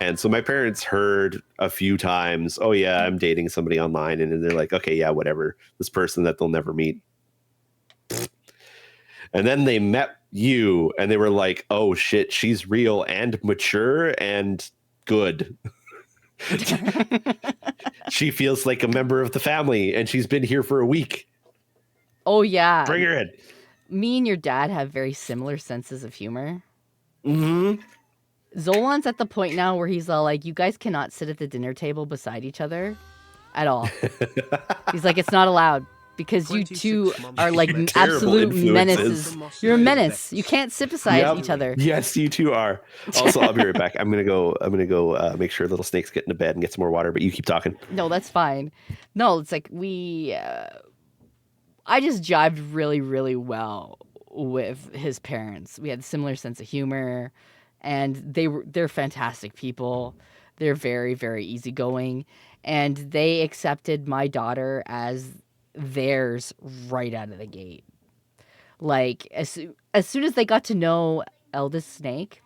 I: And so my parents heard a few times, oh yeah, I'm dating somebody online. And then they're like, okay, yeah, whatever. This person that they'll never meet. And then they met you and they were like, oh shit, she's real and mature and good. She feels like a member of the family and she's been here for a week.
B: Oh yeah.
I: Bring her in.
B: Me and your dad have very similar senses of humor.
I: Mm-hmm.
B: Zolon's at the point now where he's all like, you guys cannot sit at the dinner table beside each other at all. He's like, it's not allowed because you two are like absolute menaces. You're a menace. You can't sit beside each other.
I: Yes, you two are. Also, I'll be right back. I'm gonna go make sure little snake's get into bed and get some more water, but you keep talking.
B: No, that's fine. No, it's like I just jived really, really well with his parents. We had a similar sense of humor. And they're fantastic people. They're very, very easygoing. And they accepted my daughter as theirs right out of the gate. Like, as soon as they got to know eldest snake,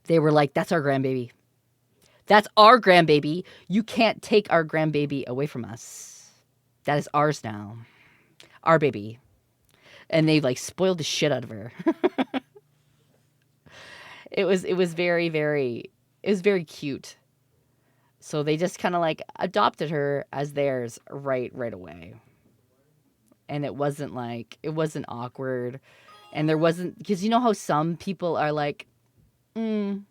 B: they were like, that's our grandbaby. That's our grandbaby. You can't take our grandbaby away from us. That is ours now. Our baby. and they like spoiled the shit out of her. It was very, very, it was very cute. So they just kind of like adopted her as theirs right away. And it wasn't awkward. And there wasn't, because you know how some people are like, well,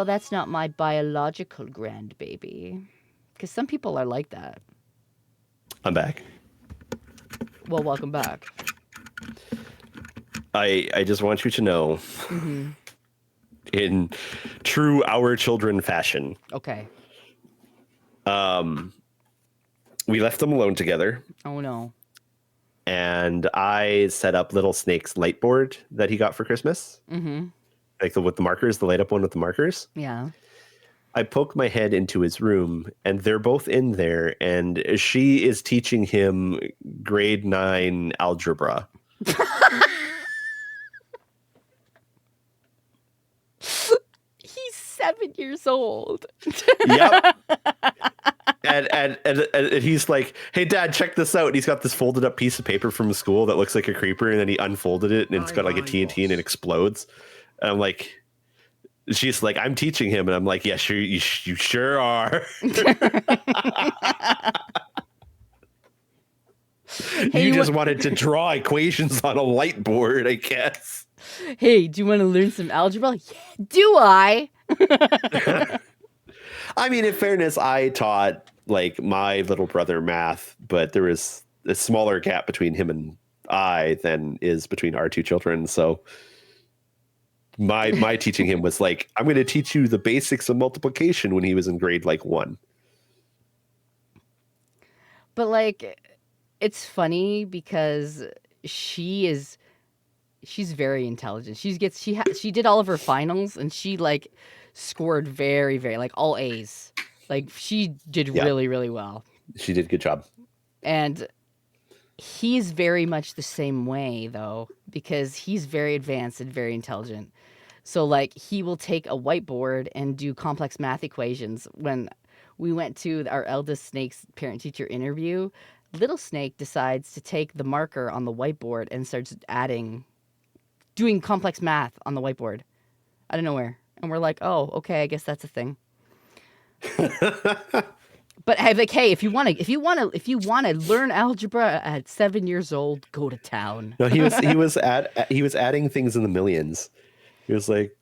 B: that's not my biological grandbaby. Because some people are like that.
I: I'm back.
B: Well, welcome back.
I: I just want you to know, in true Our Children fashion.
B: Okay.
I: We left them alone together.
B: Oh, no.
I: And I set up Little Snake's light board that he got for Christmas.
B: Mm-hmm.
I: Like with the markers, the light up one with the markers.
B: Yeah.
I: I poke my head into his room, and they're both in there, and she is teaching him grade 9 algebra.
B: He's 7 years old.
I: Yep. And he's like, hey, Dad, check this out. And he's got this folded up piece of paper from school that looks like a creeper, and then he unfolded it, and it's got like a TNT, and it explodes. And I'm like, she's like, I'm teaching him. And I'm like, yeah, sure, you sure are.
B: Hey,
I: you just wanted to draw equations on a light board, I guess.
B: Hey, do you want to learn some algebra? Yeah, do I?
I: I mean, in fairness, I taught like my little brother math, but there was a smaller gap between him and I than is between our two children. So my teaching him was like, I'm going to teach you the basics of multiplication when he was in grade like 1.
B: But like, it's funny because she's very intelligent. She did all of her finals, and she like scored very, very like all A's. Like she did really, really well.
I: She did a good job.
B: And he's very much the same way though, because he's very advanced and very intelligent. So like he will take a whiteboard and do complex math equations. When we went to our eldest snake's parent-teacher interview, little snake decides to take the marker on the whiteboard and starts doing complex math on the whiteboard out of nowhere. And we're like, oh, okay, I guess that's a thing. But like, hey, if you want to learn algebra at 7 years old, go to town.
I: No, he was adding things in the millions. He was like,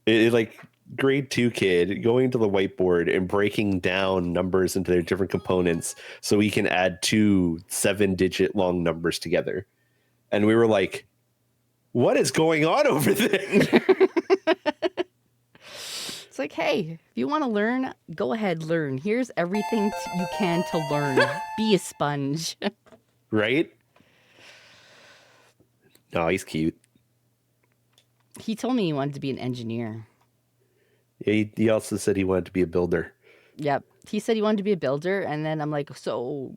I: like grade 2 kid going to the whiteboard and breaking down numbers into their different components so he can add 2 7-digit long numbers together. And we were like, what is going on over there?
B: It's like, hey, if you want to learn, go ahead, learn. Here's everything you can to learn. Be a sponge.
I: Right? Oh, he's cute.
B: He told me he wanted to be an engineer.
I: Yeah, he also said he wanted to be a builder.
B: Yep. He said he wanted to be a builder, and then I'm like, so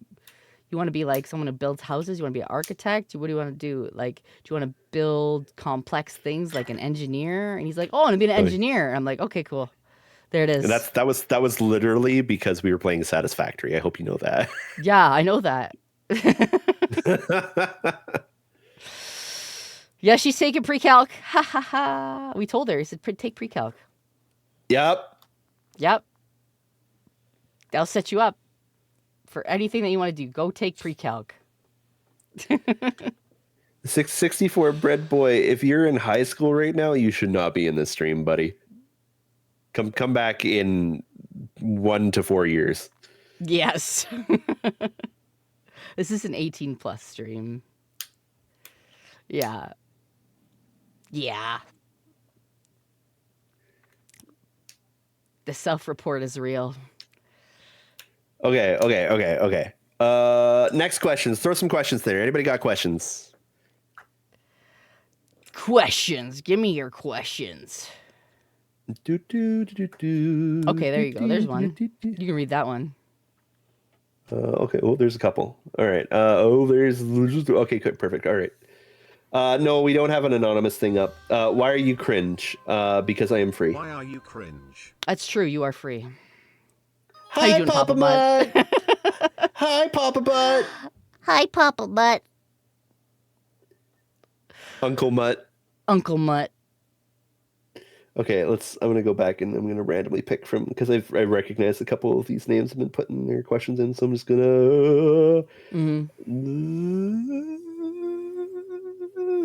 B: you want to be like someone who builds houses? You want to be an architect? What do you want to do? Like, do you want to build complex things like an engineer? And he's like, oh, I want to be an engineer. I'm like, okay, cool. There it is.
I: And that was literally because we were playing Satisfactory. I hope you know that.
B: Yeah, I know that. Yeah, she's taking pre-calc. Ha ha ha. We told her. He said, take pre-calc.
I: Yep.
B: That'll set you up for anything that you want to do. Go take pre-calc.
I: 664 bread boy, if you're in high school right now, you should not be in this stream, buddy. Come back in 1 to 4 years.
B: Yes. This is an 18 plus stream. Yeah. The self-report is real.
I: Okay. Next questions. Throw some questions there. Anybody got questions?
B: Questions. Give me your questions. Okay, there you go. There's one. You can read that one.
I: Okay. Oh, there's a couple. All right. There's okay. Good. Perfect. All right. No, we don't have an anonymous thing up. Why are you cringe? Because I am free.
A: Why are you cringe?
B: That's true. You are free.
I: Hi,
B: How you doing, Papa Butt?
I: Hi, Papa Butt.
M: Hi, Papa Butt.
I: Uncle Mutt.
B: Uncle Mutt.
I: Okay, I'm gonna go back and I'm gonna randomly pick from, because I recognize a couple of these names have been putting their questions in, so I'm just gonna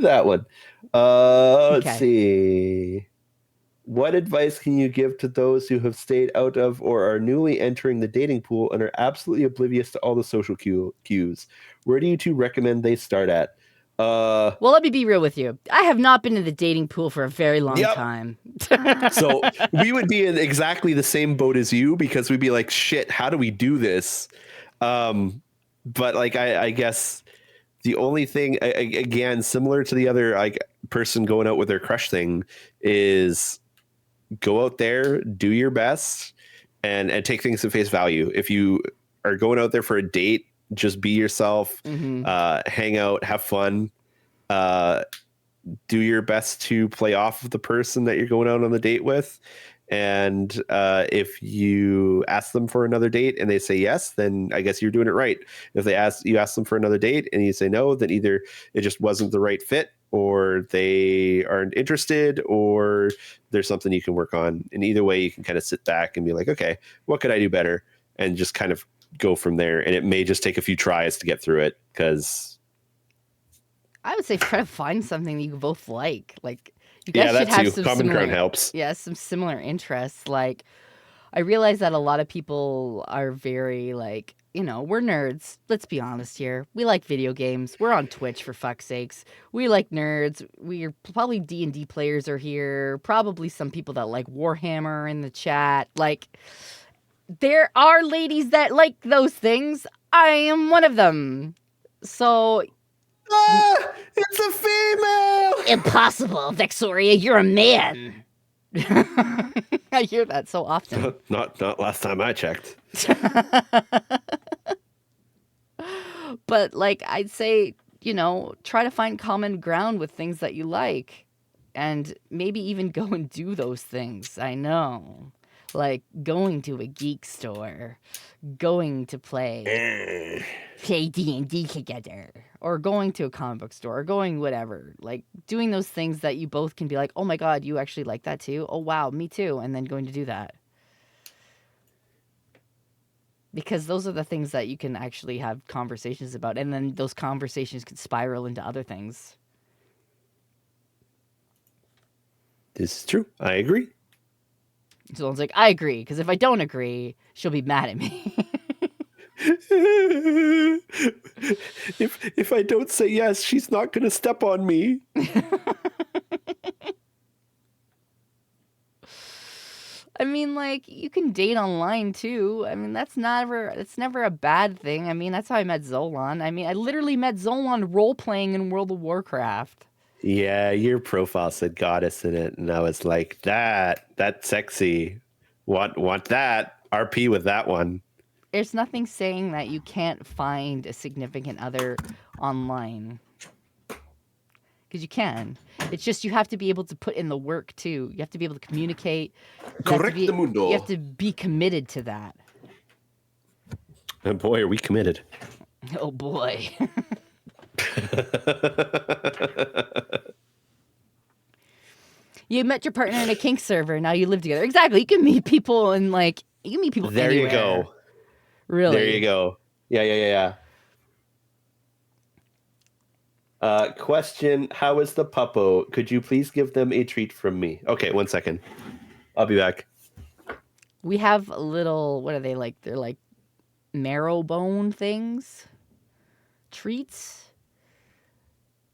I: that one. Let's see. What advice can you give to those who have stayed out of or are newly entering the dating pool and are absolutely oblivious to all the social cues? Where do you two recommend they start at?
B: Well, let me be real with you. I have not been in the dating pool for a very long time.
I: So we would be in exactly the same boat as you, because we'd be like, shit, how do we do this? But like, I guess the only thing, again, similar to the other like person going out with their crush thing, is go out there, do your best, and take things at face value. If you are going out there for a date, just be yourself, hang out, have fun, do your best to play off of the person that you're going out on the date with. And if you ask them for another date and they say yes, then I guess you're doing it right. If you ask them for another date and you say no, then either it just wasn't the right fit, or they aren't interested, or there's something you can work on. And either way, you can kind of sit back and be like, okay, what could I do better? And just kind of go from there. And it may just take a few tries to get through it, because
B: I would say try to find something that you both like. Like, you guys should have some
I: common
B: similar,
I: ground helps.
B: Yeah, some similar interests. Like, I realize that a lot of people are very like, you know, we're nerds. Let's be honest here. We like video games. We're on Twitch, for fuck's sakes. We like nerds. We're probably D&D players are here. Probably some people that like Warhammer in the chat. Like, there are ladies that like those things. I am one of them. So
I: it's a female.
K: Impossible, Vexoria. You're a man.
B: I hear that so often.
I: Not last time I checked.
B: But like, I'd say, you know, try to find common ground with things that you like, and maybe even go and do those things. I know, like going to a geek store, going to play D&D together, or going to a comic book store, or going whatever, like doing those things that you both can be like, oh my god, you actually like that too? Oh wow, me too. And then going to do that. Because those are the things that you can actually have conversations about, and then those conversations could spiral into other things.
I: This is true. I agree.
B: Someone's like, I agree, because if I don't agree, she'll be mad at me.
I: If I don't say yes, she's not going to step on me.
B: I mean, like, you can date online too. I mean, that's never a bad thing. I mean, that's how I met Zolon. I mean, I literally met Zolon role-playing in World of Warcraft.
I: Yeah, your profile said goddess in it, and I was like, that's sexy. Want that? RP with that one.
B: There's nothing saying that you can't find a significant other online. Because you can. It's just you have to be able to put in the work too. You have to be able to communicate. You have to be committed to that.
I: And boy, are we committed.
B: Oh boy. You met your partner in a kink server. Now you live together. Exactly. You can meet people and like you can meet people
I: there
B: anywhere.
I: You go.
B: Really.
I: There you go. Yeah. Question, how is the puppo? Could you please give them a treat from me? Okay, 1 second. I'll be back.
B: We have little, what are they like? They're like marrow bone things. Treats.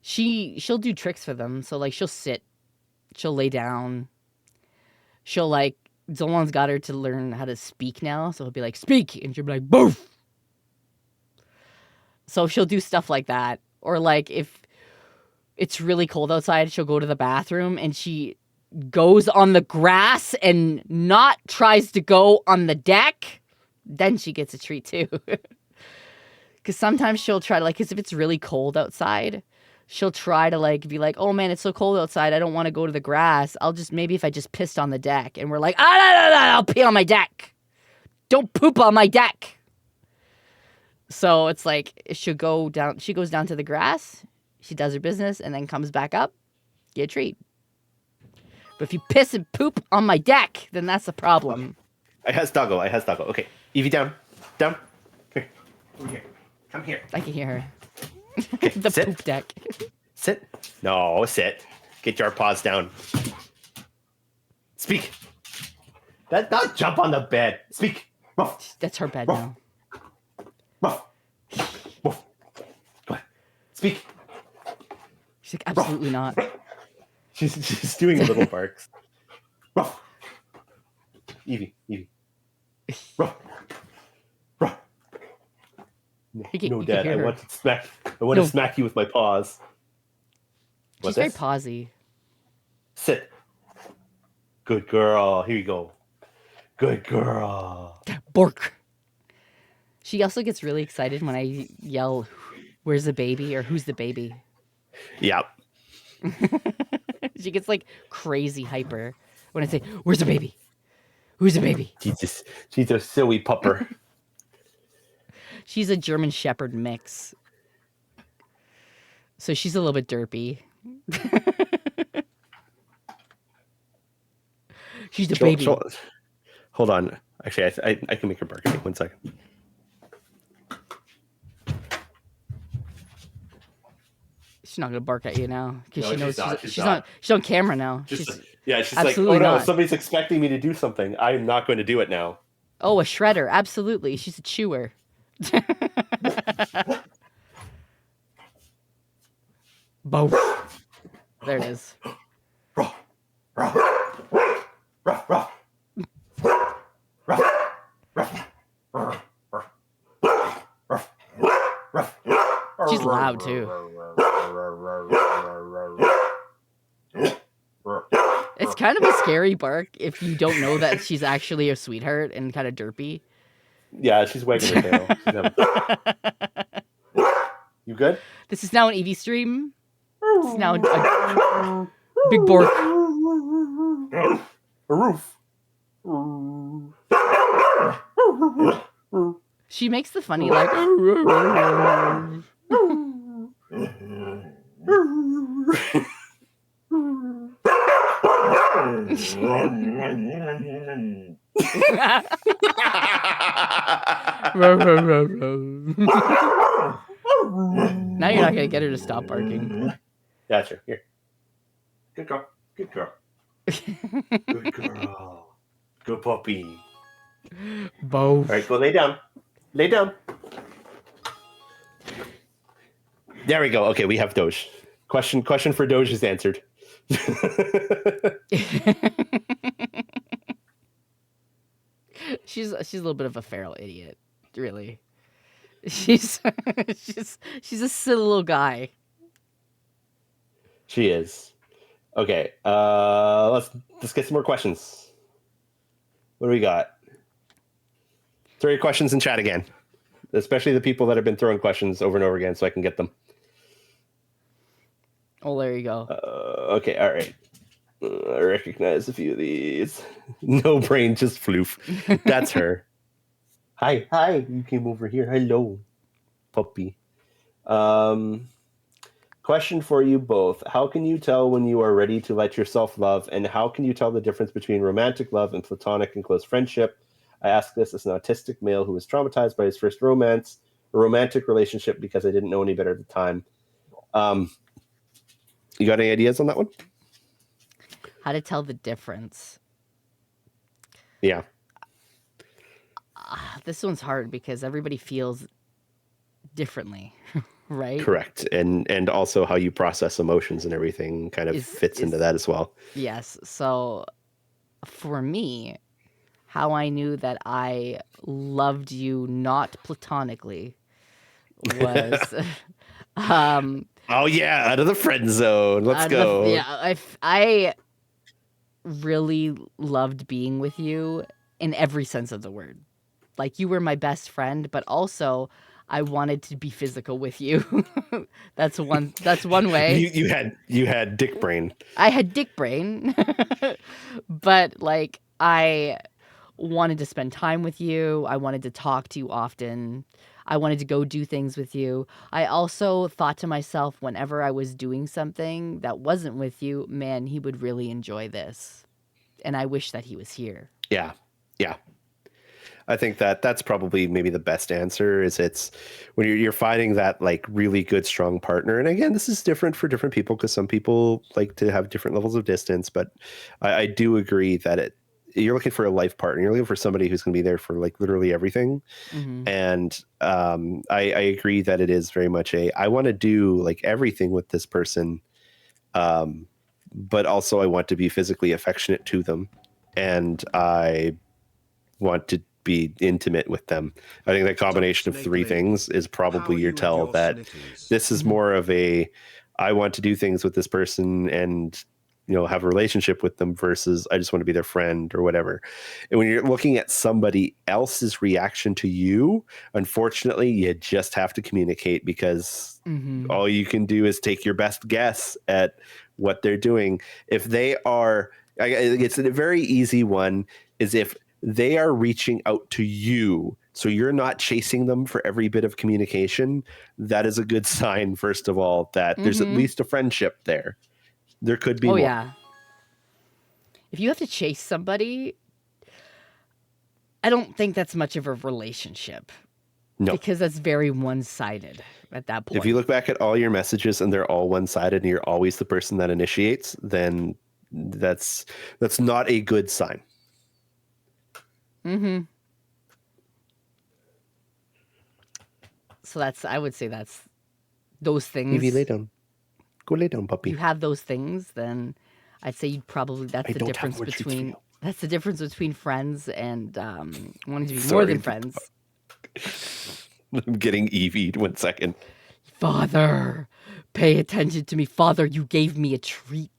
B: She'll do tricks for them. So like she'll sit. She'll lay down. She'll like, Zolon's got her to learn how to speak now. So he'll be like, speak. And she'll be like, boof. So she'll do stuff like that. Or like if it's really cold outside, she'll go to the bathroom and she goes on the grass and not tries to go on the deck. Then she gets a treat too. Because sometimes she'll try to like, because if it's really cold outside, she'll try to like be like, oh man, it's so cold outside. I don't want to go to the grass. Maybe if I just pissed on the deck. And we're like, no, I'll pee on my deck. Don't poop on my deck. So it's like she goes down to the grass. She does her business and then comes back up. Get a treat. But if you piss and poop on my deck, then that's the problem.
I: I has doggo. Okay, Evie, down. Here. Over here. Come here.
B: I can hear her.
I: Okay,
B: The
I: sit.
B: poop deck.
I: Sit. No, sit. Get your paws down. Speak. Not jump on the bed. Speak. Ruff.
B: That's her bed
I: Ruff.
B: now.
I: Ruff. Ruff. Go ahead. Speak.
B: She's like, absolutely not.
I: She's doing little barks. Ruff. Evie. Ruff. Ruff. No, Dad. I want to smack you with my paws.
B: She's very pawsy.
I: Sit. Good girl. Here you go. Good girl.
B: Bork. She also gets really excited when I yell, "Where's the baby?" or "Who's the baby?"
I: Yeah.
B: She gets like crazy hyper when I say, "Where's the baby? Who's the baby?"
I: She's a silly pupper.
B: She's a German Shepherd mix. So she's a little bit derpy. She's the baby.
I: Hold on. Actually, I can make her bark. Okay, 1 second.
B: She's not gonna bark at you now because
I: No,
B: she knows
I: she's not.
B: she's on camera now.
I: She's like,
B: absolutely
I: oh no,
B: not.
I: somebody's expecting me to do something. I'm not going to do it now.
B: Oh, a shredder, absolutely. She's a chewer. Boom. There it is. She's loud too. It's kind of a scary bark if you don't know that she's actually a sweetheart and kind of derpy.
I: Yeah, she's wagging her tail. You good?
B: This is now an Eevee stream. This is now a big bork.
I: A roof.
B: She makes the funny like. Now you're not gonna get her to stop barking.
I: Gotcha. Here. Good girl. Good girl. Good girl. Good puppy.
B: Both.
I: All right, go lay down. Lay down. There we go. Okay, we have Doge. Question for Doge is answered.
B: She's a little bit of a feral idiot, really. She's a silly little guy.
I: She is. Okay, let's get some more questions. What do we got? Throw your questions in chat again, especially the people that have been throwing questions over and over again, so I can get them.
B: Oh, there you go.
I: Okay, all right. I recognize a few of these. No brain, just floof. That's her. Hi, you came over here. Hello, puppy. Question for you both. How can you tell when you are ready to let yourself love, and how can you tell the difference between romantic love and platonic and close friendship? I ask this as an autistic male who was traumatized by his first romantic relationship because I didn't know any better at the time. You got any ideas on that one?
B: How to tell the difference?
I: Yeah.
B: This one's hard because everybody feels differently, right?
I: Correct. And also how you process emotions and everything kind of fits into that as well.
B: Yes. So for me, how I knew that I loved you not platonically was
I: oh yeah, out of the friend zone. Let's go.
B: I really loved being with you in every sense of the word. Like, you were my best friend, but also I wanted to be physical with you. That's one way.
I: You had dick brain.
B: I had dick brain. But like, I wanted to spend time with you. I wanted to talk to you often. I wanted to go do things with you. I also thought to myself, whenever I was doing something that wasn't with you, man, he would really enjoy this. And I wish that he was here.
I: Yeah. Yeah. I think that that's probably maybe the best answer is it's when you're finding that like really good, strong partner. And again, this is different for different people because some people like to have different levels of distance, but I do agree that you're looking for a life partner. You're looking for somebody who's going to be there for like literally everything.
B: Mm-hmm.
I: And I agree that it is very much I want to do like everything with this person. But also I want to be physically affectionate to them. And I want to be intimate with them. I think that combination of three things is probably your tell that this is more of I want to do things with this person and have a relationship with them versus I just want to be their friend or whatever. And when you're looking at somebody else's reaction to you, unfortunately, you just have to communicate because all you can do is take your best guess at what they're doing. If they are, it's a very easy one, is if they are reaching out to you, so you're not chasing them for every bit of communication, that is a good sign, first of all, that there's at least a friendship there. There could be more.
B: Yeah. If you have to chase somebody, I don't think that's much of a relationship.
I: No.
B: Because that's very one-sided at that point.
I: If you look back at all your messages and they're all one-sided and you're always the person that initiates, then that's not a good sign.
B: Mm-hmm. So I would say that's those things.
I: Maybe lay down. Go lay down, puppy.
B: You have those things, then I'd say you'd probably, that's the difference between friends and wanting to be more than friends.
I: I'm getting EV'd 1 second.
B: Father, pay attention to me. Father, you gave me a treat.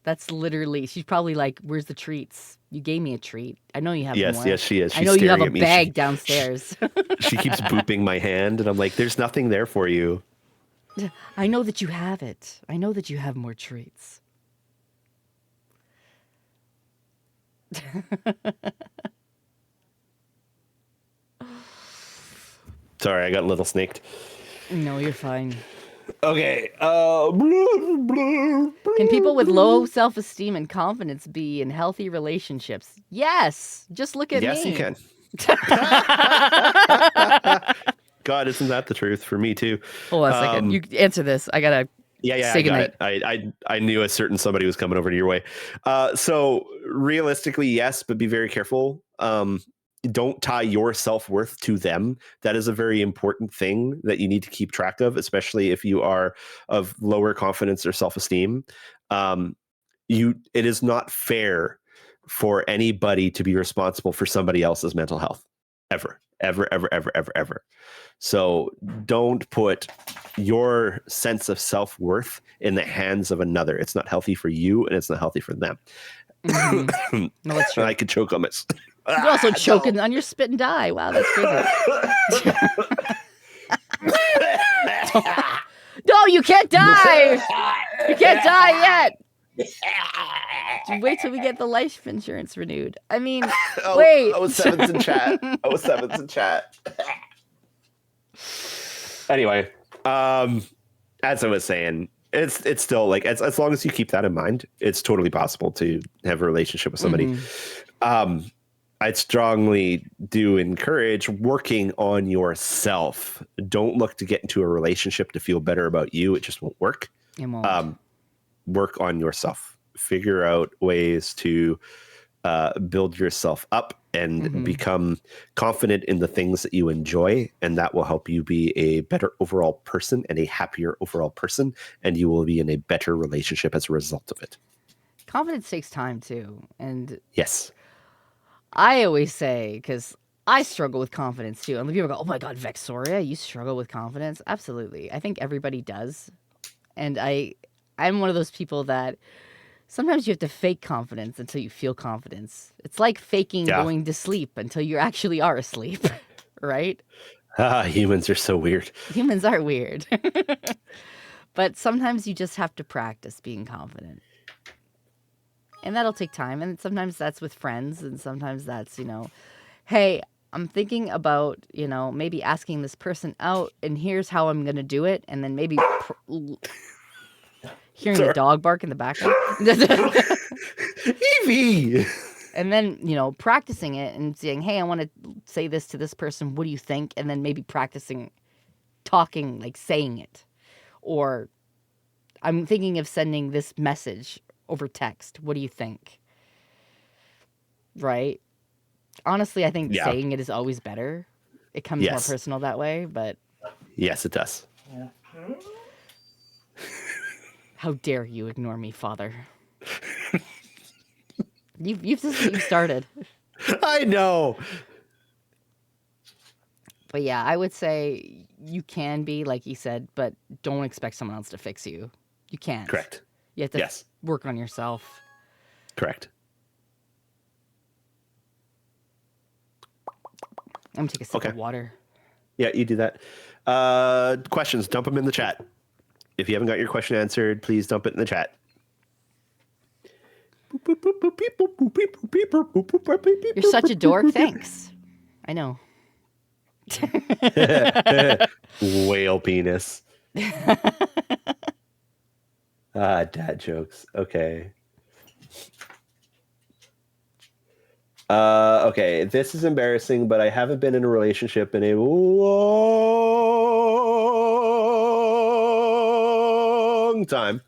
B: That's literally, she's probably like, where's the treats? You gave me a treat. I know you have more.
I: Yes, she is. She's
B: I know you have a
I: staring at me.
B: bag downstairs.
I: She keeps booping my hand, and I'm like, there's nothing there for you.
B: I know that you have it. I know that you have more treats.
I: Sorry, I got a little snaked.
B: No, you're fine.
I: Okay.
B: Can people with low self-esteem and confidence be in healthy relationships? Yes. Just look at me.
I: Yes, you can. God, isn't that the truth for me too?
B: Hold on a second. You answer this. I gotta.
I: Yeah,
B: say
I: I got
B: goodnight.
I: it. I knew a certain somebody was coming over to your way. So realistically, yes, but be very careful. Don't tie your self-worth to them. That is a very important thing that you need to keep track of, especially if you are of lower confidence or self-esteem. It is not fair for anybody to be responsible for somebody else's mental health. Ever. So don't put your sense of self-worth in the hands of another. It's not healthy for you and it's not healthy for them.
B: Mm-hmm. No, that's true.
I: I could choke on this.
B: You're also choking on your spit and die. Wow, that's crazy. No, you can't die. You can't die yet. Wait till we get the life insurance renewed. I mean, wait.
I: 07's in chat. 07's in chat. Anyway, as I was saying, it's still like as long as you keep that in mind, it's totally possible to have a relationship with somebody. I'd strongly do encourage working on yourself. Don't look to get into a relationship to feel better about you. It just won't work.
B: It won't.
I: Work on yourself. Figure out ways to build yourself up and become confident in the things that you enjoy. And that will help you be a better overall person and a happier overall person. And you will be in a better relationship as a result of it.
B: Confidence takes time too. And
I: yes.
B: I always say, because I struggle with confidence too. And people go, oh my God, Vexoria, you struggle with confidence? Absolutely. I think everybody does. And I'm one of those people that sometimes you have to fake confidence until you feel confidence. It's like faking going to sleep until you actually are asleep, right?
I: Humans are so weird.
B: Humans are weird. But sometimes you just have to practice being confident. And that'll take time. And sometimes that's with friends. And sometimes that's, hey, I'm thinking about, maybe asking this person out, and here's how I'm going to do it, and then maybe hearing the dog bark in the background.
I: Evie!
B: And then, practicing it and saying, hey, I want to say this to this person. What do you think? And then maybe practicing talking, like saying it. Or I'm thinking of sending this message over text. What do you think? Right? Honestly, I think saying it is always better. It comes more personal that way, but...
I: Yes, it does.
B: How dare you ignore me, Father? You've started.
I: I know.
B: But yeah, I would say you can be, like you said, but don't expect someone else to fix you. You can't.
I: Correct.
B: You have to work on yourself.
I: Correct.
B: I'm going to take a sip of water.
I: Yeah, you do that. Questions, dump them in the chat. If you haven't got your question answered, please dump it in the chat.
B: You're such a dork. Thanks. I know.
I: Whale penis. Dad jokes. Okay. Okay, this is embarrassing, but I haven't been in a relationship in a long time.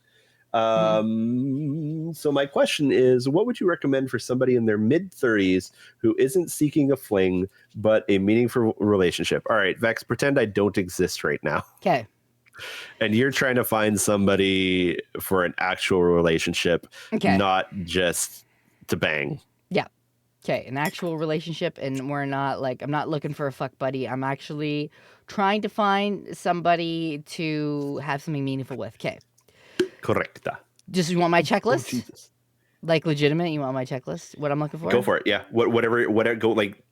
I: So my question is, what would you recommend for somebody in their mid-30s who isn't seeking a fling, but a meaningful relationship? All right, Vex, pretend I don't exist right now.
B: Okay.
I: And you're trying to find somebody for an actual relationship, not just to bang.
B: Yeah. Okay, an actual relationship, and we're not I'm not looking for a fuck buddy. I'm actually trying to find somebody to have something meaningful with. Okay.
I: Correcta.
B: Just you want my checklist?
I: Oh, Jesus.
B: Like legitimate? You want my checklist? What I'm looking for?
I: Go for it. Yeah. Whatever. Go like.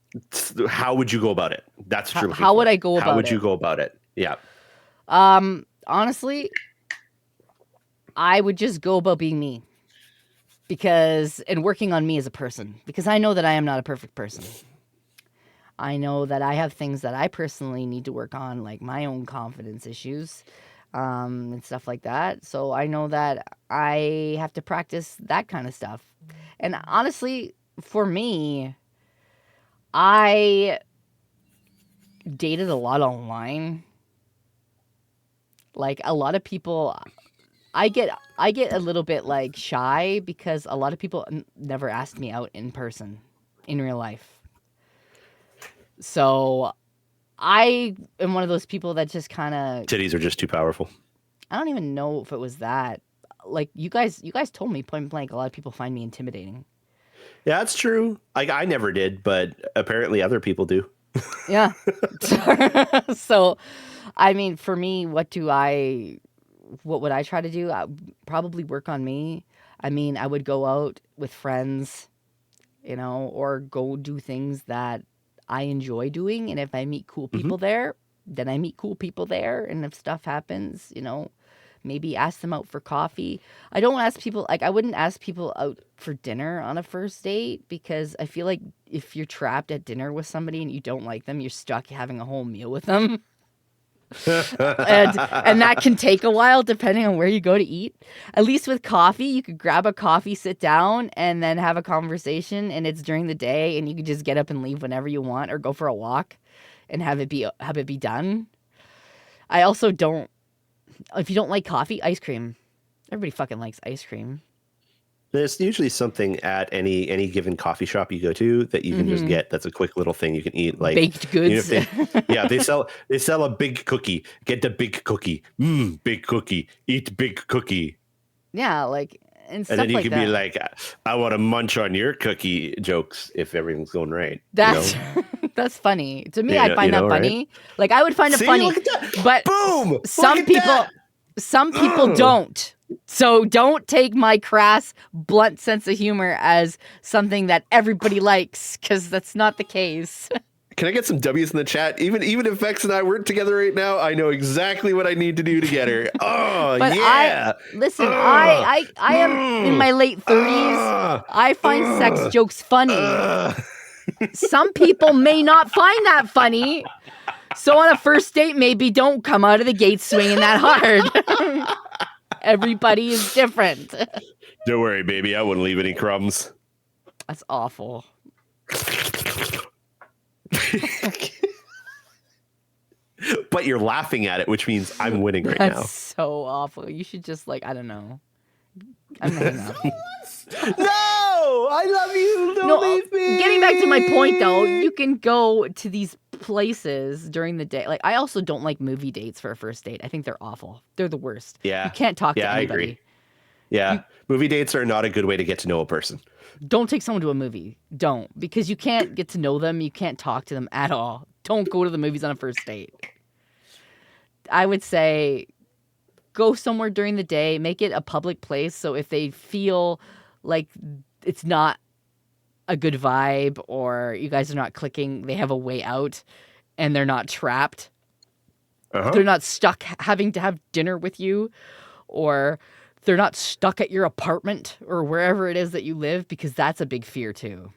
I: How would you go about it? That's true.
B: How would I go about it?
I: How would you go about it? Yeah.
B: Honestly, I would just go about being me. And working on me as a person, because I know that I am not a perfect person. I know that I have things that I personally need to work on, like my own confidence issues, and stuff like that. So I know that I have to practice that kind of stuff. And honestly, for me, I dated a lot online. Like a lot of people, I get a little bit like shy because a lot of people never asked me out in person, in real life. So I am one of those people that just kind of...
I: Titties are just too powerful.
B: I don't even know if it was that. Like you guys told me point blank, a lot of people find me intimidating.
I: Yeah, that's true. I never did, but apparently other people do.
B: Yeah. So, I mean, for me, what would I try to do? Probably work on me. I mean, I would go out with friends, or go do things that I enjoy doing. And if I meet cool people there, then I meet cool people there. And if stuff happens, maybe ask them out for coffee. I wouldn't ask people out for dinner on a first date, because I feel like if you're trapped at dinner with somebody and you don't like them, you're stuck having a whole meal with them. and that can take a while depending on where you go to eat. At least with coffee, you could grab a coffee, sit down, and then have a conversation, and it's during the day, and you could just get up and leave whenever you want, or go for a walk and have it be done. I also don't... If you don't like coffee, ice cream. Everybody fucking likes ice cream.
I: There's usually something at any given coffee shop you go to that you can just get. That's a quick little thing you can eat, like
B: baked goods.
I: They sell a big cookie. Get the big cookie. Big cookie. Eat big cookie.
B: Yeah, and stuff
I: then you
B: like
I: can
B: that.
I: be like, I want to munch on your cookie jokes if everything's going right.
B: That's that's funny to me. I find that funny. Right? Like I would find it funny, but
I: boom.
B: Some people don't. So don't take my crass, blunt sense of humor as something that everybody likes, because that's not the case.
I: Can I get some W's in the chat? Even if Vex and I weren't together right now, I know exactly what I need to do to get her. Oh,
B: but
I: yeah.
B: I am in my late 30s. I find sex jokes funny. Some people may not find that funny. So on a first date, maybe don't come out of the gate swinging that hard. Everybody is different.
I: Don't worry, baby. I wouldn't leave any crumbs.
B: That's awful.
I: But you're laughing at it, which means I'm winning right
B: That's
I: now.
B: so awful. You should just like, I don't know. I'm gonna hang up.
I: No! I love you. Don't leave me.
B: Getting back to my point though, you can go to these places during the day. Like I also don't like movie dates for a first date. I think they're awful. They're the worst.
I: Yeah.
B: You can't talk to anybody.
I: I agree. Yeah. Movie dates are not a good way to get to know a person.
B: Don't take someone to a movie. Don't. Because you can't get to know them. You can't talk to them at all. Don't go to the movies on a first date. I would say go somewhere during the day. Make it a public place. So if they feel like it's not a good vibe or you guys are not clicking, they have a way out and they're not trapped. They're not stuck having to have dinner with you, or they're not stuck at your apartment or wherever it is that you live, because that's a big fear too.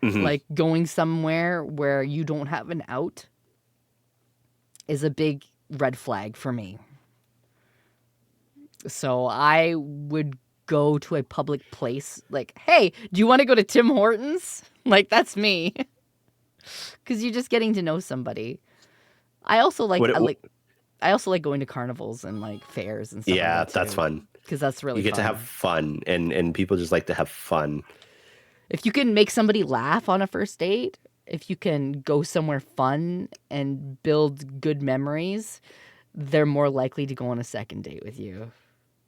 B: Like going somewhere where you don't have an out is a big red flag for me. So I would go to a public place like, hey, do you want to go to Tim Hortons? Like, that's me. Because you're just getting to know somebody. I also like, I also like going to carnivals and like fairs and stuff.
I: Yeah,
B: like that
I: that's fun.
B: Because that's really
I: You get
B: fun.
I: to have fun, and people just like to have fun.
B: If you can make somebody laugh on a first date, if you can go somewhere fun and build good memories, they're more likely to go on a second date with you.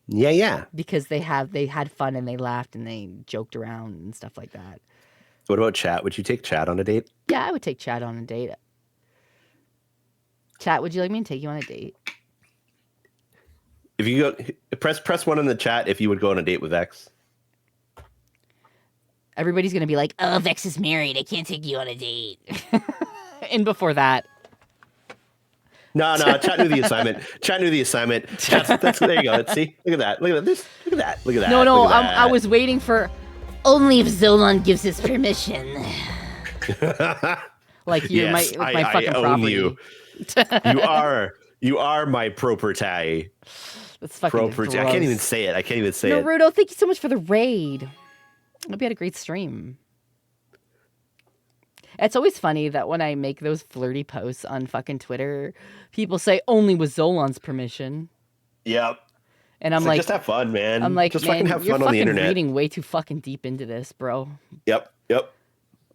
I: Yeah.
B: Because they had fun and they laughed and they joked around and stuff like that.
I: What about Chat? Would you take Chat on a date?
B: Yeah, I would take Chad on a date. Chat, would you like me to take you on a date?
I: If you go, press one in the chat if you would go on a date with Vex.
B: Everybody's gonna be like,
K: Oh, Vex is married. I can't take you on a date.
B: and before that.
I: No, Chat knew the assignment. Chat knew the assignment. That's there you go. See, look at that. Look at this. Look at that. Look at that.
B: No,
I: Look at
B: I was waiting for.
K: Only if Zolon gives his permission.
B: Like you're
I: yes,
B: my fucking
I: I own
B: property.
I: You. You are my property.
B: That's fucking gross.
I: I can't even say it.
B: Naruto, thank you so much for the raid. Hope you had a great stream. It's always funny that when I make those flirty posts on fucking Twitter, people say only with Zolon's permission.
I: Yep.
B: And I'm like,
I: just have fun, man.
B: I'm like,
I: just
B: man,
I: fucking have
B: you're
I: fun on the
B: fucking
I: internet.
B: reading way too fucking deep into this, bro.
I: Yep.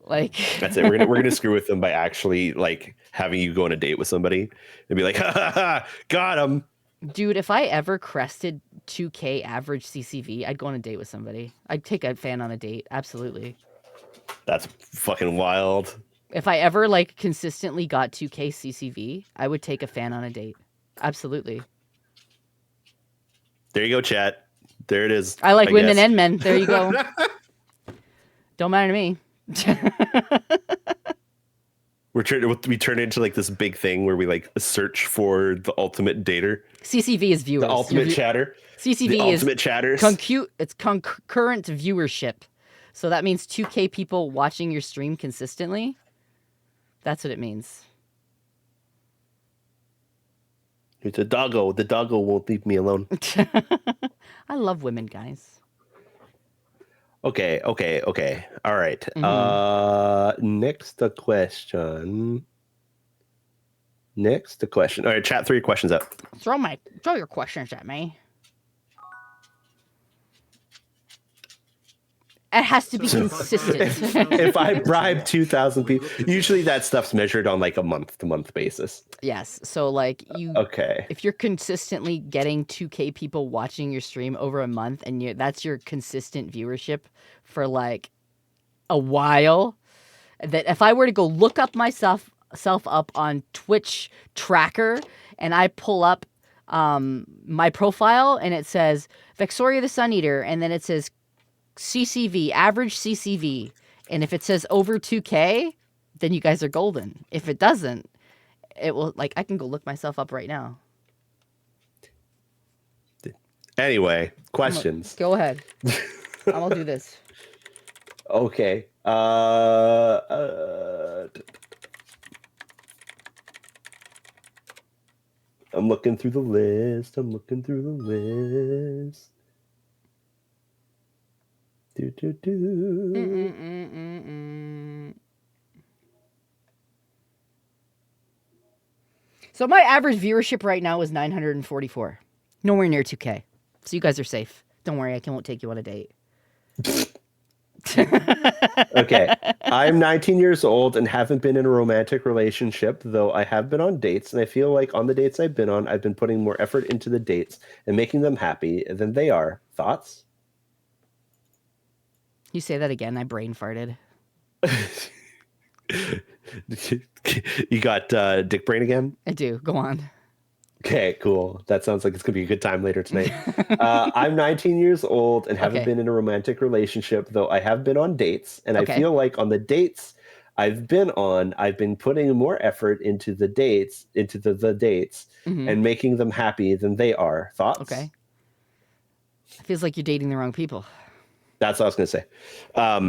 B: Like
I: that's it. We're gonna screw with them by actually like having you go on a date with somebody and be like, ha, got him.
B: Dude, if I ever crested 2K average CCV, I'd go on a date with somebody. I'd take a fan on a date. Absolutely.
I: That's fucking wild.
B: If I ever like consistently got 2K CCV, I would take a fan on a date. Absolutely.
I: There you go, chat. There it is.
B: I like women
I: guess.
B: and men. There you go. Don't matter to me.
I: We turn into like this big thing where we like search for the ultimate dater.
B: CCV is viewers.
I: The ultimate chatter.
B: CCV
I: the
B: is
I: ultimate chatters.
B: It's concurrent viewership. So that means 2K people watching your stream consistently. That's what it means.
I: It's a doggo. The doggo won't leave me alone.
B: I love women, guys.
I: Okay. All right. Next question. All right, chat, throw your questions up.
B: Throw your questions at me. It has to be consistent.
I: If I bribe 2,000 people, usually that stuff's measured on like a month-to-month basis.
B: Yes. So like if you're consistently getting 2K people watching your stream over a month and that's your consistent viewership for like a while, that if I were to go look up myself up on Twitch tracker and I pull up my profile and it says Vexoria the Sun Eater and then it says CCV, average CCV. And if it says over 2K, then you guys are golden. If it doesn't, it will, like, I can go look myself up right now.
I: Anyway, questions.
B: Go ahead. I'll do this.
I: Okay. I'm looking through the list.
B: So my average viewership right now is 944. Nowhere near 2K. So you guys are safe. Don't worry, I won't take you on a date.
I: Okay. I'm 19 years old and haven't been in a romantic relationship, though I have been on dates, and I feel like on the dates I've been on, I've been putting more effort into the dates and making them happy than they are. Thoughts?
B: You say that again, I brain farted.
I: You got dick brain again?
B: I do. Go on.
I: Okay, cool. That sounds like it's going to be a good time later tonight. I'm 19 years old and haven't been in a romantic relationship, though I have been on dates. And I feel like on the dates I've been on, I've been putting more effort into the dates, and making them happy than they are. Thoughts?
B: Okay. It feels like you're dating the wrong people.
I: That's what I was going to say. I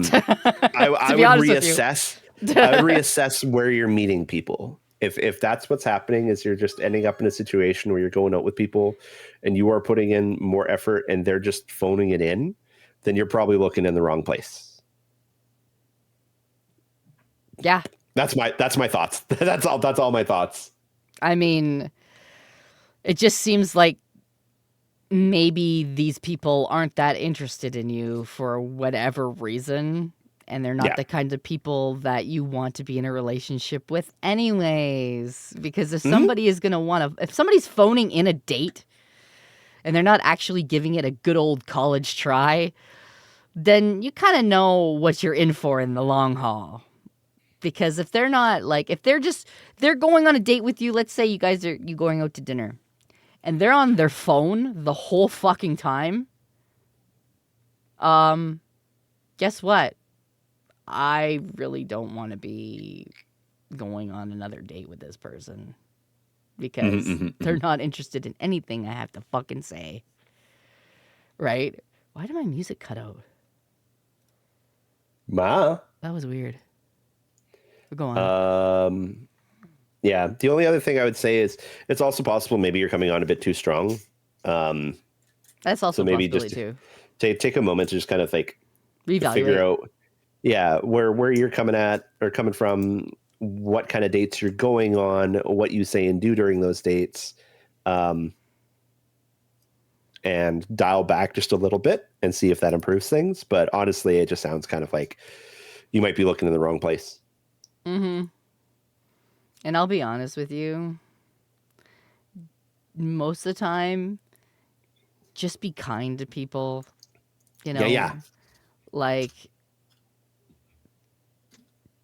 I: would reassess. I would reassess where you're meeting people. If that's what's happening, is you're just ending up in a situation where you're going out with people and you are putting in more effort and they're just phoning it in, then you're probably looking in the wrong place.
B: Yeah.
I: That's my thoughts. That's all my thoughts.
B: I mean, it just seems like maybe these people aren't that interested in you for whatever reason. And they're not the kind of people that you want to be in a relationship with anyways. Because if somebody is going to want to... If somebody's phoning in a date and they're not actually giving it a good old college try, then you kind of know what you're in for in the long haul. Because if they're not like... If they're going on a date with you, let's say you going out to dinner, and they're on their phone the whole fucking time, guess what? I really don't want to be going on another date with this person because they're not interested in anything I have to fucking say. Right? Why did my music cut out? That was weird. Go on.
I: Yeah. The only other thing I would say is it's also possible maybe you're coming on a bit too strong.
B: That's also
I: so maybe
B: just
I: too. Take a moment to just kind of like
B: reevaluate.
I: Figure out where you're coming from, what kind of dates you're going on, what you say and do during those dates, and dial back just a little bit and see if that improves things. But honestly, it just sounds kind of like you might be looking in the wrong place.
B: And I'll be honest with you, most of the time, just be kind to people, you know?
I: Yeah.
B: Like,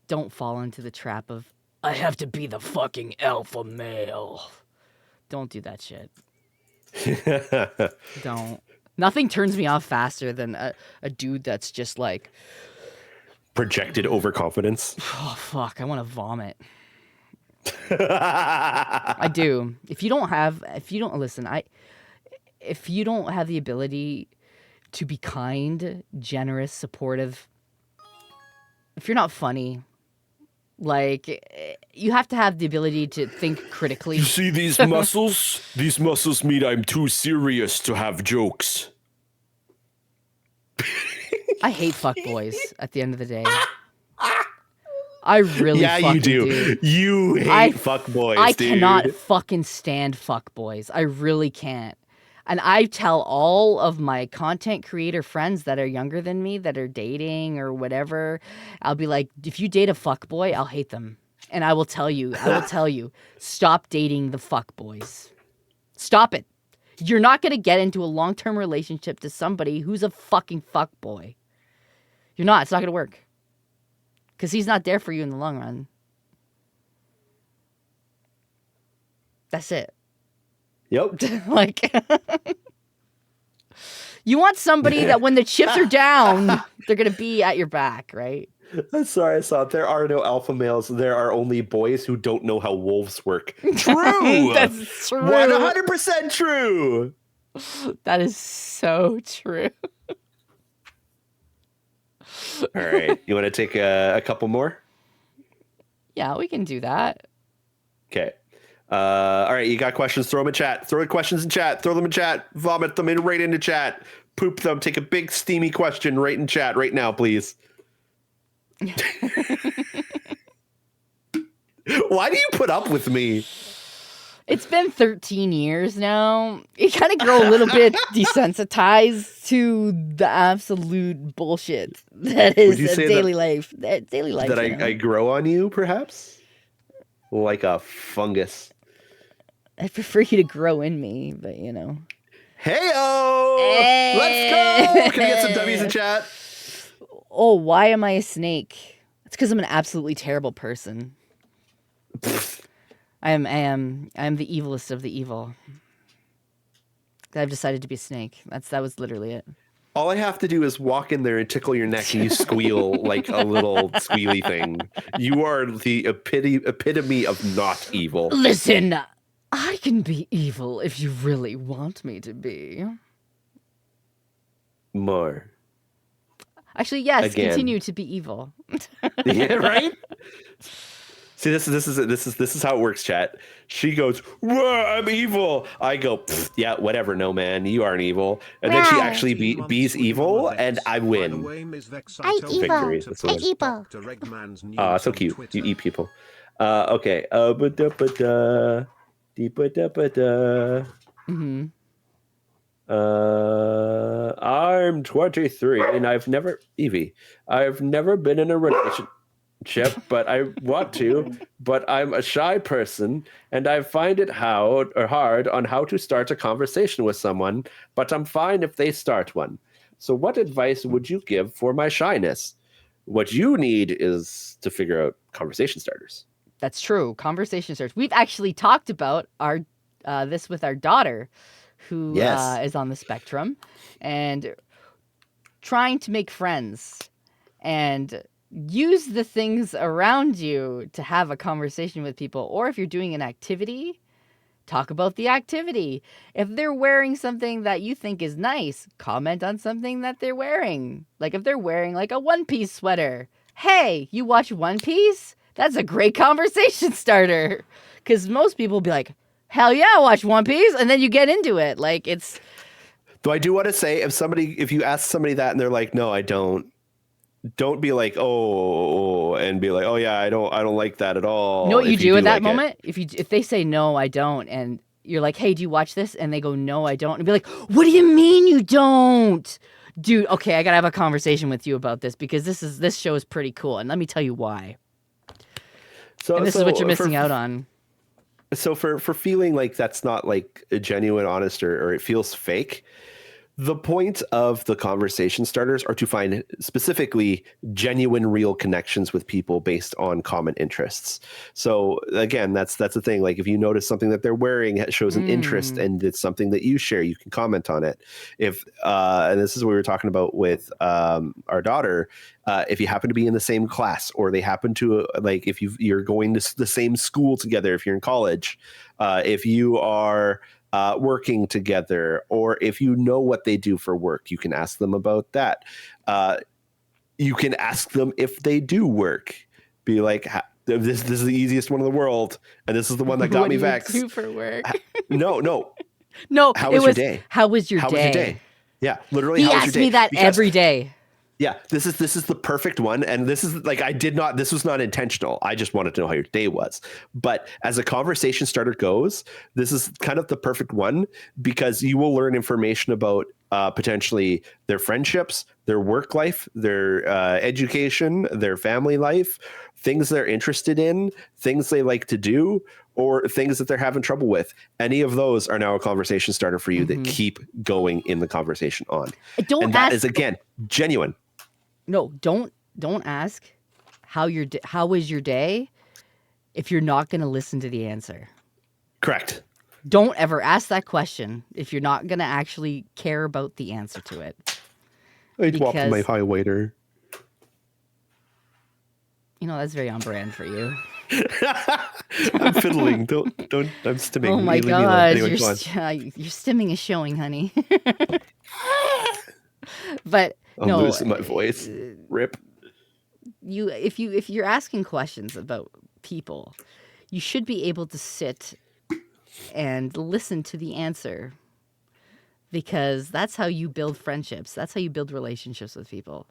B: don't fall into the trap of, I have to be the fucking alpha male. Don't do that shit. Don't. Nothing turns me off faster than a dude that's just like...
I: projected overconfidence.
B: Oh, fuck. I want to vomit. I do. If you don't have the ability to be kind, generous, supportive, if you're not funny, like, you have to have the ability to think critically.
O: You see these muscles? These muscles mean I'm too serious to have jokes.
B: I hate fuckboys at the end of the day. I really fucking do.
I: You hate fuckboys,
B: I
I: dude.
B: cannot fucking stand fuckboys. I really can't. And I tell all of my content creator friends that are younger than me, that are dating or whatever, I'll be like, if you date a fuckboy, I'll hate them. And I will tell you, stop dating the fuckboys. Stop it. You're not going to get into a long-term relationship to somebody who's a fucking fuckboy. You're not. It's not going to work. Because he's not there for you in the long run. That's it.
I: Yep.
B: Like, you want somebody that when the chips are down, they're going to be at your back, right?
I: I'm sorry, I saw it. There are no alpha males. There are only boys who don't know how wolves work. True.
B: That's true.
I: 100% true.
B: That is so true.
I: All right. You want to take a couple more?
B: Yeah, we can do that.
I: Okay. All right. You got questions? Throw them in chat. Throw the questions in chat. Throw them in chat. Vomit them in right into chat. Poop them. Take a big steamy question right in chat right now, please. Why do you put up with me?
B: It's been 13 years now. You kind of grow a little bit desensitized to the absolute bullshit that is daily life. Daily life.
I: That I grow on you, perhaps? Like a fungus.
B: I prefer you to grow in me, but you know.
I: Hey-o!
B: Hey!
I: Let's go! Can we get some W's in chat?
B: Oh, why am I a snake? It's because I'm an absolutely terrible person. I am the evilest of the evil. I've decided to be a snake. That was literally it.
I: All I have to do is walk in there and tickle your neck and you squeal like a little squealy thing. You are the epitome of not evil.
B: Listen, I can be evil if you really want me to be.
I: More.
B: Actually, yes,
I: Again.
B: continue to be evil.
I: Yeah, right? See, this is how it works, chat. She goes, I'm evil. I go, yeah, whatever, no, man, you aren't evil. And then she actually be's evil, and I win.
M: I
I: Victory.
M: evil. I evil.
I: Oh, so cute. You eat people. Okay.
B: Mm-hmm.
I: I'm 23, and I've never been in a relationship, but I want to, but I'm a shy person and I find it hard on how to start a conversation with someone, but I'm fine if they start one. So what advice would you give for my shyness? What you need is to figure out conversation starters.
B: That's true. Conversation starters. We've actually talked about this with our daughter, who is on the spectrum, and trying to make friends and use the things around you to have a conversation with people. Or if you're doing an activity, talk about the activity. If they're wearing something that you think is nice, comment on something that they're wearing. Like if they're wearing like a One Piece sweater. Hey, you watch One Piece? That's a great conversation starter. Because most people will be like, hell yeah, I watch One Piece. And then you get into it. Like it's...
I: Though I do want to say, if you ask somebody that and they're like, no, I don't be like, oh, and be like, oh yeah, I don't like that at all.
B: You know what you do at that moment? If they say no, I don't, and you're like, hey, do you watch this? And they go, no, I don't. And be like, what do you mean you don't? Dude, okay, I gotta have a conversation with you about this because this show is pretty cool, and let me tell you why. And this is what you're missing out on.
I: So for feeling like that's not like a genuine, honest, or it feels fake, the point of the conversation starters are to find specifically genuine, real connections with people based on common interests. So again, that's the thing. Like if you notice something that they're wearing that shows an interest and it's something that you share, you can comment on it. If and this is what we were talking about with our daughter. If you happen to be in the same class, or they happen to like if you're going to the same school together, if you're in college, if you are working together, or if you know what they do for work, you can ask them about that. You can ask them if they do work. Be like, this is the easiest one in the world, and this is the one that got me vexed.
B: What do you do for work?
I: No.
B: How was your day? How was your day?
I: Yeah, literally.
B: He
I: how was your
B: asks
I: day?
B: me that every day.
I: Yeah, this is the perfect one, and this is like this was not intentional. I just wanted to know how your day was. But as a conversation starter goes, this is kind of the perfect one because you will learn information about potentially their friendships, their work life, their education, their family life, things they're interested in, things they like to do, or things that they're having trouble with. Any of those are now a conversation starter for you that keep going in the conversation on. And that is, again, genuine.
B: No, don't ask how was your day if you're not going to listen to the answer.
I: Correct.
B: Don't ever ask that question if you're not going to actually care about the answer to it.
I: I'd walk my high waiter.
B: You know, that's very on brand for you.
I: I'm fiddling. Don't. I'm stimming.
B: Oh my God,
I: anyway,
B: your stimming is showing, honey. But
I: I'm
B: No,
I: losing my voice. Rip.
B: If you're asking questions about people, you should be able to sit and listen to the answer, because that's how you build friendships. That's how you build relationships with people.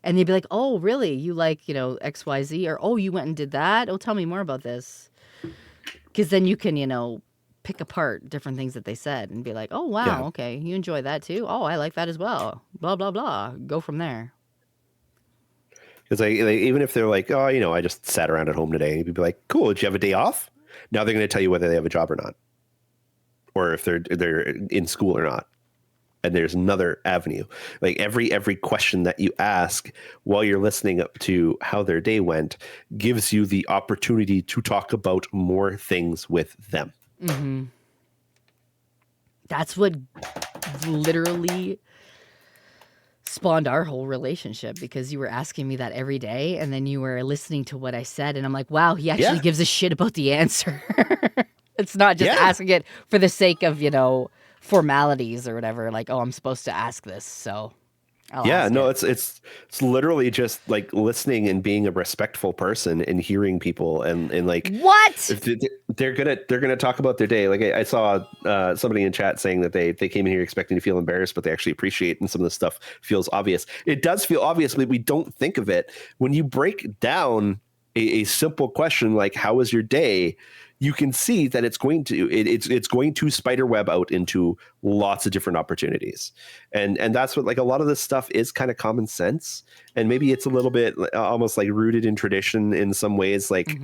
B: And they'd be like, "Oh, really? You like, XYZ?" Or, "Oh, you went and did that? Oh, tell me more about this." Because then you can, pick apart different things that they said and be like, "Oh, wow,
I: Yeah.
B: okay, you enjoy that too? Oh, I like that as well. Blah, blah, blah." Go from there.
I: Because even if they're like, "Oh, I just sat around at home today," you'd be like, "Cool, did you have a day off?" Now they're going to tell you whether they have a job or not, or if they're in school or not. And there's another avenue. Like every question that you ask while you're listening up to how their day went gives you the opportunity to talk about more things with them.
B: Mm-hmm. That's what literally spawned our whole relationship, because you were asking me that every day, and then you were listening to what I said, and I'm like, wow, he actually gives a shit about the answer. It's not just asking it for the sake of, formalities or whatever. Like, oh, I'm supposed to ask this, so I'll ask it.
I: It's literally just like listening and being a respectful person and hearing people and like
B: what
I: they're gonna talk about their day. Like I saw somebody in chat saying that they came in here expecting to feel embarrassed, but they actually appreciate, and some of the stuff feels obvious. It does feel obvious, but we don't think of it when you break down a simple question like "How was your day?" You can see that it's going to spider web out into lots of different opportunities. And that's what, like, a lot of this stuff is kind of common sense. And maybe it's a little bit almost like rooted in tradition in some ways, like,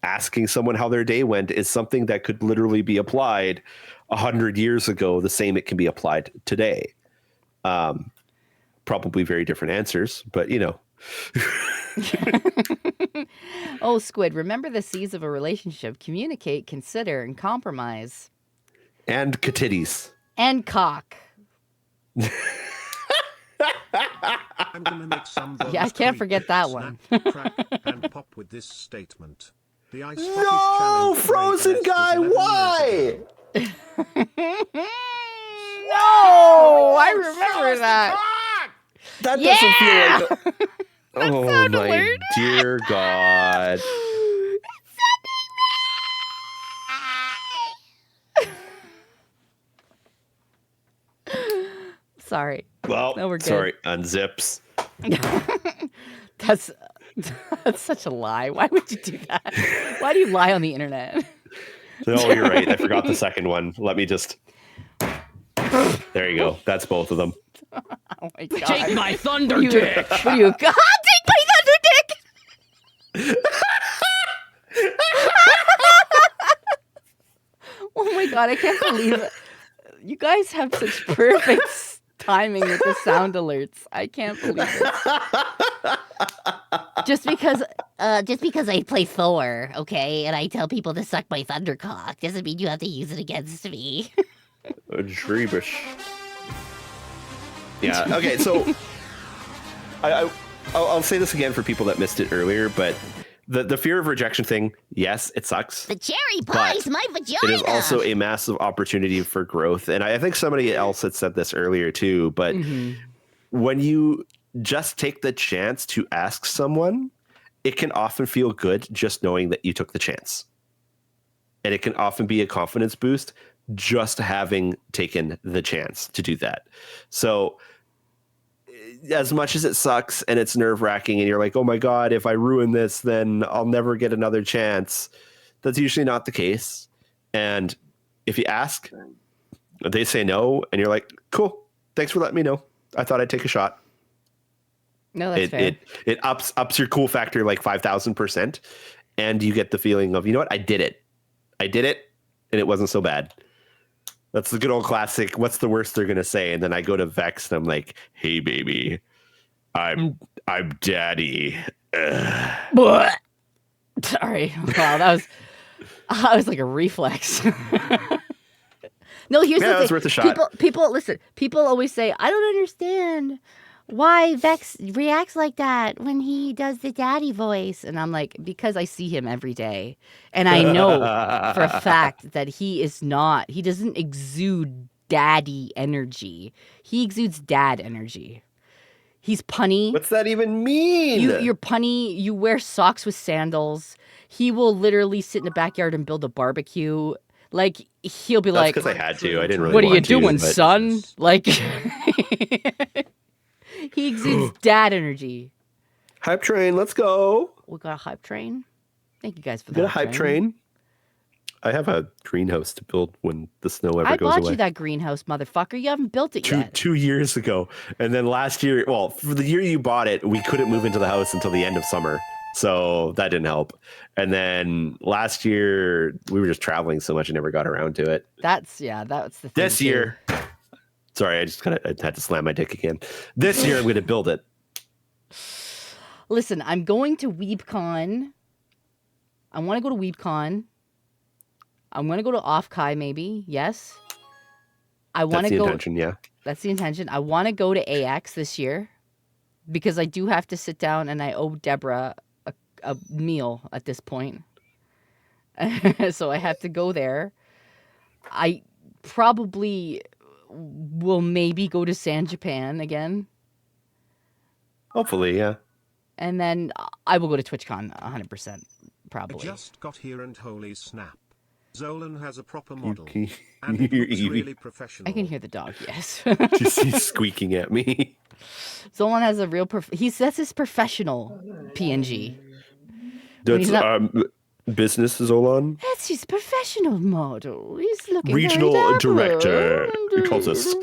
I: asking someone how their day went is something that could literally be applied 100 years ago, the same it can be applied today. Probably very different answers, but
B: Oh, Squid, remember the C's of a relationship: communicate, consider, and compromise.
I: And catitties.
B: And cock.
A: I'm gonna make some
B: I can't forget that one.
A: Crack and pop with this statement. The ice
I: No, Frozen guy, why?
B: No, I remember that.
I: That doesn't feel like oh my
B: weird.
I: dear God.
B: Sorry.
I: Well,
B: no, we're good.
I: Sorry, unzips.
B: That's such a lie. Why would you do that? Why do you lie on the internet?
I: Oh, you're right. I forgot the second one. Let me just. There you go. That's both of them.
B: Oh my God.
K: Take my thunder dick.
B: What do you got? Take my thunder dick. Oh my God, I can't believe it. You guys have such perfect timing with the sound alerts. I can't believe it.
D: Just because I play Thor, okay, and I tell people to suck my thundercock doesn't mean you have to use it against me.
I: Dreebish. Yeah. Okay. So I'll say this again for people that missed it earlier, but the fear of rejection thing, yes, it sucks.
D: The cherry pie's my vagina.
I: It is also a massive opportunity for growth, and I think somebody else had said this earlier too. But when you just take the chance to ask someone, it can often feel good just knowing that you took the chance, and it can often be a confidence boost just having taken the chance to do that. So as much as it sucks and it's nerve-wracking and you're like, oh my God, if I ruin this, then I'll never get another chance. That's usually not the case. And if you ask, they say no, and you're like, cool, thanks for letting me know. I thought I'd take a shot.
B: No, that's fair.
I: It ups your cool factor like 5,000%. And you get the feeling of, you know what? I did it. And it wasn't so bad. That's the good old classic. What's the worst they're gonna say? And then I go to Vex and I'm like, "Hey, baby, I'm daddy."
B: Sorry. Wow, that was like a reflex. No, here's the thing.
I: That's worth a shot.
B: People, listen. People always say, "I don't understand why Vex reacts like that when he does the daddy voice," and I'm like, because I see him every day, and I know for a fact that he doesn't exude daddy energy. He exudes dad energy. He's punny.
I: What's that even mean?
B: You're punny. You wear socks with sandals. He will literally sit in the backyard and build a barbecue. Like, he'll be
I: That's
B: like...
I: because I had to. I didn't really
B: What are you
I: want to,
B: doing,
I: but-
B: son? Like, he exudes dad energy.
I: Hype train, let's go.
B: We got a hype train. Thank you guys for
I: We got
B: that
I: a hype train. I have a greenhouse to build when the snow ever
B: I
I: goes
B: bought
I: away.
B: you that greenhouse, motherfucker. You haven't built it yet.
I: 2 years ago. And then last year, well, for the year you bought it, we couldn't move into the house until the end of summer. So that didn't help. And then last year, we were just traveling so much and never got around to it.
B: That's the thing.
I: This year, sorry, I had to slam my dick again. This year, I'm going to build it.
B: Listen, I'm going to WeebCon. I want to go to WeebCon. I'm going to go to Off-Kai maybe. Yes. I want
I: That's
B: to
I: the
B: go.
I: intention, yeah.
B: That's the intention. I want to go to AX this year because I do have to sit down and I owe Deborah a meal at this point. So I have to go there. I probably will maybe go to San Japan again.
I: Hopefully, yeah.
B: And then I will go to TwitchCon 100%, probably.
A: I just got here and holy snap. Zolon has a proper model.
I: Can
A: and
I: you
A: it
I: hear
A: looks
I: Evie?
A: really professional.
B: I can hear the dog, yes.
I: He's squeaking at me.
B: Zolon has a real... that's his professional PNG.
I: That's business is all on.
B: That's his professional model. He's looking
I: Regional
B: very dapper.
I: director. He calls us.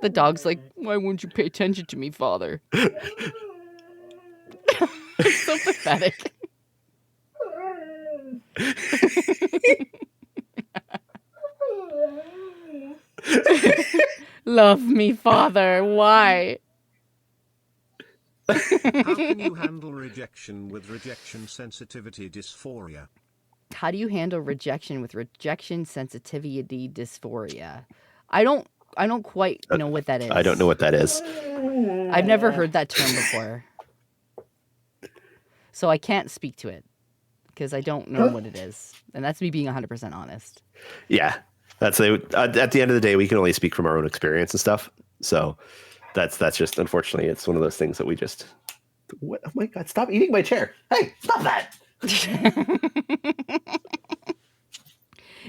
B: The dog's like, why won't you pay attention to me, father? So pathetic. Love me, father. Why?
A: How can you handle rejection with rejection sensitivity dysphoria?
B: How do you handle rejection with rejection sensitivity dysphoria? I don't quite know what that is.
I: I don't know what that is.
B: I've never heard that term before. So I can't speak to it because I don't know what it is. And that's me being 100% honest.
I: Yeah. At the end of the day, we can only speak from our own experience and stuff. So that's just, unfortunately, it's one of those things that we just, what? Oh my God, stop eating my chair. Hey, stop that.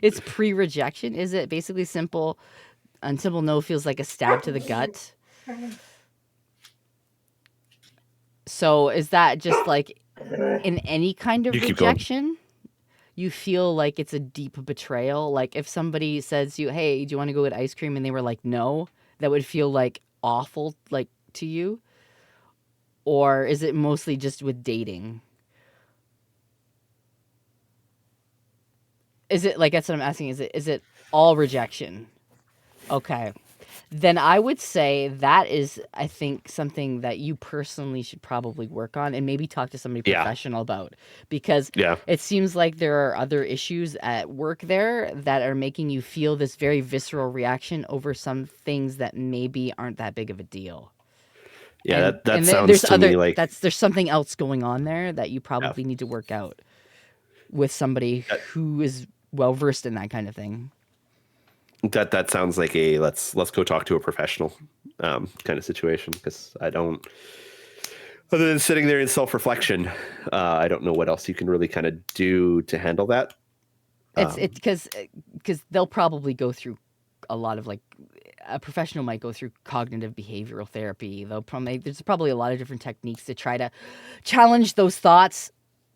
B: It's pre-rejection. Is it basically simple? Simple no feels like a stab to the gut. So is that just like in any kind of rejection? You feel like it's a deep betrayal? Like if somebody says to you, hey, do you want to go get ice cream? And they were like, no, that would feel like awful, like to you? Or is it mostly just with dating? Is it like, that's what I'm asking. Is it all rejection? Okay. Then I would say that is, I think, something that you personally should probably work on and maybe talk to somebody professional about. Because it seems like there are other issues at work there that are making you feel this very visceral reaction over some things that maybe aren't that big of a deal.
I: Yeah, that sounds to me like...
B: There's something else going on there that you probably need to work out with somebody who is well-versed in that kind of thing.
I: That sounds like a let's go talk to a professional kind of situation, because I don't, other than sitting there in self-reflection, I don't know what else you can really kind of do to handle that.
B: It's because they'll probably go through a lot of, like, a professional might go through cognitive behavioral therapy. There's probably a lot of different techniques to try to challenge those thoughts.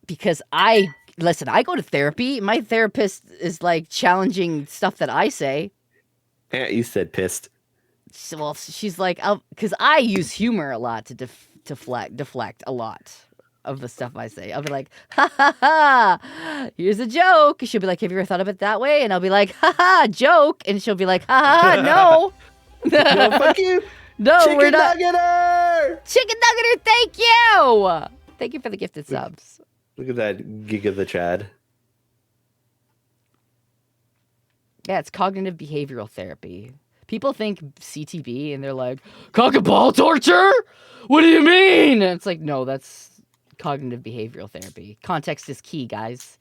B: Because I go to therapy. My therapist is like challenging stuff that I say.
I: Yeah, you said pissed.
B: Well, she's like, because I use humor a lot to deflect a lot of the stuff I say. I'll be like, ha ha ha, here's a joke. She'll be like, have you ever thought of it that way? And I'll be like, ha ha, joke. And she'll be like, ha ha ha, no.
I: No, fuck you.
B: No,
I: Chicken
B: we're not.
I: Nuggeter!
B: Chicken Nuggeter, thank you. Thank you for the gifted subs.
I: Look at that gig of the Chad.
B: Yeah, it's cognitive behavioral therapy. People think CTB and they're like, cock and ball torture? What do you mean? And it's like, no, that's cognitive behavioral therapy. Context is key, guys.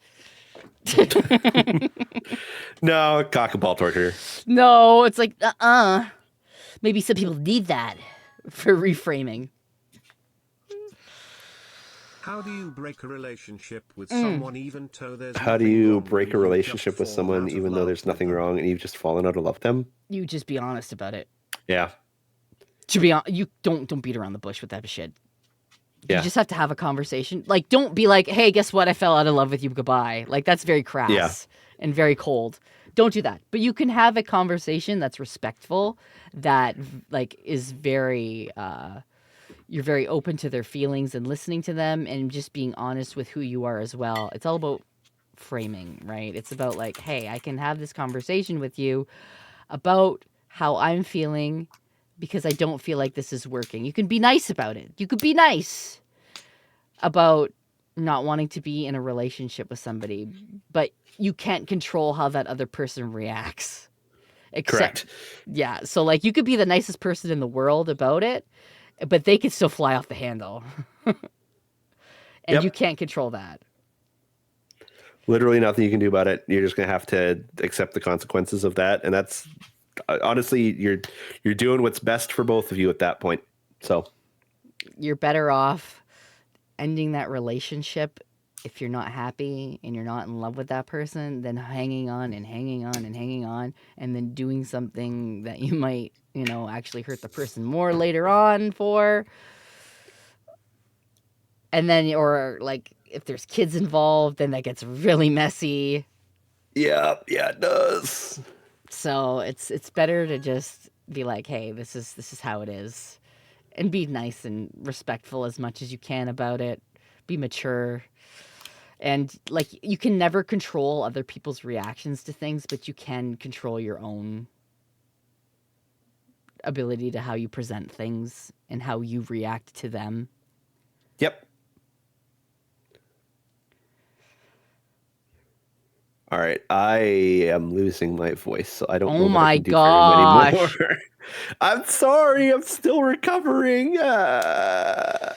I: No, cock and ball torture.
K: No, it's like, maybe some people need that for reframing.
A: How do you break a relationship with someone even though there's
I: How do
A: nothing
I: you
A: wrong
I: break
A: and
I: a
A: you've
I: relationship
A: just
I: with
A: fallen
I: someone
A: out of
I: even though
A: love
I: there's
A: with
I: nothing
A: them?
I: wrong and you've just fallen out of love with them?
K: You just be honest about it.
I: Yeah.
K: To be honest, you don't beat around the bush with that shit. You
I: Yeah.
K: just have to have a conversation. Like, don't be like, hey, guess what? I fell out of love with you. Goodbye. Like, that's very crass and very cold. Don't do that. But you can have a conversation that's respectful, that like is very you're very open to their feelings and listening to them and just being honest with who you are as well. It's all about framing, right? It's about like, hey, I can have this conversation with you about how I'm feeling because I don't feel like this is working. You can be nice about it. You could be nice about not wanting to be in a relationship with somebody, but you can't control how that other person reacts.
I: Correct.
K: Yeah. So like you could be the nicest person in the world about it, but they could still fly off the handle. And you can't control that.
I: Literally nothing you can do about it. You're just going to have to accept the consequences of that. And that's honestly, you're doing what's best for both of you at that point. So
K: you're better off ending that relationship if you're not happy and you're not in love with that person than hanging on and hanging on and hanging on and then doing something that you might, actually hurt the person more later on for. And then, or like if there's kids involved, then that gets really messy.
I: Yeah, it does.
K: So it's better to just be like, hey, this is how it is. And be nice and respectful as much as you can about it. Be mature. And like you can never control other people's reactions to things, but you can control your own ability to how you present things and how you react to them.
I: Yep. All right, I am losing my voice, so I don't know what I can do for him anymore. I'm sorry, I'm still recovering. I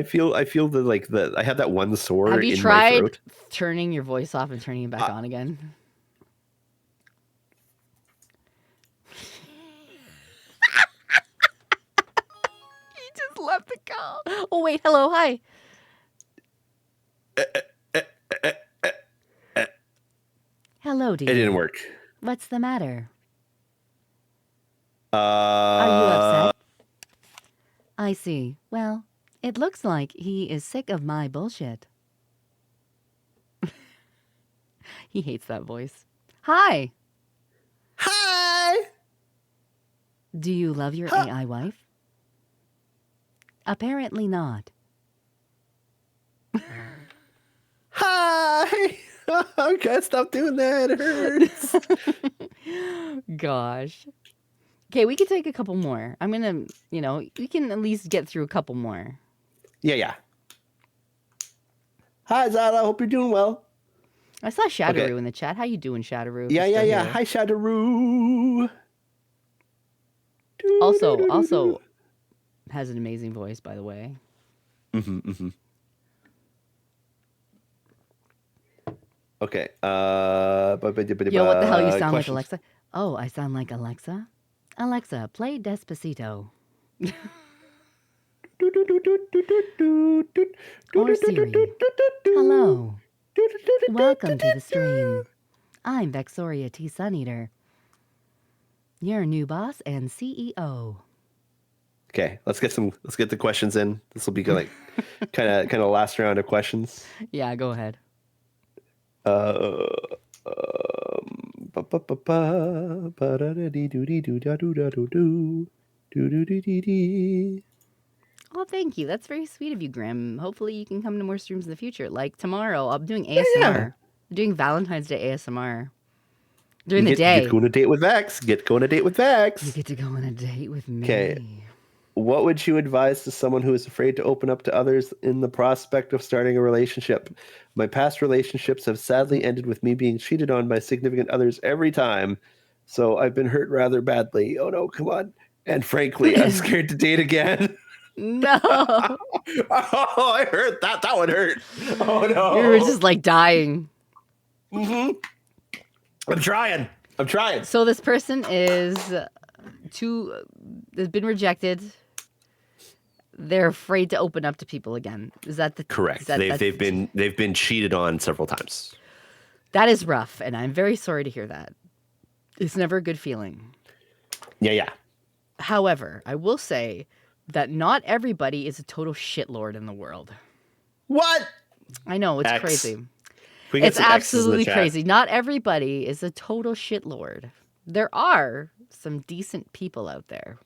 I: feel the I have that one sore in my throat.
K: Have you tried turning your voice off and turning it back on again? He just left the call. Oh wait, hello, hi. Hello, dear.
I: It didn't work.
K: What's the matter? Are you upset? I see. Well, it looks like he is sick of my bullshit. He hates that voice. Hi.
I: Hi.
K: Do you love your AI wife? Apparently not.
I: Hi. I can't stop doing that. It hurts.
K: Gosh. Okay, we can take a couple more. I'm going to, we can at least get through a couple more.
I: Yeah. Hi, Zada. Hope you're doing well.
K: I saw Shadowroo in the chat. How you doing, Shadowroo?
I: Yeah. Hi, Shadowroo.
K: Also has an amazing voice, by the way.
I: Okay.
K: Yo, what the hell? You sound like Alexa? Oh, I sound like Alexa? Alexa, play Despacito. Or Siri. Hello. Welcome to the stream. I'm Vexoria T. Suneater, your new boss and CEO.
I: Okay, let's get the questions in. This will be like kind of last round of questions.
K: Yeah, go ahead. Oh, thank you. That's very sweet of you, Grim. Hopefully you can come to more streams in the future. Like tomorrow, I'm doing ASMR. Yeah. I'm doing Valentine's Day ASMR. During the day.
I: Get going on a date with Vex.
K: You get to go on a date with me.
I: Okay. What would you advise to someone who is afraid to open up to others in the prospect of starting a relationship? My past relationships have sadly ended with me being cheated on by significant others every time. So I've been hurt rather badly. Oh no, come on. And frankly, I'm scared to date again.
B: No.
I: Oh, I heard that. That one hurt. Oh no.
B: You were just like dying.
I: I'm trying.
B: So this person has been rejected. They're afraid to open up to people again. Is that the
I: correct? They've been cheated on several times.
B: That is rough, and I'm very sorry to hear that. It's never a good feeling.
I: Yeah.
B: However, I will say that not everybody is a total shitlord in the world.
I: What?
B: I know, it's
I: X.
B: crazy.
I: We get
B: It's
I: some X's in the
B: absolutely
I: chat.
B: crazy. Not everybody is a total shitlord. There are some decent people out there.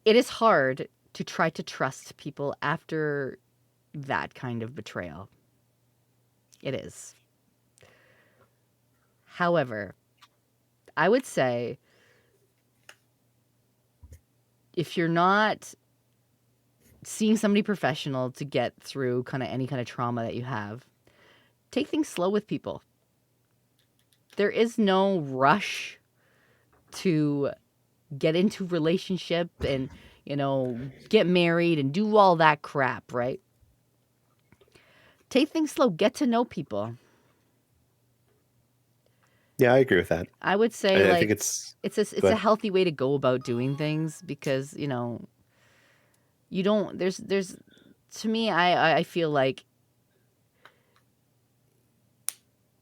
B: It is hard to try to trust people after that kind of betrayal. It is. However, I would say if you're not seeing somebody professional to get through kind of any kind of trauma that you have, take things slow with people. There is no rush to get into a relationship and, get married and do all that crap, right? Take things slow. Get to know people.
I: Yeah, I agree with that.
B: I would say
I: I think
B: it's a healthy way to go about doing things because, you don't there's to me I feel like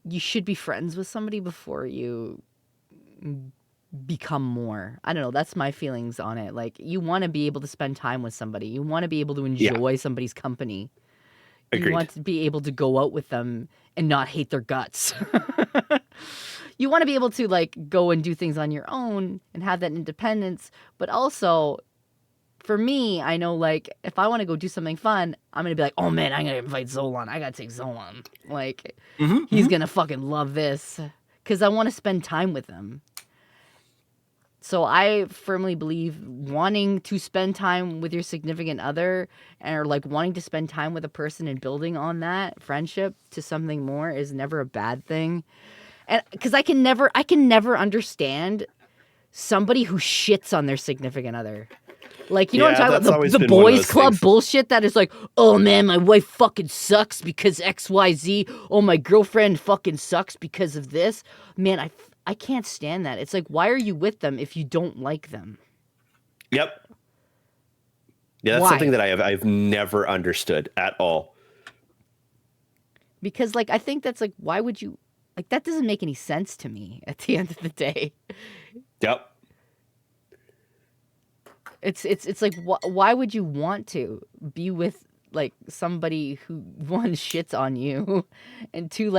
B: you should be friends with somebody before you become more. I don't know, that's my feelings on it. Like, you want to be able to spend time with somebody. You want to be able to enjoy somebody's company.
I: Agreed.
B: You want to be able to go out with them and not hate their guts. You want to be able to go and do things on your own and have that independence. But also, for me, I know if I want to go do something fun, I'm going to be like, oh man, I'm going to invite Zolon. I got to take Zolon. He's going to fucking love this because I want to spend time with him. So I firmly believe wanting to spend time with your significant other or wanting to spend time with a person and building on that friendship to something more is never a bad thing. And because I can never understand somebody who shits on their significant other. You know what I'm talking about? The boys club bullshit that is like, oh man, my wife fucking sucks because XYZ. Oh, my girlfriend fucking sucks because of this. Man, I can't stand that. It's like, why are you with them if you don't like them?
I: Yep. Yeah, that's something that I've never understood at all.
B: Because I think that's why would you that doesn't make any sense to me at the end of the day.
I: Yep.
B: It's like, why would you want to be with somebody who, one, shits on you, and two,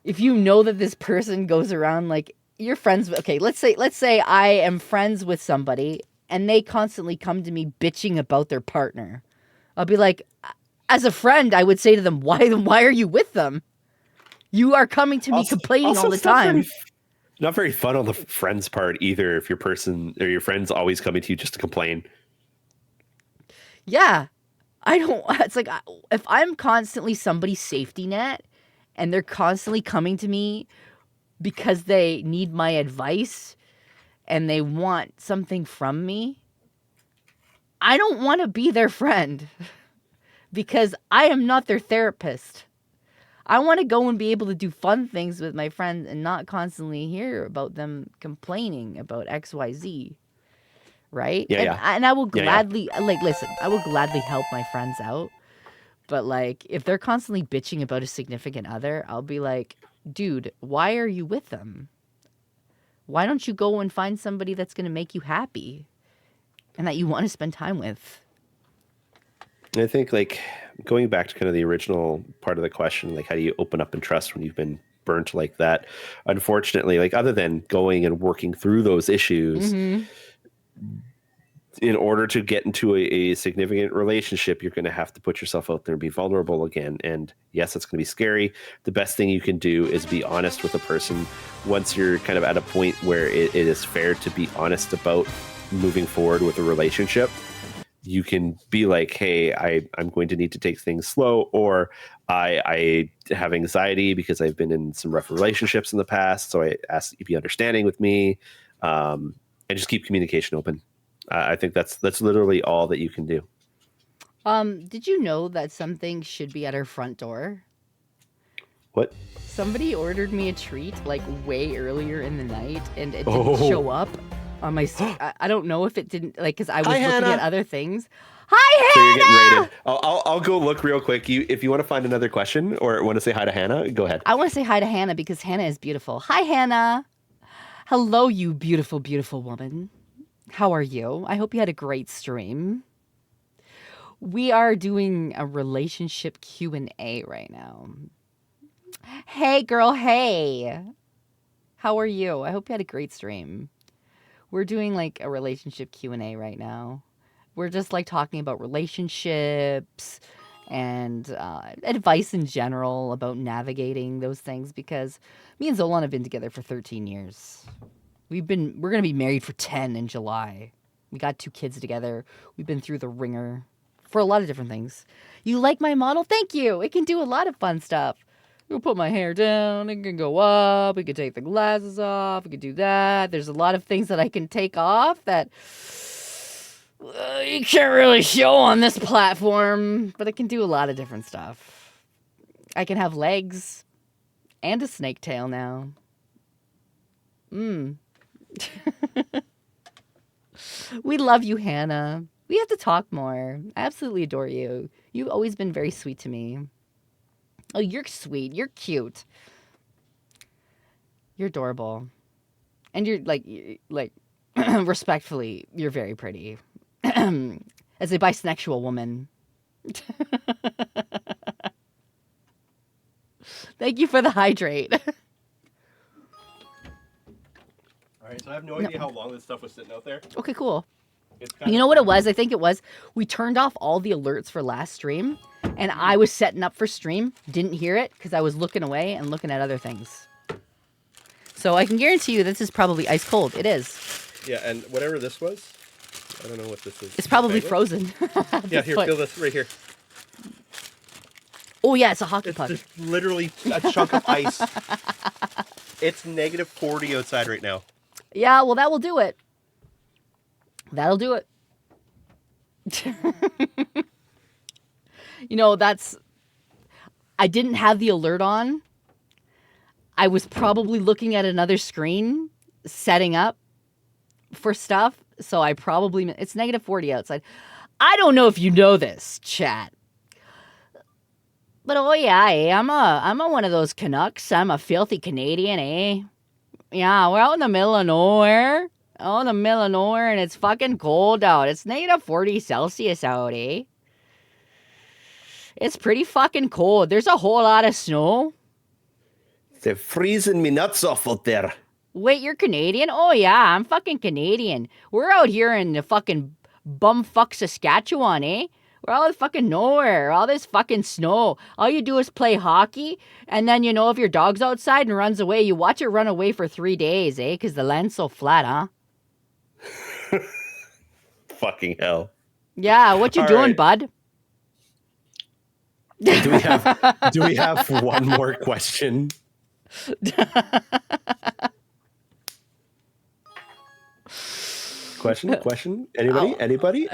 B: if you know that this person goes around you're friends with, okay, let's say I am friends with somebody and they constantly come to me bitching about their partner. I'll be like, as a friend, I would say to them, why are you with them? You are coming to me complaining all the time.
I: Not very fun on the friends part either. If your person or your friend's always coming to you just to complain.
B: Yeah, it's like, if I'm constantly somebody's safety net and they're constantly coming to me because they need my advice and they want something from me, I don't want to be their friend because I am not their therapist. I want to go and be able to do fun things with my friends and not constantly hear about them complaining about XYZ. Right?
I: Yeah,
B: and I will gladly, listen, I will gladly help my friends out. But, if they're constantly bitching about a significant other, I'll be like, dude, why are you with them? Why don't you go and find somebody that's going to make you happy and that you want to spend time with?
I: I think, going back to kind of the original part of the question, how do you open up and trust when you've been burnt like that? Unfortunately, other than going and working through those issues, in order to get into a significant relationship, you're going to have to put yourself out there and be vulnerable again. And yes, it's going to be scary. The best thing you can do is be honest with a person once you're kind of at a point where it is fair to be honest about moving forward with a relationship. You can be like, hey, I'm going to need to take things slow, or I have anxiety because I've been in some rough relationships in the past. So I ask that you be understanding with me, and just keep communication open. I think that's literally all that you can do.
B: Did you know that something should be at our front door?
I: What?
B: Somebody ordered me a treat like way earlier in the night, and it didn't show up on my. I don't know if it didn't because I was looking at other things. Hi,
I: So
B: Hannah!
I: you're getting rated. I'll go look real quick. If you want to find another question or want to say hi to Hannah, go ahead.
B: I want to say hi to Hannah because Hannah is beautiful. Hi, Hannah. Hello, you beautiful, beautiful woman. How are you? I hope you had a great stream. We are doing a relationship Q&A right now. Hey, girl, hey. How are you? I hope you had a great stream. We're doing like a relationship Q&A right now. We're just like talking about relationships and advice in general about navigating those things because me and Zolon have been together for 13 years. We're going to be married for 10 in July. We got 2 kids together. We've been through the ringer for a lot of different things. You like my model? Thank you. It can do a lot of fun stuff. We'll put my hair down. It can go up. We can take the glasses off. We can do that. There's a lot of things that I can take off that you can't really show on this platform, but it can do a lot of different stuff. I can have legs and a snake tail now. We love you, Hannah. We have to talk more. I absolutely adore you. You've always been very sweet to me. Oh, you're sweet. You're cute. You're adorable. And you're like respectfully, you're very pretty. As a bisexual woman. Thank you for the hydrate.
I: All right, so I have no idea how long this stuff was sitting out there.
B: Okay, cool. You know what it was? I think it was we turned off all the alerts for last stream, and I was setting up for stream, didn't hear it because I was looking away and looking at other things. So I can guarantee you this is probably ice cold. It is.
I: Yeah, and whatever this was, I don't know what this is.
B: It's probably frozen.
I: Yeah, here, feel this right here.
B: Oh yeah, it's a hockey puck.
I: It's literally a chunk of ice. It's negative 40 outside right now.
B: Yeah, well, that will do it. That'll do it. You know, I didn't have the alert on. I was probably looking at another screen, setting up for stuff. So it's negative 40 outside. I don't know if you know this, chat. But oh yeah, I'm a one of those Canucks. I'm a filthy Canadian, eh? Yeah, we're out in the middle of nowhere. Out in the middle of nowhere, and it's fucking cold out. It's negative 40 Celsius out, eh? It's pretty fucking cold. There's a whole lot of snow.
I: They're freezing me nuts off out there.
B: Wait, you're Canadian? Oh yeah, I'm fucking Canadian. We're out here in the fucking bumfuck Saskatchewan, eh? We're out in fucking nowhere. All this fucking snow. All you do is play hockey, and then, you know, if your dog's outside and runs away, you watch it run away for 3 days, eh? Because the land's so flat, huh?
I: Fucking hell.
B: Yeah, what you doing, bud?
I: Do we have one more question? Question? Anybody? Anybody?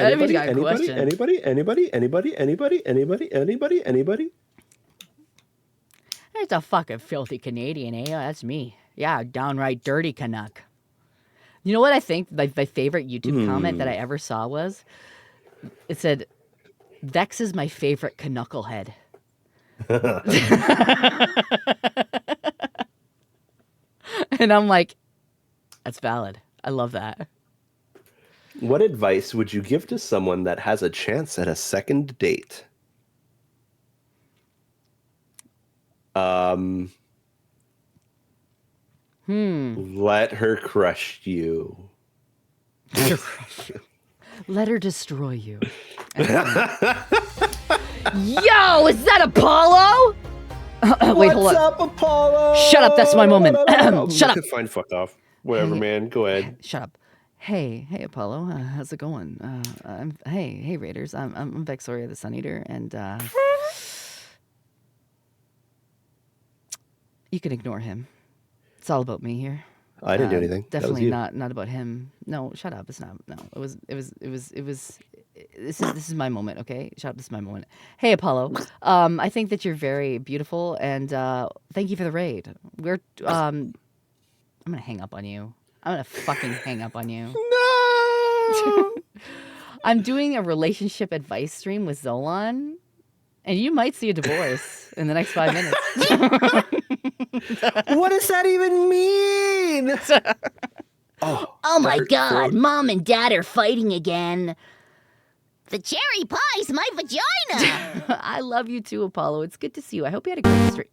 B: It's a fucking filthy Canadian, eh? That's me. Yeah, downright dirty Canuck. You know what I think my favorite YouTube comment that I ever saw was? It said, Vex is my favorite Canucklehead. And I'm like, that's valid. I love that.
I: What advice would you give to someone that has a chance at a second date? Let her crush you.
B: Let her destroy you. Yo, is that Apollo? Wait, hold on.
I: What's up, Apollo?
B: Shut up, that's my moment. Shut up.
I: Fine, fuck off. Whatever, man. Go ahead.
B: Shut up. Hey, Apollo. How's it going? Hey, Raiders. I'm Vexoria the Sun Eater, and you can ignore him. It's all about me here.
I: I didn't do anything.
B: Definitely not about him. No, shut up. It's not. No, it was. This is my moment. Okay, shut up. This is my moment. Hey, Apollo. I think that you're very beautiful, and thank you for the raid. We're. I'm gonna hang up on you. I'm gonna fucking hang up on you.
I: No.
B: I'm doing a relationship advice stream with Zolon, and you might see a divorce in the next 5 minutes.
I: What does that even mean?
K: Oh my god, Mom and Dad are fighting again. The cherry pie's my vagina.
B: I love you too, Apollo. It's good to see you. I hope you had a great stream.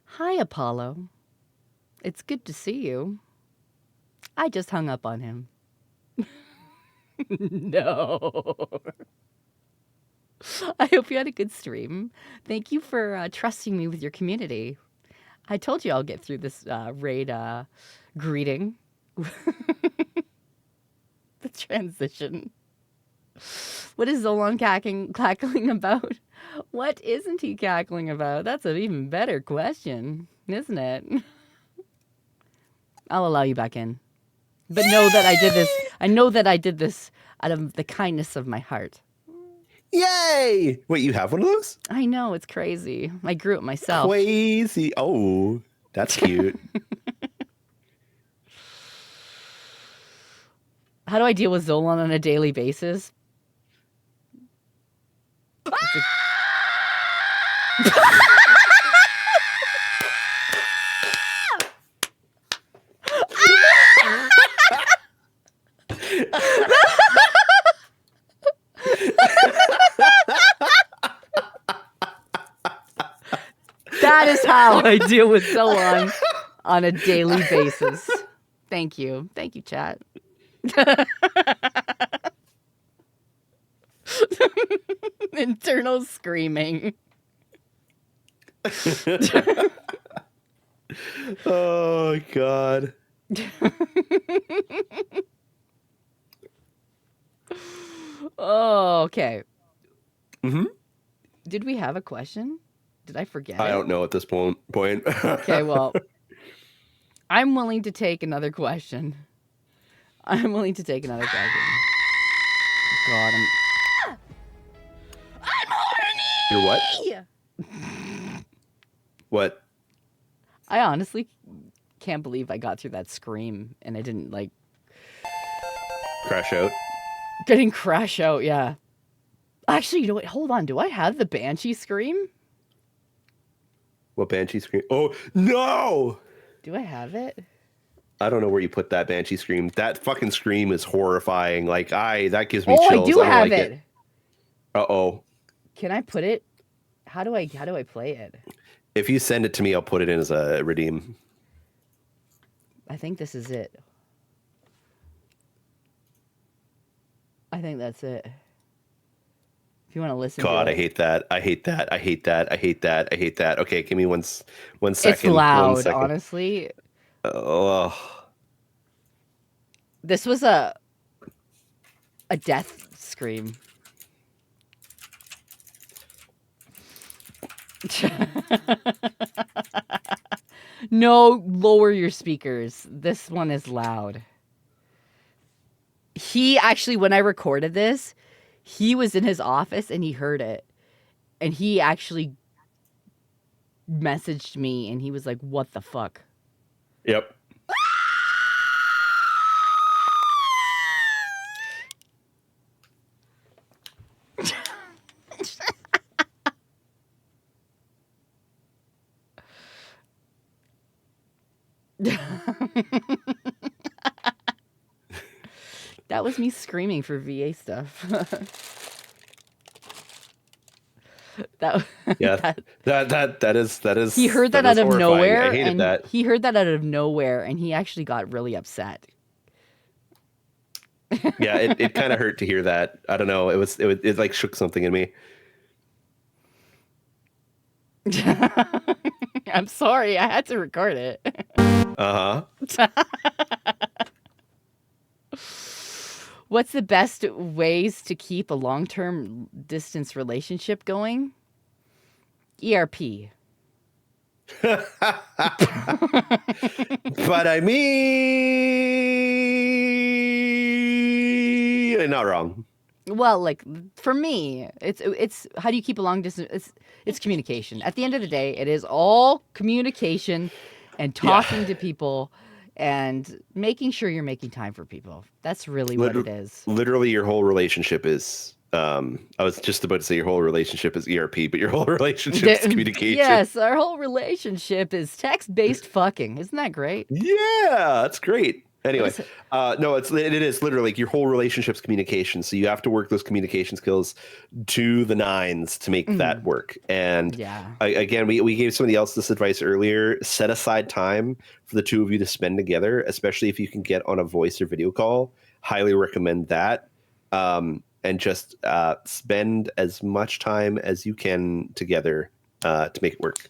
B: Hi, Apollo. It's good to see you. I just hung up on him. No. I hope you had a good stream. Thank you for trusting me with your community. I told you I'll get through this raid greeting. The transition. What is Zolon cackling about? What isn't he cackling about? That's an even better question, isn't it? I'll allow you back in. But know that I did this. I know that I did this out of the kindness of my heart.
I: Yay! Wait, you have one of those?
B: I know, it's crazy. I grew it myself.
I: Crazy. Oh, that's cute.
B: How do I deal with Zolon on a daily basis? That is how I deal with Zolon on a daily basis. Thank you. Thank you, chat. Internal screaming.
I: Oh, God.
B: Oh, okay.
I: Mm-hmm.
B: Did we have a question? Did I forget?
I: I don't know at this point.
B: Okay, well, I'm willing to take another question. I'm willing to take another question. God,
K: I'm horny!
I: You're what? What?
B: I honestly can't believe I got through that scream and I didn't, like...
I: Crash out?
B: Getting crash out, yeah. Actually, you know what? Hold on. Do I have the Banshee scream?
I: What Banshee scream? Oh, no!
B: Do I have it?
I: I don't know where you put that Banshee scream. That fucking scream is horrifying. Like, that gives me chills.
B: I do have
I: like
B: it.
I: Uh-oh.
B: Can I put it? How do I play it?
I: If you send it to me, I'll put it in as a redeem.
B: I think this is it. I think that's it. If you want to listen
I: God,
B: to it.
I: I hate that. I hate that. I hate that. I hate that. I hate that. Okay, give me one second.
B: It's loud,
I: 1 second.
B: honestly.
I: Oh.
B: This was a death scream. No, lower your speakers. This one is loud. He actually, when I recorded this, he was in his office and he heard it. And he actually messaged me and he was like, what the fuck?
I: Yep.
B: That was me screaming for VA stuff.
I: Yeah, that is.
B: He heard that out of
I: horrifying.
B: nowhere.
I: I hated
B: and
I: that.
B: He heard that out of nowhere, and he actually got really upset.
I: Yeah, it kind of hurt to hear that. I don't know. It like shook something in me.
B: I'm sorry, I had to record it. What's the best ways to keep a long-term distance relationship going? ERP.
I: But I mean, you're not wrong.
B: Well, like for me, it's how do you keep a long distance? It's communication. At the end of the day, it is all communication and talking to people and making sure you're making time for people. That's really what it is.
I: Literally, your whole relationship is. I was just about to say your whole relationship is ERP, but your whole relationship is communication.
B: Yes, our whole relationship is text-based fucking. Isn't that great?
I: Yeah, that's great. Anyway, no, it is literally like your whole relationship's communication. So you have to work those communication skills to the nines to make that work. And again, we gave somebody else this advice earlier. Set aside time for the two of you to spend together, especially if you can get on a voice or video call. Highly recommend that. And just spend as much time as you can together to make it work.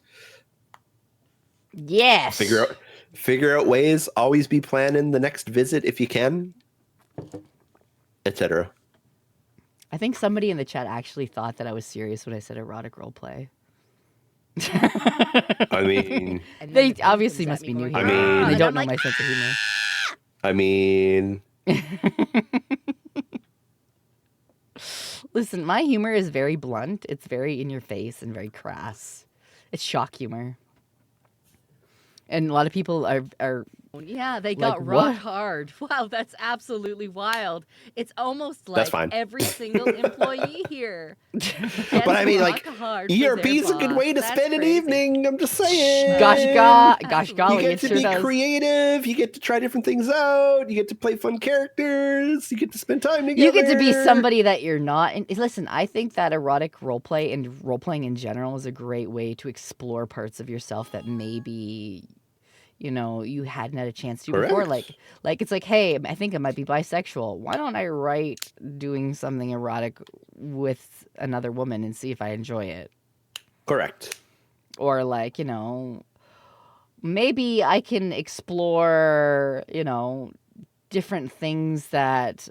K: Yes.
I: Figure out ways. Always be planning the next visit if you can, etc.
B: I think somebody in the chat actually thought that I was serious when I said erotic roleplay.
I: I mean,
B: they obviously must be new here.
I: I mean,
B: they don't know my sense of humor.
I: I mean,
B: listen, my humor is very blunt. It's very in your face and very crass. It's shock humor. And a lot of people are
D: yeah, they
B: like,
D: got
B: what?
D: rock hard. Wow, that's absolutely wild. It's almost like every single employee here.
I: But I mean, like, ERP is a good way to spend an evening. I'm just saying.
B: Gosh golly,
I: you get to be creative. You get to try different things out. You get to play fun characters. You get to spend time together.
B: You get to be somebody that you're not. And listen, I think that erotic roleplay and roleplaying in general is a great way to explore parts of yourself that maybe, you know, you hadn't had a chance to before. Like it's like, hey, I think I might be bisexual. Why don't I write doing something erotic with another woman and see if I enjoy it?
I: Correct.
B: Or like, you know, maybe I can explore, you know, different things that,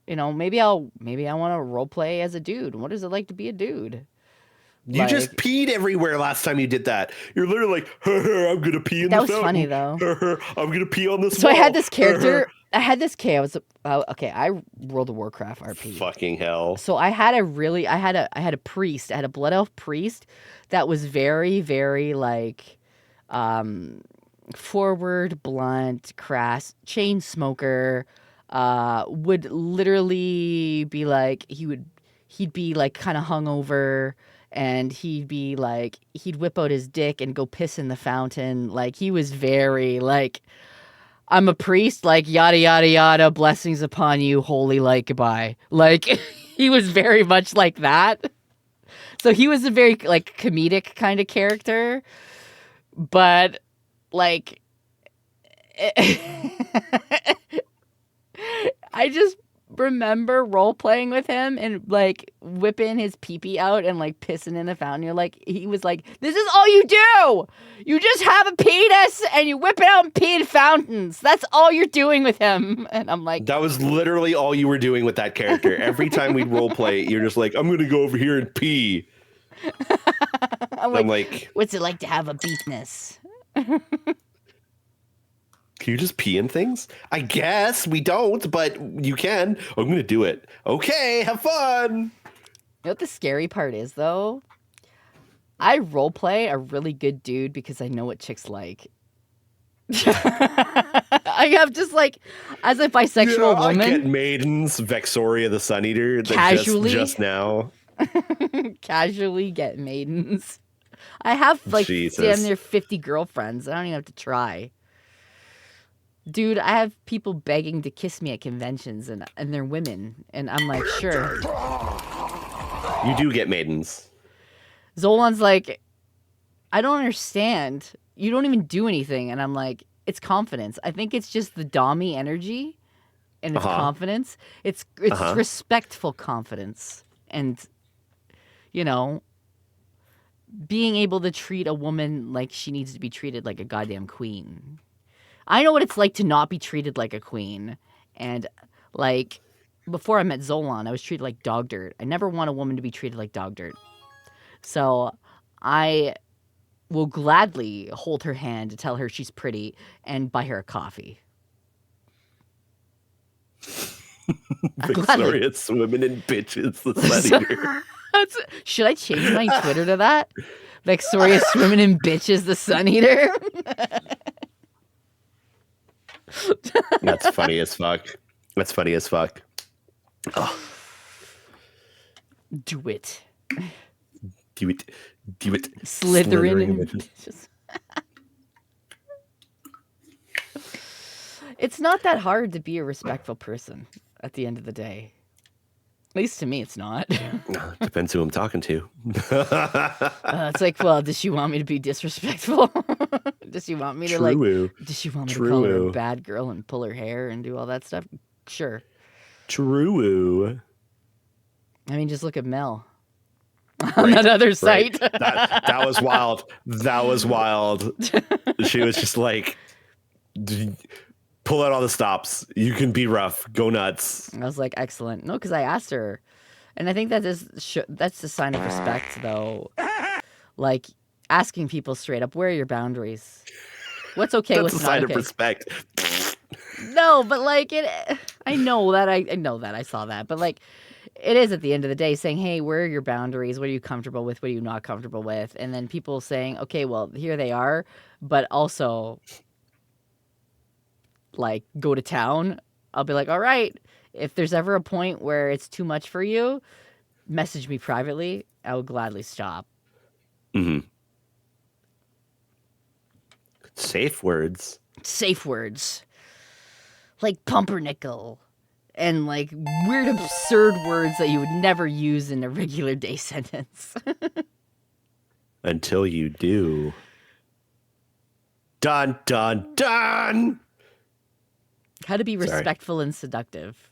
B: you know, maybe I want to role play as a dude. What is it like to be a dude?
I: You just peed everywhere last time you did that. You're literally like, I'm gonna pee in the fountain.
B: That was funny though.
I: I'm gonna pee on this
B: So
I: wall.
B: I had this character. I World of Warcraft RP.
I: Fucking hell.
B: So I had a priest. I had a blood elf priest that was very, very like forward, blunt, crass, chain smoker. Would literally be like he'd be like kind of hungover. And he'd whip out his dick and go piss in the fountain. Like, he was very, like, I'm a priest, like, yada, yada, yada, blessings upon you, holy light, goodbye. Like, he was very much like that. So he was a very, like, comedic kind of character. But, like, I just remember role playing with him and like whipping his pee-pee out and like pissing in the fountain. You're like, he was like, this is all you do. You just have a penis and you whip it out and pee in fountains. That's all you're doing with him. And I'm like,
I: that was literally all you were doing with that character. Every time we'd role play, you're just like, I'm gonna go over here and pee.
B: I'm like, what's it like to have a penis?
I: Can you just pee in things? I guess we don't, but you can. I'm going to do it. Okay, have fun.
B: You know what the scary part is, though? I roleplay a really good dude because I know what chicks like. I have just like, as a bisexual woman.
I: I get maidens, Vexoria the Sun Eater.
B: Casually.
I: Just now.
B: Casually get maidens. I have like damn near 50 girlfriends. I don't even have to try. Dude, I have people begging to kiss me at conventions, and they're women, and I'm like, sure.
I: You do get maidens.
B: Zolon's like, I don't understand. You don't even do anything, and I'm like, it's confidence. I think it's just the dommy energy. and it's confidence. It's respectful confidence, and being able to treat a woman like she needs to be treated like a goddamn queen. I know what it's like to not be treated like a queen, and like before I met Zolon, I was treated like dog dirt. I never want a woman to be treated like dog dirt, so I will gladly hold her hand to tell her she's pretty and buy her a coffee.
I: Vexoria swimming in bitches, the Sun Eater.
B: Should I change my Twitter to that? Vexoria swimming in bitches, the Sun Eater?
I: That's funny as fuck. That's funny as fuck. Oh.
B: Do it.
I: Do it. Do it.
B: Slithering in bitches. It's not that hard to be a respectful person at the end of the day. At least to me, it's not.
I: Depends who I'm talking to.
B: It's like, well, does she want me to be disrespectful? Does she want me to Does she want me to call her a bad girl and pull her hair and do all that stuff? Sure.
I: True.
B: I mean, just look at Mel on that other site.
I: That was wild. That was wild. She was just like, pull out all the stops. You can be rough. Go nuts.
B: I was like, excellent. No, because I asked her. And I think that that's a sign of respect, though. Like, asking people straight up, where are your boundaries? What's okay, what's not okay?
I: That's a sign of respect.
B: No, but like, I know that. I know that. I saw that. But like, it is at the end of the day saying, hey, where are your boundaries? What are you comfortable with? What are you not comfortable with? And then people saying, okay, well, here they are. But also, like, go to town. I'll be like, all right, if there's ever a point where it's too much for you, message me privately. I will gladly stop.
I: Mm-hmm. Safe words.
B: Safe words. Like pumpernickel. And like weird, absurd words that you would never use in a regular day sentence.
I: Until you do. Dun, dun, dun!
B: How to be respectful and seductive.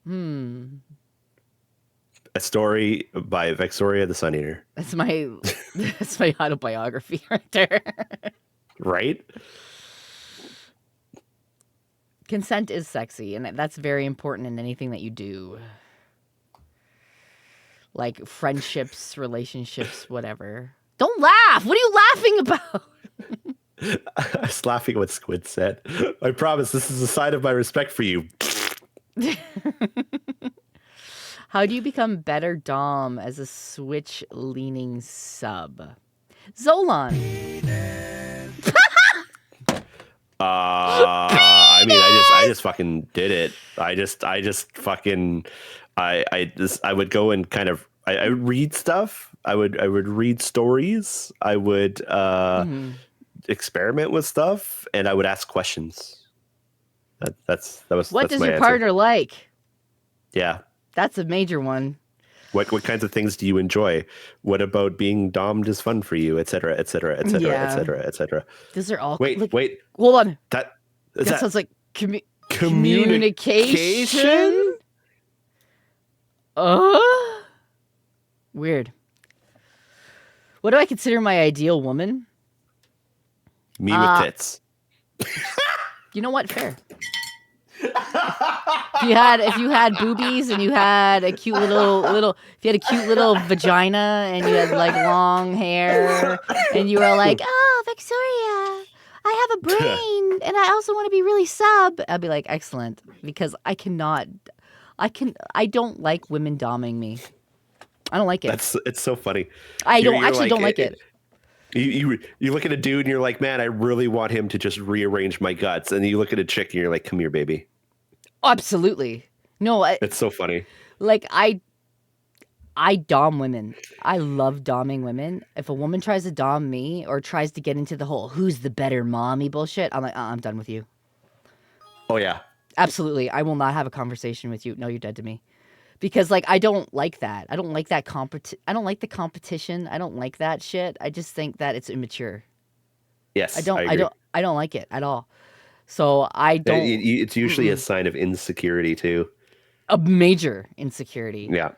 I: A story by Vexoria the Sun Eater.
B: That's my autobiography right there.
I: Right?
B: Consent is sexy, and that's very important in anything that you do. Like friendships, relationships, whatever. Don't laugh! What are you laughing about?
I: I was laughing at what Squid said. I promise this is a sign of my respect for you.
B: How do you become better Dom as a switch-leaning sub? Zolon.
I: I mean, I just fucking did it. I would go and kind of I would read stuff. I would read stories. I would experiment with stuff, and I would ask questions. What does
B: your partner like?
I: Yeah,
B: that's a major one.
I: What kinds of things do you enjoy? What about being dommed is fun for you, etc., etc., etc., etc., etc.
B: These are all.
I: Wait.
B: Hold on.
I: That
B: sounds like communication. Weird. What do I consider my ideal woman?
I: Me with tits.
B: You know what? Fair. If you had boobies and you had a cute little vagina and you had like long hair and you were like, oh, Vexoria, I have a brain and I also want to be really sub, I'd be like, excellent, because I don't like women domming me. I don't like it.
I: It's so funny.
B: I don't like it.
I: You look at a dude and you're like, man, I really want him to just rearrange my guts. And you look at a chick and you're like, come here, baby.
B: Absolutely. No,
I: it's so funny.
B: Like I dom women. I love domming women. If a woman tries to dom me or tries to get into the whole who's the better mommy bullshit, I'm like, I'm done with you.
I: Oh yeah.
B: Absolutely. I will not have a conversation with you. No, you're dead to me. Because like I don't like that. I don't like that I don't like the competition. I don't like that shit. I just think that it's immature.
I: Yes.
B: I don't like it at all. So I don't.
I: It's usually a sign of insecurity too.
B: A major insecurity.
I: Yeah.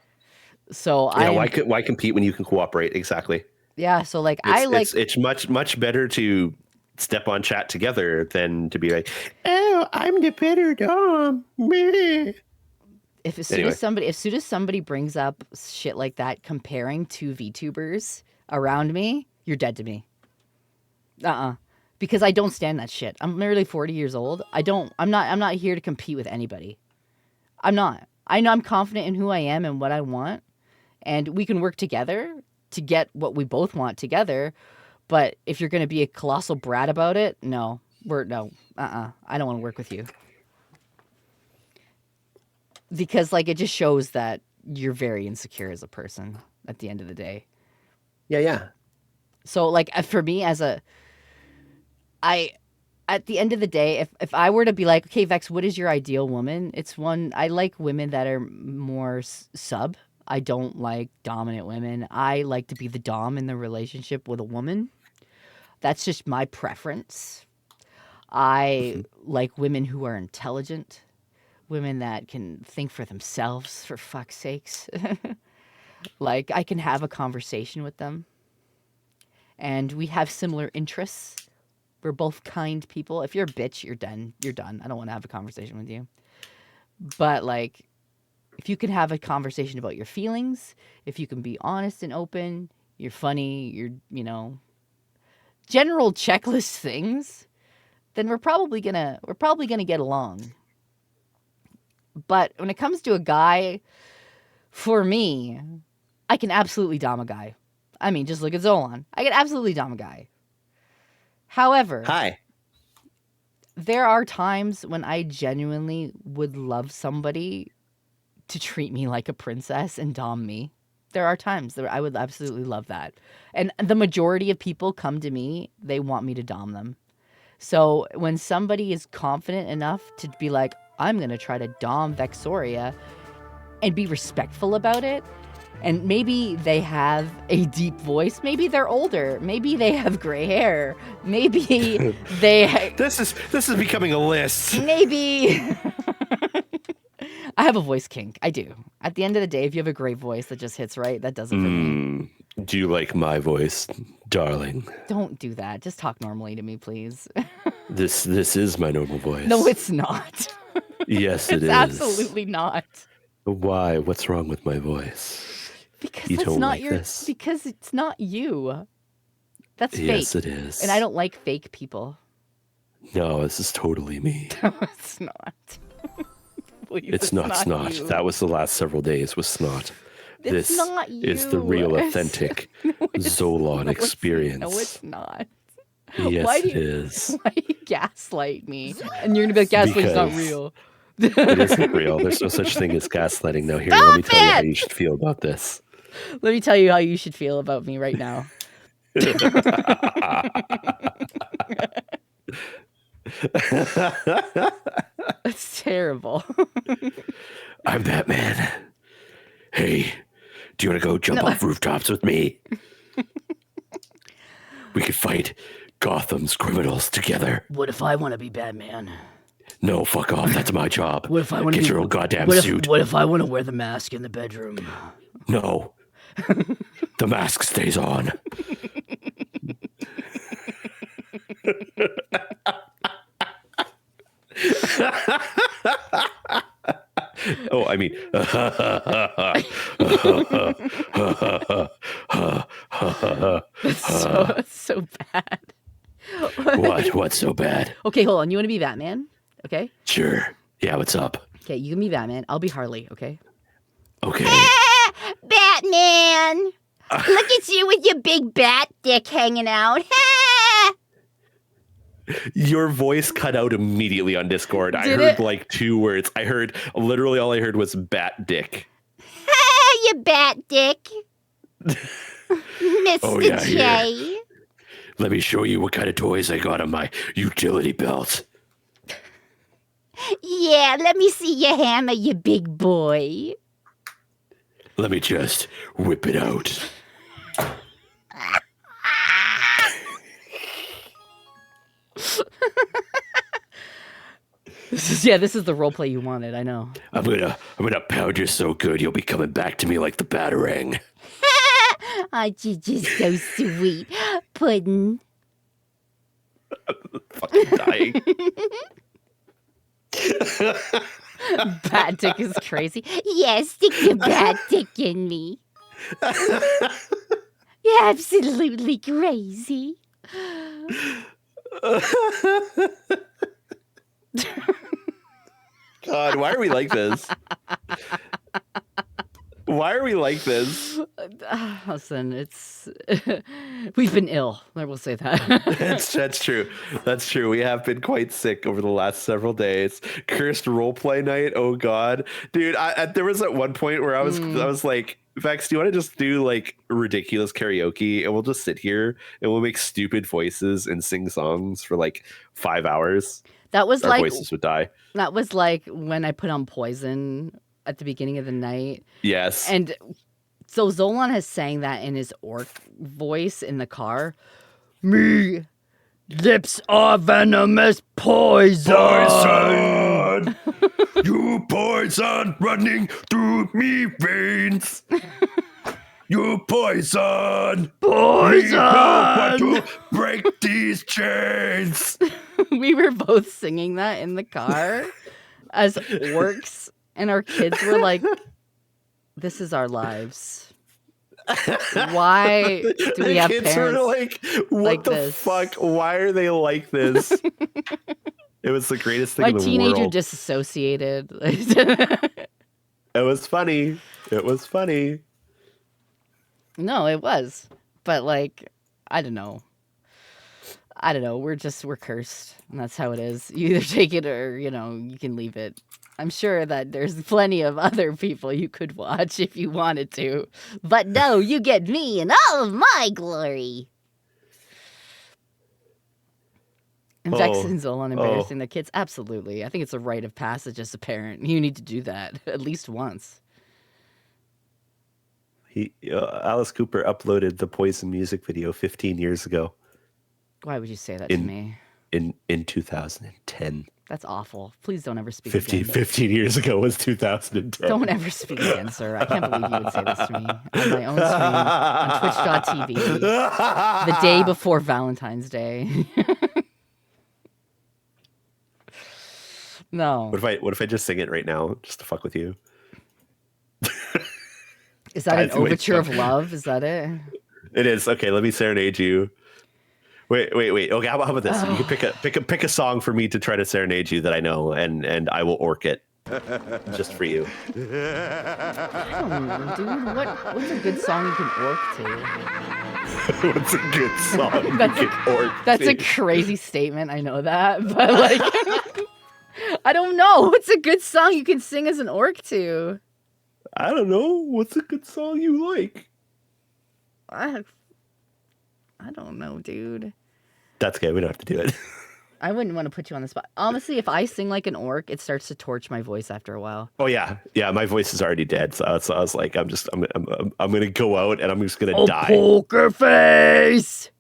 B: So
I: why compete when you can cooperate? Exactly.
B: Yeah. So like
I: it's much better to step on chat together than to be like, oh, I'm the better dom.
B: As soon as somebody brings up shit like that, comparing two VTubers around me, you're dead to me. Because I don't stand that shit. I'm nearly 40 years old. I'm not here to compete with anybody. I'm not. I know I'm confident in who I am and what I want, and we can work together to get what we both want together. But if you're going to be a colossal brat about it, I don't want to work with you. Because like it just shows that you're very insecure as a person at the end of the day.
I: Yeah.
B: So like for me at the end of the day, if I were to be like, okay, Vex, what is your ideal woman? It's one, I like women that are more sub. I don't like dominant women. I like to be the dom in the relationship with a woman. That's just my preference. I like women who are intelligent. Women that can think for themselves, for fuck's sakes. Like, I can have a conversation with them. And we have similar interests. We're both kind people. If you're a bitch, you're done. You're done. I don't want to have a conversation with you. But, like, if you can have a conversation about your feelings, if you can be honest and open, you're funny, you're, general checklist things, then we're probably gonna get along. But when it comes to a guy, for me, I can absolutely dom a guy. I mean, just look at Zolon. I can absolutely dom a guy. However, there are times when I genuinely would love somebody to treat me like a princess and dom me. There are times that I would absolutely love that. And the majority of people come to me, they want me to dom them. So when somebody is confident enough to be like, I'm going to try to dom Vexoria and be respectful about it. And maybe they have a deep voice. Maybe they're older. Maybe they have gray hair. Maybe they...
O: This is becoming a list.
B: Maybe... I have a voice kink. I do. At the end of the day, if you have a great voice that just hits right, that does it for me.
O: Do you like my voice, darling?
B: Don't do that. Just talk normally to me, please.
O: This is my normal voice.
B: No, it's not.
O: Yes, it is.
B: It's absolutely not.
O: Why? What's wrong with my voice?
B: Because
O: you
B: that's
O: don't
B: not
O: like
B: your.
O: this?
B: Because it's not you. That's fake.
O: Yes, it is.
B: And I don't like fake people.
O: No, this is totally me.
B: No, it's not. Please,
O: it's not snot.
B: You.
O: That was the last several days was snot.
B: It's
O: this
B: not you.
O: is the real, authentic Zolon experience.
B: No, it's not.
O: Yes, it is.
B: Why do you gaslight me? And you're going to be like, gaslight's not real.
O: It isn't real. There's no such thing as gaslighting. Now, here, let me tell you how you should feel about this.
B: Let me tell you how you should feel about me right now. That's terrible.
O: I'm Batman. Hey, do you want to go jump off rooftops with me? We could fight Gotham's criminals together.
K: What if I want to be Batman?
O: No, fuck off. That's my job.
K: What if I want to
O: get your own goddamn suit?
K: What if I want to wear the mask in the bedroom?
O: No. The mask stays on. Oh, I mean,
B: That's so bad.
O: What's so bad?
B: Okay, hold on. You want to be Batman? Okay.
O: Sure. Yeah, what's up?
B: Okay, you can be Batman. I'll be Harley, okay?
O: Okay.
D: Batman! Look at you with your big bat dick hanging out.
O: Your voice cut out immediately on Discord. I heard like 2 words. Literally all I heard was bat dick.
D: You bat dick. Mr. J.
O: Here. Let me show you what kind of toys I got on my utility belt.
D: Yeah, let me see your hammer, you big boy.
O: Let me just whip it out.
B: Yeah, this is the role play you wanted. I know.
O: I'm gonna pound you so good you'll be coming back to me like the batarang.
D: Aren't you just so sweet, Puddin'?
O: Fucking dying.
B: Bat dick is crazy.
D: Yes, stick your bad dick in me. You're absolutely crazy.
O: God, why are we like this? Why are we like this?
B: Listen, it's we've been ill. I will say that.
O: That's true. That's true. We have been quite sick over the last several days. Cursed roleplay night. Oh God, dude. There was at one point where I was like, Vex, do you want to just do like ridiculous karaoke and we'll just sit here and we'll make stupid voices and sing songs for like 5 hours?
B: That was
O: Our
B: like
O: voices would die.
B: That was like when I put on Poison at the beginning of the night.
O: Yes.
B: And so Zolon has sang that in his orc voice in the car.
K: Me lips are venomous poison.
O: Poison! You poison running through me veins. You poison!
K: Poison!
O: Want to break these chains.
B: We were both singing that in the car as orcs, and our kids were like, "This is our lives. Why do we have
O: kids
B: parents
O: were like, what
B: like
O: the
B: this?
O: fuck? Why are they like this?" It was the greatest thing
B: My
O: in the
B: teenager
O: world.
B: disassociated.
O: It was funny. It was funny.
B: No, it was. But like, I don't know. We're cursed, and that's how it is. You either take it or, you can leave it. I'm sure that there's plenty of other people you could watch if you wanted to.
D: But no, you get me in all of my glory.
B: And Vex and Zolon embarrassing the kids? Absolutely. I think it's a rite of passage as a parent. You need to do that at least once.
O: Alice Cooper uploaded the Poison music video 15 years ago.
B: Why would you say that to me?
O: In 2010.
B: That's awful. Please don't ever speak
O: 15
B: again.
O: 15 years ago was 2010.
B: Don't ever speak again, sir. I can't believe you would say this to me on my own stream on Twitch.tv the day before Valentine's Day. No.
O: What if I just sing it right now just to fuck with you?
B: Is that an overture of love? Is that it?
O: It is. Okay, let me serenade you. Wait. Okay, how about this? You can pick a song for me to try to serenade you that I know, and I will orc it just for you.
B: I don't know, dude. What's a good song you can orc to?
O: What's a good song you can orc
B: That's
O: to?
B: a crazy statement. I know that, but like, I don't know. What's a good song you can sing as an orc to?
O: I don't know. What's a good song you like?
B: I don't know, dude.
O: That's okay. We don't have to do it.
B: I wouldn't want to put you on the spot. Honestly, if I sing like an orc, it starts to torch my voice after a while.
O: Oh yeah. My voice is already dead. So I was like, I'm gonna go out and I'm just gonna die.
K: Poker face.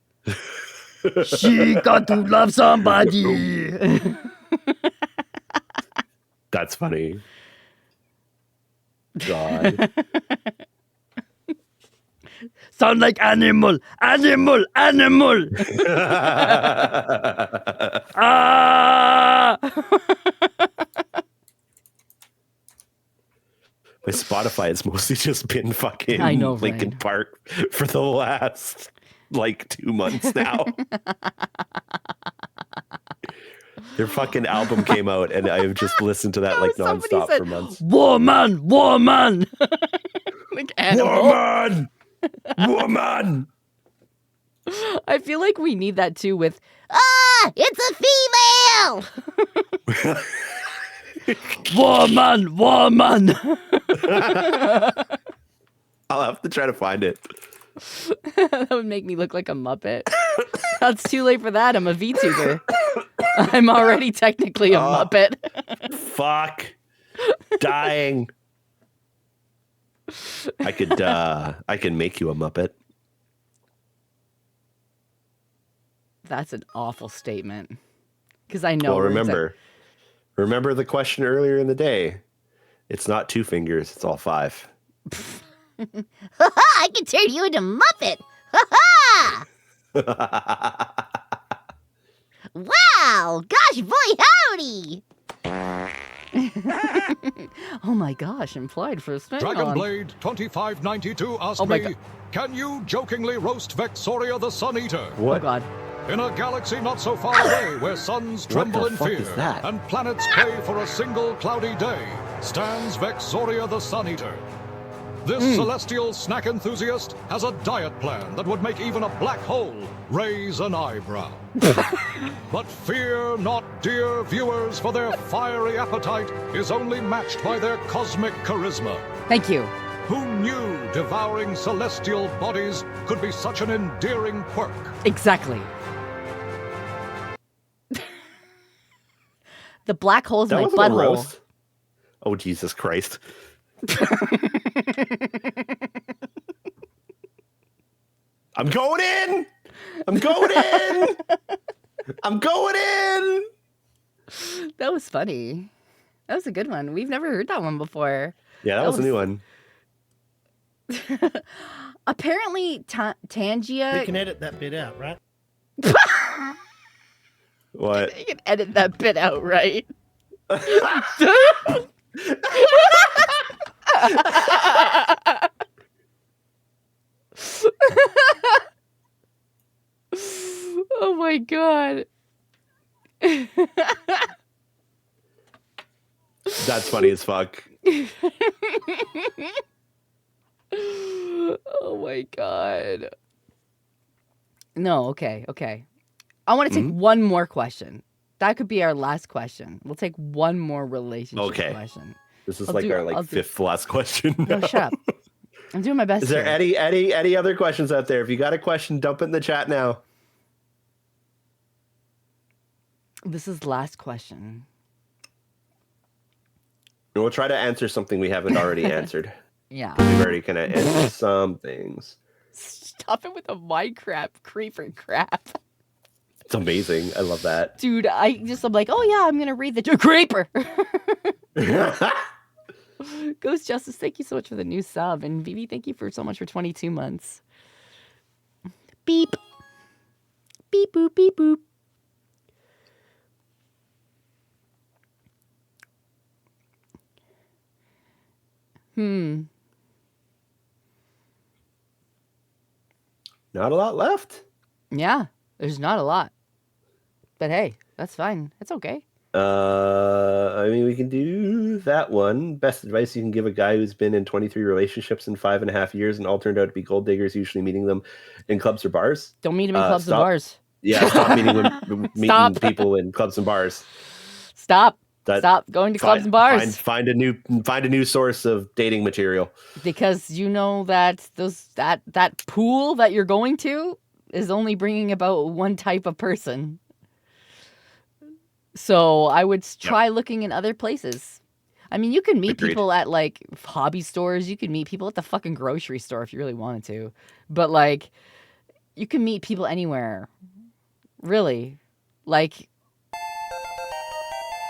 K: She got to love somebody.
O: That's funny. God.
K: Sound like animal. Ah!
O: My Spotify has mostly just been fucking
B: I know,
O: Linkin
B: right?
O: Park for the last like 2 months now. Their fucking album came out and I've just listened to that like nonstop for months.
K: Woman.
B: Like animal.
O: Woman.
B: I feel like we need that too with
D: It's a female!
K: Woman.
O: I'll have to try to find it.
B: that would make me look like a Muppet. That's too late for that. I'm a VTuber. I'm already technically a Muppet.
O: Fuck. Dying. I can make you a Muppet.
B: That's an awful statement. Because I know.
O: Well, remember,
I: Remember the question earlier in the day? It's not 2 fingers, it's all 5.
K: I can turn you into Muppet. Wow! Gosh, boy, howdy!
B: Oh my gosh, implied first name.
P: Dragonblade 2592 asked me, can you jokingly roast Vexoria the Sun Eater?
I: What?
B: Oh god.
P: In a galaxy not so far away where suns tremble in fear and planets pray for a single cloudy day, stands Vexoria the Sun Eater. This celestial snack enthusiast has a diet plan that would make even a black hole raise an eyebrow. But fear not, dear viewers, for their fiery appetite is only matched by their cosmic charisma.
B: Thank you.
P: Who knew devouring celestial bodies could be such an endearing quirk?
B: Exactly. The black hole's my butthole.
I: Oh, Jesus Christ. I'm going in! I'm going in! I'm going in!
B: That was funny. That was a good one. We've never heard that one before.
I: Yeah, that was a new one.
B: Apparently, Tangia...
G: We can edit that bit out, right?
I: What?
B: You can edit that bit out, right? Oh my god.
I: That's funny as fuck.
B: Oh my god. No, okay. I want to take one more question. That could be our last question. We'll take one more relationship question.
I: This is our fifth last question.
B: No, shut up. I'm doing my best.
I: Is there any other questions out there? If you got a question, dump it in the chat now.
B: This is the last question.
I: We'll try to answer something we haven't already answered.
B: Yeah.
I: We've already kind of answered some things.
B: Stop it with the Minecraft creeper crap.
I: It's amazing. I love that.
B: Dude, I'm like, oh yeah, I'm going to read the creeper. Ghost Justice, thank you so much for the new sub. And Vivi, thank you so much for 22 months. Beep. Beep, boop, beep, boop.
I: Not a lot left.
B: Yeah, there's not a lot. But hey, that's fine. It's okay.
I: I mean, we can do that one. Best advice you can give a guy who's been in 23 relationships in 5.5 years and all turned out to be gold diggers, usually meeting them in clubs or bars.
B: Don't meet them in clubs and bars.
I: Yeah, stop meeting people in clubs and bars.
B: Stop going to clubs and bars.
I: Find a new source of dating material. Because
B: you know that that pool that you're going to is only bringing about one type of person. So I would try looking in other places. I mean, you can meet people at like hobby stores. You can meet people at the fucking grocery store if you really wanted to. But like, you can meet people anywhere. Really. Like, you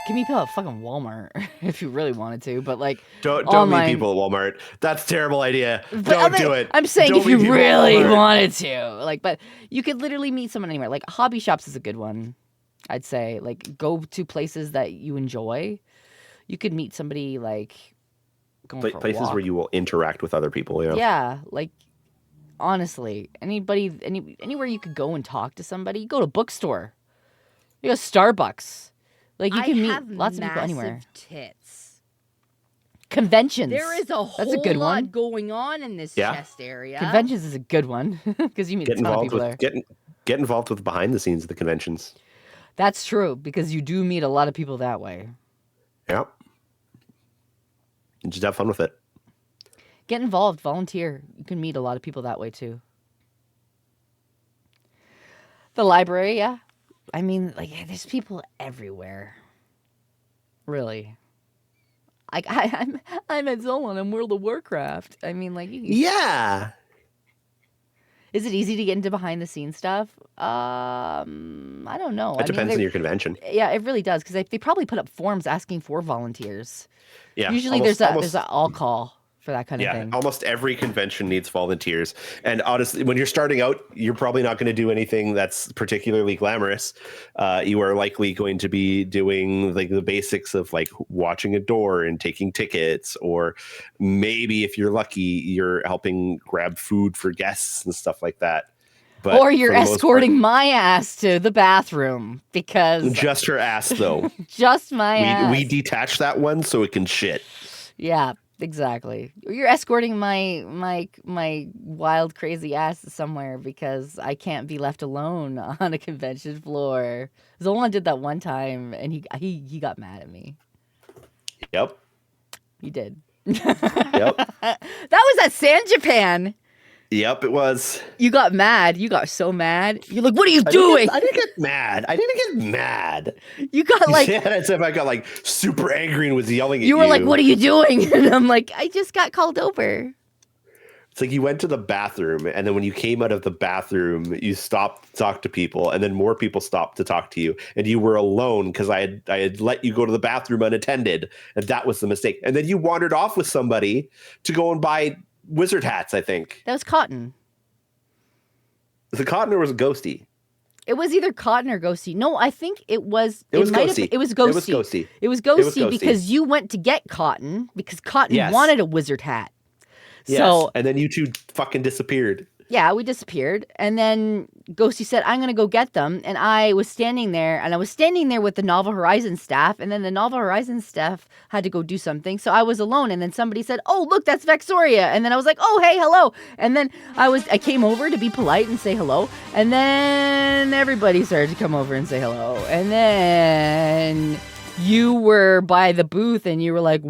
B: can meet people at fucking Walmart if you really wanted to. But like,
I: don't
B: online...
I: meet people at Walmart. That's a terrible idea. Don't do it.
B: I'm saying if you really wanted to. Like, but you could literally meet someone anywhere. Like, hobby shops is a good one. I'd say, like, go to places that you enjoy. You could meet somebody, like, going for a
I: places
B: walk.
I: where you will interact with other people.
B: Yeah, like, honestly, anywhere you could go and talk to somebody. You go to a bookstore. You go to Starbucks. Like, you can meet lots of people anywhere.
D: Tits.
B: Conventions.
D: There is a whole
B: good
D: lot
B: one.
D: going on in this chest area.
B: Conventions is a good one because you meet a ton of people there.
I: Get involved with behind the scenes of the conventions.
B: That's true, because you do meet a lot of people that way.
I: Yeah. And just have fun with it.
B: Get involved, volunteer. You can meet a lot of people that way, too. The library, yeah. I mean, like, there's people everywhere. Really. Like, I'm at Zolon in World of Warcraft. I mean, like...
I: Yeah!
B: Is it easy to get into behind the scenes stuff? I don't know.
I: It depends on your convention.
B: Yeah, it really does because they probably put up forms asking for volunteers.
I: Yeah.
B: Usually there's an all call for that kind of thing.
I: Almost every convention needs volunteers. And honestly, when you're starting out, you're probably not going to do anything that's particularly glamorous. You are likely going to be doing like the basics of like watching a door and taking tickets, or maybe if you're lucky, you're helping grab food for guests and stuff like that. But
B: or you're escorting my ass to the bathroom because
I: just her ass though.
B: Just my ass.
I: We detach that one so it can shit.
B: Yeah. Exactly. You're escorting my wild, crazy ass somewhere because I can't be left alone on a convention floor. Zolon did that one time, and he got mad at me.
I: Yep.
B: He did.
I: Yep.
B: That was at San Japan.
I: Yep, it was.
B: You got mad. You got so mad. You're like, what are you doing?
I: I didn't get mad.
B: You got like...
I: Yeah, as if I got like super angry and was yelling at you.
B: You were like, what are you doing? And I'm like, I just got called over.
I: It's like you went to the bathroom, and then when you came out of the bathroom, you stopped to talk to people, and then more people stopped to talk to you, and you were alone because I had let you go to the bathroom unattended, and that was the mistake. And then you wandered off with somebody to go and buy wizard hats, I think.
B: That was Cotton.
I: Was it Cotton or was it Ghosty?
B: It was either Cotton or Ghosty. No, I think it was...
I: It was Ghosty.
B: It was Ghosty. It was Ghosty because you went to get Cotton because Cotton wanted a wizard hat.
I: Yes,
B: so,
I: and then you two fucking disappeared.
B: Yeah, we disappeared. And then Ghosty said, I'm going to go get them. And I was standing there, and I was standing there with the Novel Horizons staff. And then the Novel Horizons staff had to go do something. So I was alone. And then somebody said, oh, look, that's Vexoria. And then I was like, oh, hey, hello. And then I came over to be polite and say hello. And then everybody started to come over and say hello. And then you were by the booth, and you were like...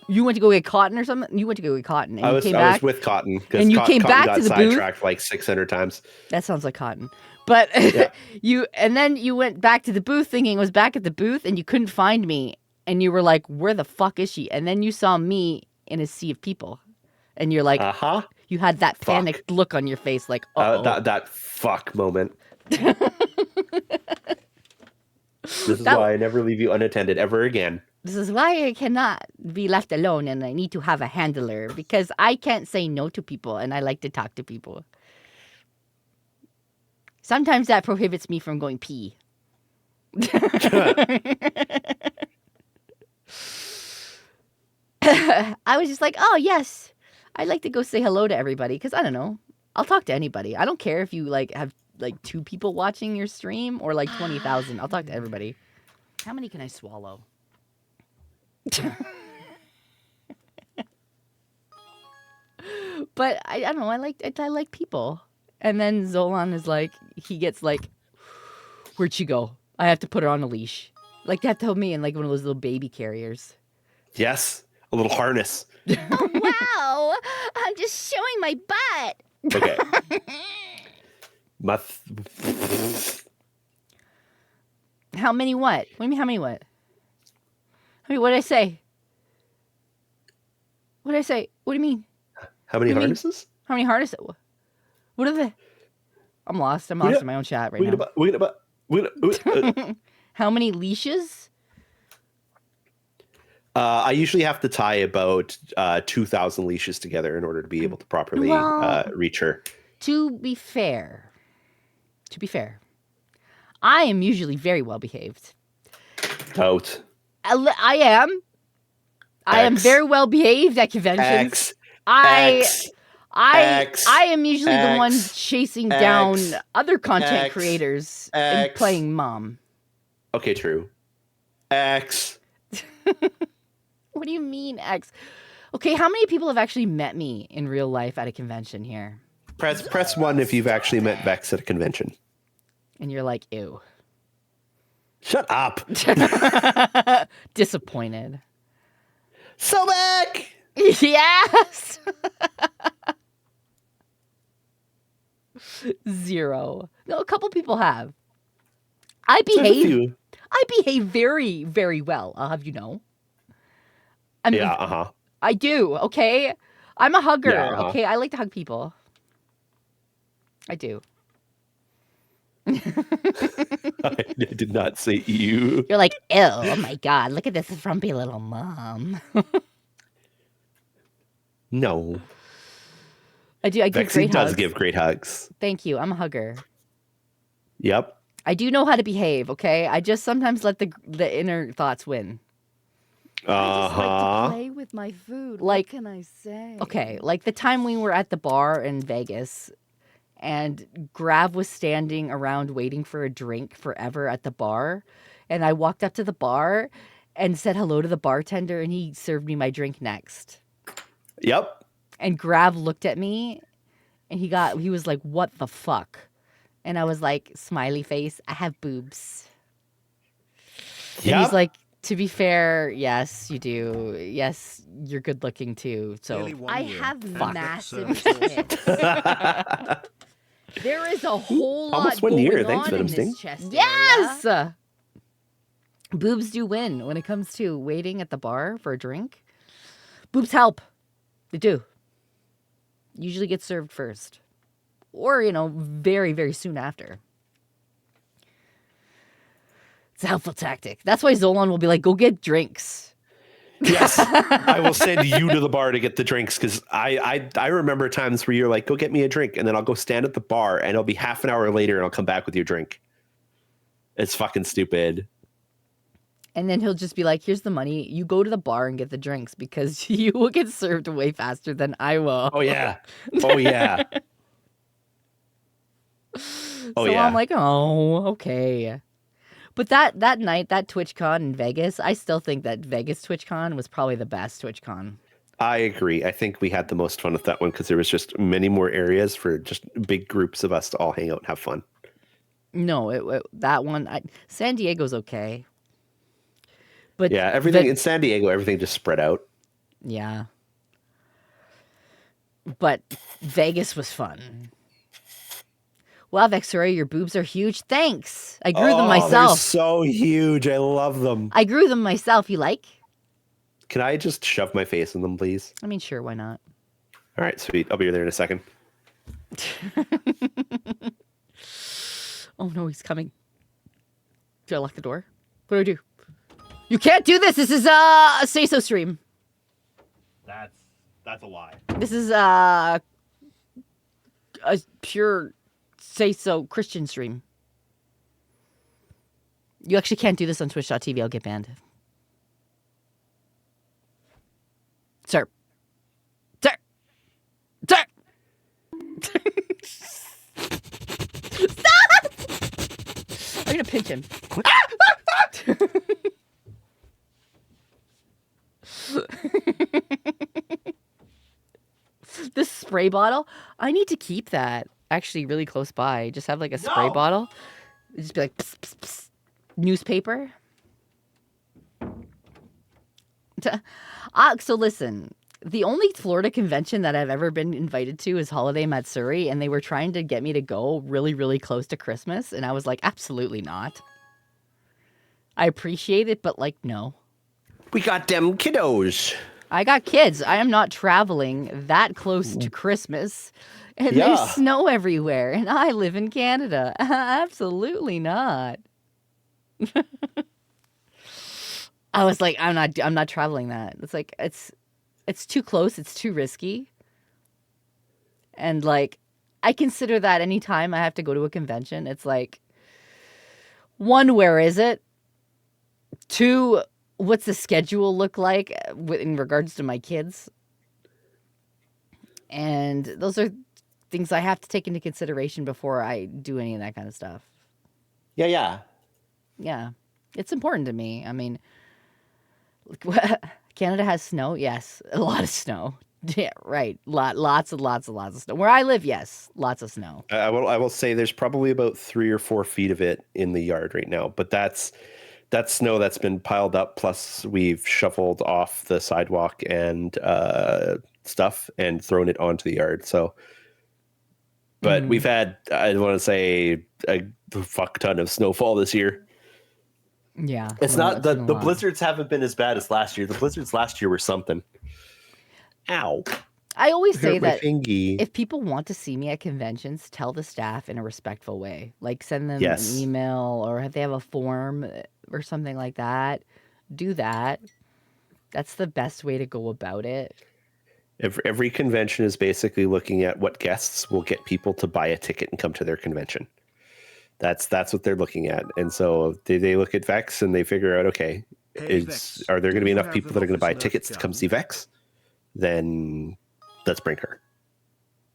B: You went to go get Cotton or something? You went to go get Cotton. And
I: I was with Cotton. And
B: you came back to the booth?
I: Sidetracked like 600 times.
B: That sounds like Cotton. But then you went back to the booth thinking it was back at the booth, and you couldn't find me. And you were like, where the fuck is she? And then you saw me in a sea of people. And you're like, you had that panicked look on your face like,
I: that fuck moment. This is why I never leave you unattended ever again.
B: This is why I cannot be left alone, and I need to have a handler because I can't say no to people, and I like to talk to people. Sometimes that prohibits me from going pee. I was just like, oh, yes, I'd like to go say hello to everybody because, I don't know, I'll talk to anybody. I don't care if you like have like 2 people watching your stream or like 20,000. I'll talk to everybody. How many can I swallow? But I don't know. I like people. And then Zolon is like, he gets like, where'd she go? I have to put her on a leash. Like they have to hold me in like one of those little baby carriers.
I: Yes, a little harness.
D: Oh, wow! I'm just showing my butt.
I: Okay.
B: How many what? What do you mean? How many what? What did I say? What did I say? What do you mean?
I: How many harnesses?
B: How many harnesses? What are they? I'm lost. I'm lost in my own chat right now. How many leashes?
I: I usually have to tie about 2,000 leashes together in order to be able to properly reach her.
B: To be fair, I am usually very well behaved.
I: Out.
B: I am. I am very well behaved at conventions. I am usually the one chasing down other content creators and playing mom.
I: Okay, true. X.
B: What do you mean X? Okay, how many people have actually met me in real life at a convention here?
I: Press 1 if you've actually met Vex at a convention.
B: And you're like, ew.
I: Shut up.
B: Disappointed.
I: So back.
B: Yes. 0. No, a couple people have. I behave very, very well. I'll have you know. I do. Okay. I'm a hugger. Okay. I like to hug people. I do.
O: I did not say you.
K: You're like, ew, oh my god, look at this frumpy little mom.
O: No.
B: I do. I give
O: Vexy
B: great
O: does
B: hugs.
O: give great hugs.
B: Thank you. I'm a hugger.
O: Yep.
B: I do know how to behave, okay? I just sometimes let the inner thoughts win.
D: I just like to play with my food.
B: Like,
D: what can I say?
B: Okay, like the time we were at the bar in Vegas and Grav was standing around waiting for a drink forever at the bar. And I walked up to the bar and said hello to the bartender and he served me my drink next.
O: Yep.
B: And Grav looked at me and he was like, what the fuck? And I was like, smiley face, I have boobs.
O: Yep.
B: And he's like, to be fair, yes, you do. Yes, you're good looking too. So
D: I have
B: Fuck.
D: massive tits. There is a whole lot
O: Almost 1
D: going
O: year. Thanks,
D: on in
O: Venom
D: this
O: Sting.
D: chest
B: Yes!
D: area.
B: Boobs do win when it comes to waiting at the bar for a drink. Boobs help. They do. Usually get served first. Or, very, very soon after. It's a helpful tactic. That's why Zolon will be like, go get drinks.
O: Yes, I will send you to the bar to get the drinks because I remember times where you're like, go get me a drink, and then I'll go stand at the bar, and it'll be half an hour later, and I'll come back with your drink. It's fucking stupid.
B: And then he'll just be like, here's the money. You go to the bar and get the drinks because you will get served way faster than I will.
O: Oh, yeah. Oh, yeah.
B: So I'm like, oh, okay. But that night, that TwitchCon in Vegas, I still think that Vegas TwitchCon was probably the best TwitchCon.
O: I agree. I think we had the most fun with that one because there was just many more areas for just big groups of us to all hang out and have fun.
B: No, that one, San Diego's okay. But
O: yeah, everything in San Diego, everything just spread out.
B: Yeah. But Vegas was fun. Wow, Vexoria, your boobs are huge. Thanks. I grew them myself.
O: They're so huge. I love them.
B: I grew them myself. You like?
O: Can I just shove my face in them, please?
B: I mean, sure. Why not?
O: All right, sweet. I'll be there in a second.
B: Oh, no, he's coming. Do I lock the door? What do I do? You can't do this. This is a say-so stream.
O: That's a lie.
B: This is a pure say-so Christian stream. You actually can't do this on twitch.tv. I'll get banned. Sir. Sir. Sir. Stop! I'm going to pinch him. This spray bottle, I need to keep that actually really close by. Just have like a spray bottle. Just be like, pss, pss, pss. Newspaper. So listen, the only Florida convention that I've ever been invited to is Holiday Matsuri, and they were trying to get me to go really, really close to Christmas, and I was like, absolutely not. I appreciate it, but like, no.
O: We got them kiddos.
B: I got kids. I am not traveling that close to Christmas. And there's snow everywhere. And I live in Canada. Absolutely not. I was like, I'm not traveling that. It's like it's too close, it's too risky. And like I consider that anytime I have to go to a convention, it's like, one, where is it? Two, what's the schedule look like in regards to my kids? And those are things I have to take into consideration before I do any of that kind of stuff.
O: Yeah.
B: It's important to me. I mean, Canada has snow. Yes, a lot of snow. Yeah, right. Lots of snow. Where I live, yes, lots of snow.
O: I will say there's probably about 3 or 4 feet of it in the yard right now, but that's snow that's been piled up. Plus, we've shoveled off the sidewalk and stuff and thrown it onto the yard. So, but we've had, I want to say, a fuck ton of snowfall this year.
B: Yeah,
O: it's not the blizzards haven't been as bad as last year. The blizzards last year were something. Ow.
B: I always say
I: Hurt my
B: that
I: fingy.
B: if people want to see me at conventions, tell the staff in a respectful way. Like send them
I: Yes.
B: an email or if they have a form or something like that. Do that. That's the best way to go about it.
I: Every convention is basically looking at what guests will get people to buy a ticket and come to their convention. That's what they're looking at. And so they look at Vex and they figure out, okay, are there going to be enough people that are going to buy tickets to come see Vex? Then let's bring her.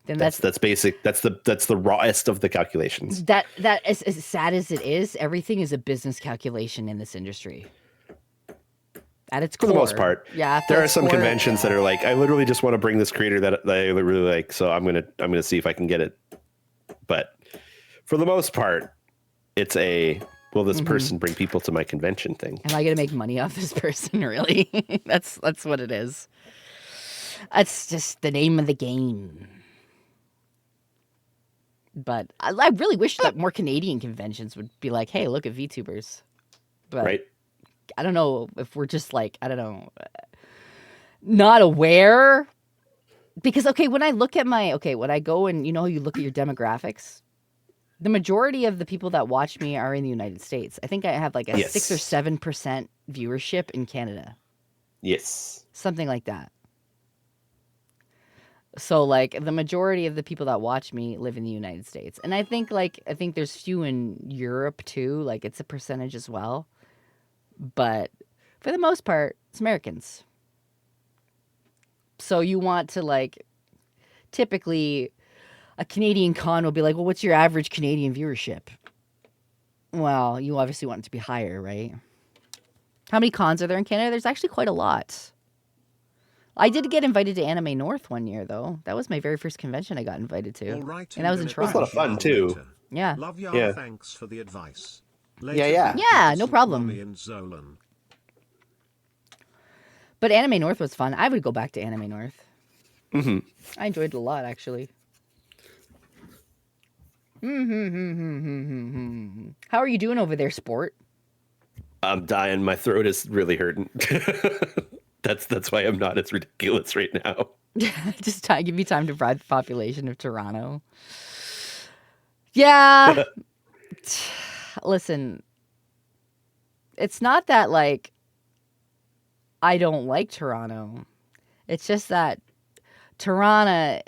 B: Then
I: that's basic. That's the rawest of the calculations.
B: That is as sad as it is. Everything is a business calculation in this industry. At its core,
I: for the most part,
B: yeah.
I: There are some conventions that are like, I literally just want to bring this creator that I really like, so I'm gonna see if I can get it. But for the most part, it's will this person bring people to my convention thing?
B: Am I gonna make money off this person? Really? That's what it is. That's just the name of the game. But I really wish that more Canadian conventions would be like, hey, look at VTubers. But
I: right.
B: I don't know if we're just like, I don't know, not aware. Because, okay, when I look at when I go and, you look at your demographics, the majority of the people that watch me are in the United States. I think I have like a 6 or 7% viewership in Canada.
I: Yes.
B: Something like that. So, like, the majority of the people that watch me live in the United States. And I think there's few in Europe, too. Like, it's a percentage as well. But for the most part, it's Americans. So you want to, like, typically a Canadian con will be like, well, what's your average Canadian viewership? Well, you obviously want it to be higher, right? How many cons are there in Canada? There's actually quite a lot. I did get invited to Anime North one year, though. That was my very first convention I got invited to. And I was in Toronto.
I: It was a lot of fun, too.
B: Yeah.
A: Love y'all. Thanks for the advice.
B: Yeah, no problem.
A: And Zolon.
B: But Anime North was fun. I would go back to Anime North.
I: Mm-hmm.
B: I enjoyed it a lot, actually. How are you doing over there, sport?
I: I'm dying. My throat is really hurting. That's why I'm not as ridiculous right now.
B: Just give you time to ride the population of Toronto. Yeah. Listen, it's not that, like, I don't like Toronto. It's just that Toronto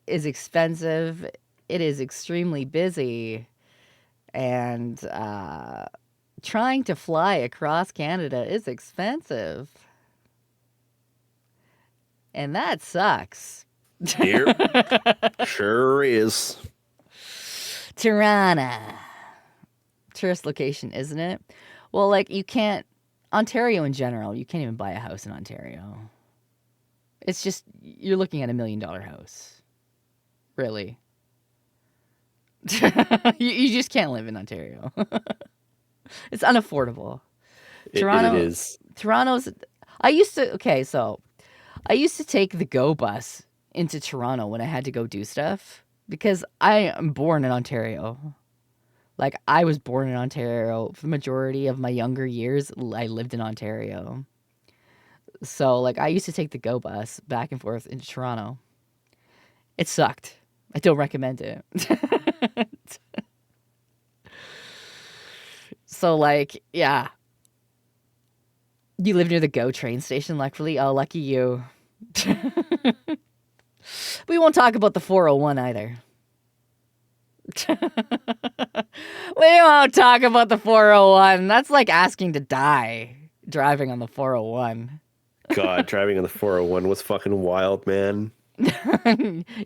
B: is expensive. It is extremely busy. And trying to fly across Canada is expensive. And that sucks.
I: Yep. Sure is.
B: Toronto. Tourist location, isn't it? Well, like, you can't, Ontario in general, you can't even buy a house in Ontario. It's just, you're looking at $1 million house. Really. you just can't live in Ontario. It's unaffordable. Toronto,
I: it is.
B: Toronto's, I used to take the GO bus into Toronto when I had to go do stuff because I am born in Ontario. Like, I was born in Ontario. For the majority of my younger years, I lived in Ontario. So, like, I used to take the GO bus back and forth into Toronto. It sucked. I don't recommend it. So, like, yeah. You live near the GO train station, luckily. Oh, lucky you. We won't talk about the 401 either. We won't talk about the 401. That's like asking to die driving on the 401.
I: God, driving on the 401 was fucking wild, man.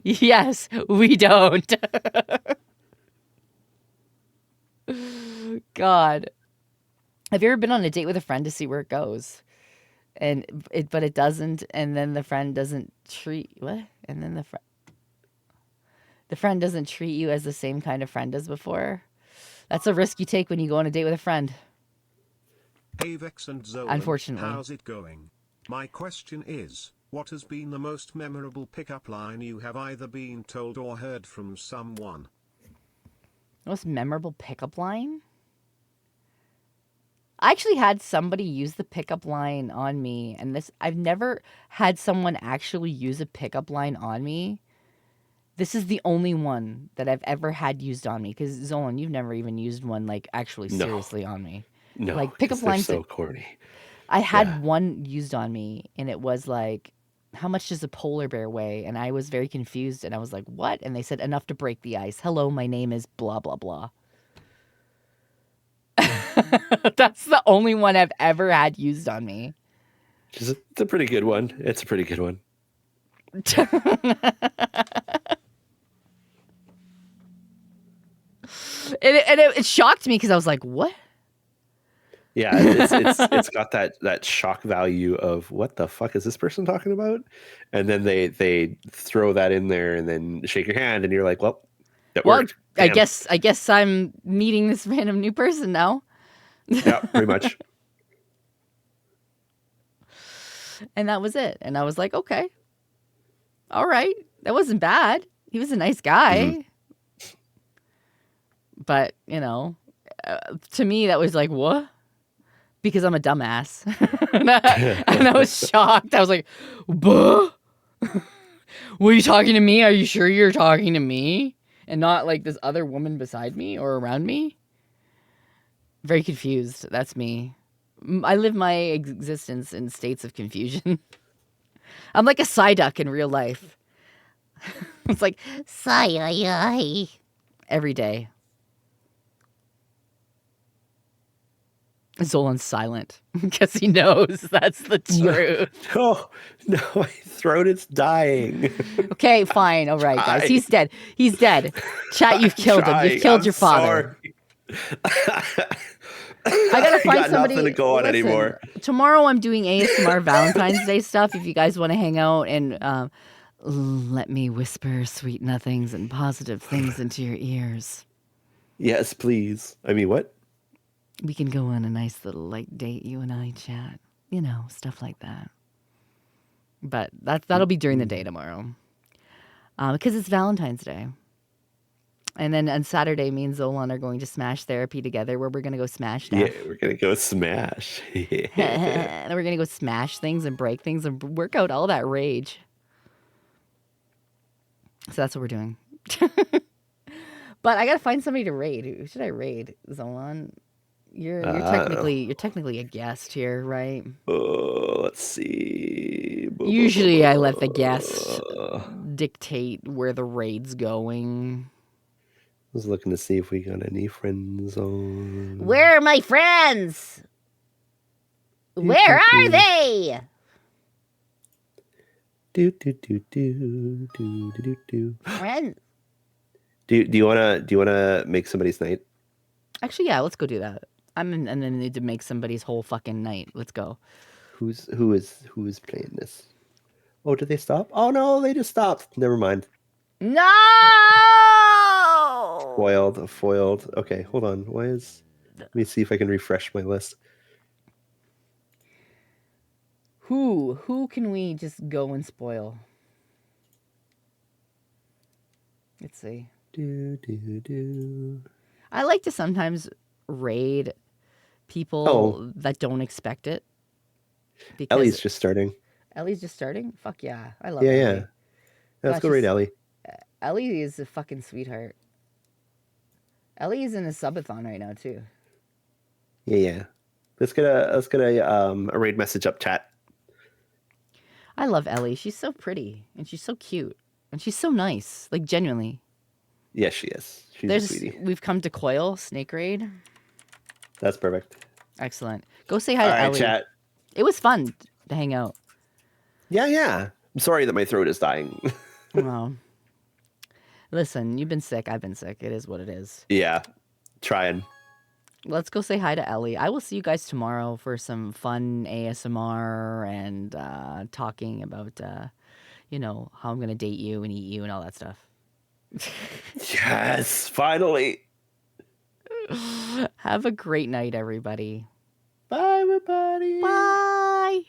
B: Yes, we don't. God. Have you ever been on a date with a friend to see where it goes? But it doesn't, and then the friend doesn't treat And then the friend doesn't treat you as the same kind of friend as before. That's a risk you take when you go on a date with a friend.
A: Hey Vex and Zolon,
B: unfortunately.
A: How's it going? My question is, what has been the most memorable pickup line you have either been told or heard from someone?
B: Most memorable pickup line? I actually had somebody use the pickup line on me, and I've never had someone actually use a pickup line on me. This is the only one that I've ever had used on me. Because Zolon, you've never even used one like actually seriously on me.
I: No,
B: like pickup lines.
I: So corny.
B: I had one used on me, and it was like, how much does a polar bear weigh? And I was very confused, and I was like, what? And they said, enough to break the ice. Hello, my name is blah, blah, blah. That's the only one I've ever had used on me.
I: It's a pretty good one. It's a pretty good one.
B: It shocked me because I was like, what?
I: Yeah, it's got that shock value of what the fuck is this person talking about? And then they throw that in there and then shake your hand and you're like, well, that worked.
B: I guess I'm meeting this random new person now.
I: Yeah, pretty much.
B: And that was it. And I was like, okay. All right. That wasn't bad. He was a nice guy. Mm-hmm. But, to me, that was like, what? Because I'm a dumbass. and I was shocked. I was like, "Buh? Were you talking to me? Are you sure you're talking to me? And not like this other woman beside me or around me?" Very confused. That's me. I live my existence in states of confusion. I'm like a Psyduck in real life. It's like, sigh every day. Zolon's silent because he knows that's the truth.
I: No, my throat is dying.
B: Okay, fine. All right, guys. He's dead. He's dead. Chat, you've killed him. You've killed your father. I gotta find somebody.
I: Nothing to go on anymore.
B: Tomorrow I'm doing ASMR Valentine's Day stuff. If you guys want to hang out and let me whisper sweet nothings and positive things into your ears.
I: Yes, please. I mean, what?
B: We can go on a nice little date, you and I, chat. Stuff like that. But that'll be during the day tomorrow. Because it's Valentine's Day. And then on Saturday, me and Zolon are going to Smash Therapy together, where we're going to go smash stuff.
I: Yeah, we're going to go smash.
B: And we're going to go smash things and break things and work out all that rage. So that's what we're doing. But I got to find somebody to raid. Who should I raid? Zolon? You're technically a guest here, right?
I: Let's see.
B: Usually I let the guest dictate where the raid's going.
I: I was looking to see if we got any friends on.
K: Where are my friends? Where are they?
I: Friends. Do you wanna make somebody's night?
B: Actually, yeah, let's go do that. And then need to make somebody's whole fucking night. Let's go.
I: Who is playing this? Oh, did they stop? Oh no, they just stopped. Never mind.
K: No.
I: Foiled. Okay, hold on. Let me see if I can refresh my list.
B: Who can we just go and spoil? Let's see. I like to sometimes raid people that don't expect it.
I: Ellie's just starting.
B: Ellie's just starting? Fuck yeah. I love Ellie.
I: Yeah. Let's go raid Ellie.
B: Ellie is a fucking sweetheart. Ellie is in a subathon right now too.
I: Yeah. Let's get a raid message up, chat.
B: I love Ellie. She's so pretty and she's so cute and she's so nice. Like genuinely.
I: Yes, she is. She's a sweetie.
B: We've come to Coil Snake Raid.
I: That's perfect.
B: Excellent. Go say hi to Ellie.
I: Chat.
B: It was fun to hang out.
I: Yeah. I'm sorry that my throat is dying.
B: Well, listen, you've been sick. I've been sick. It is what it is.
I: Yeah. Trying.
B: Let's go say hi to Ellie. I will see you guys tomorrow for some fun ASMR and talking about, how I'm going to date you and eat you and all that stuff.
I: Yes, finally.
B: Have a great night, everybody.
I: Bye, everybody.
B: Bye.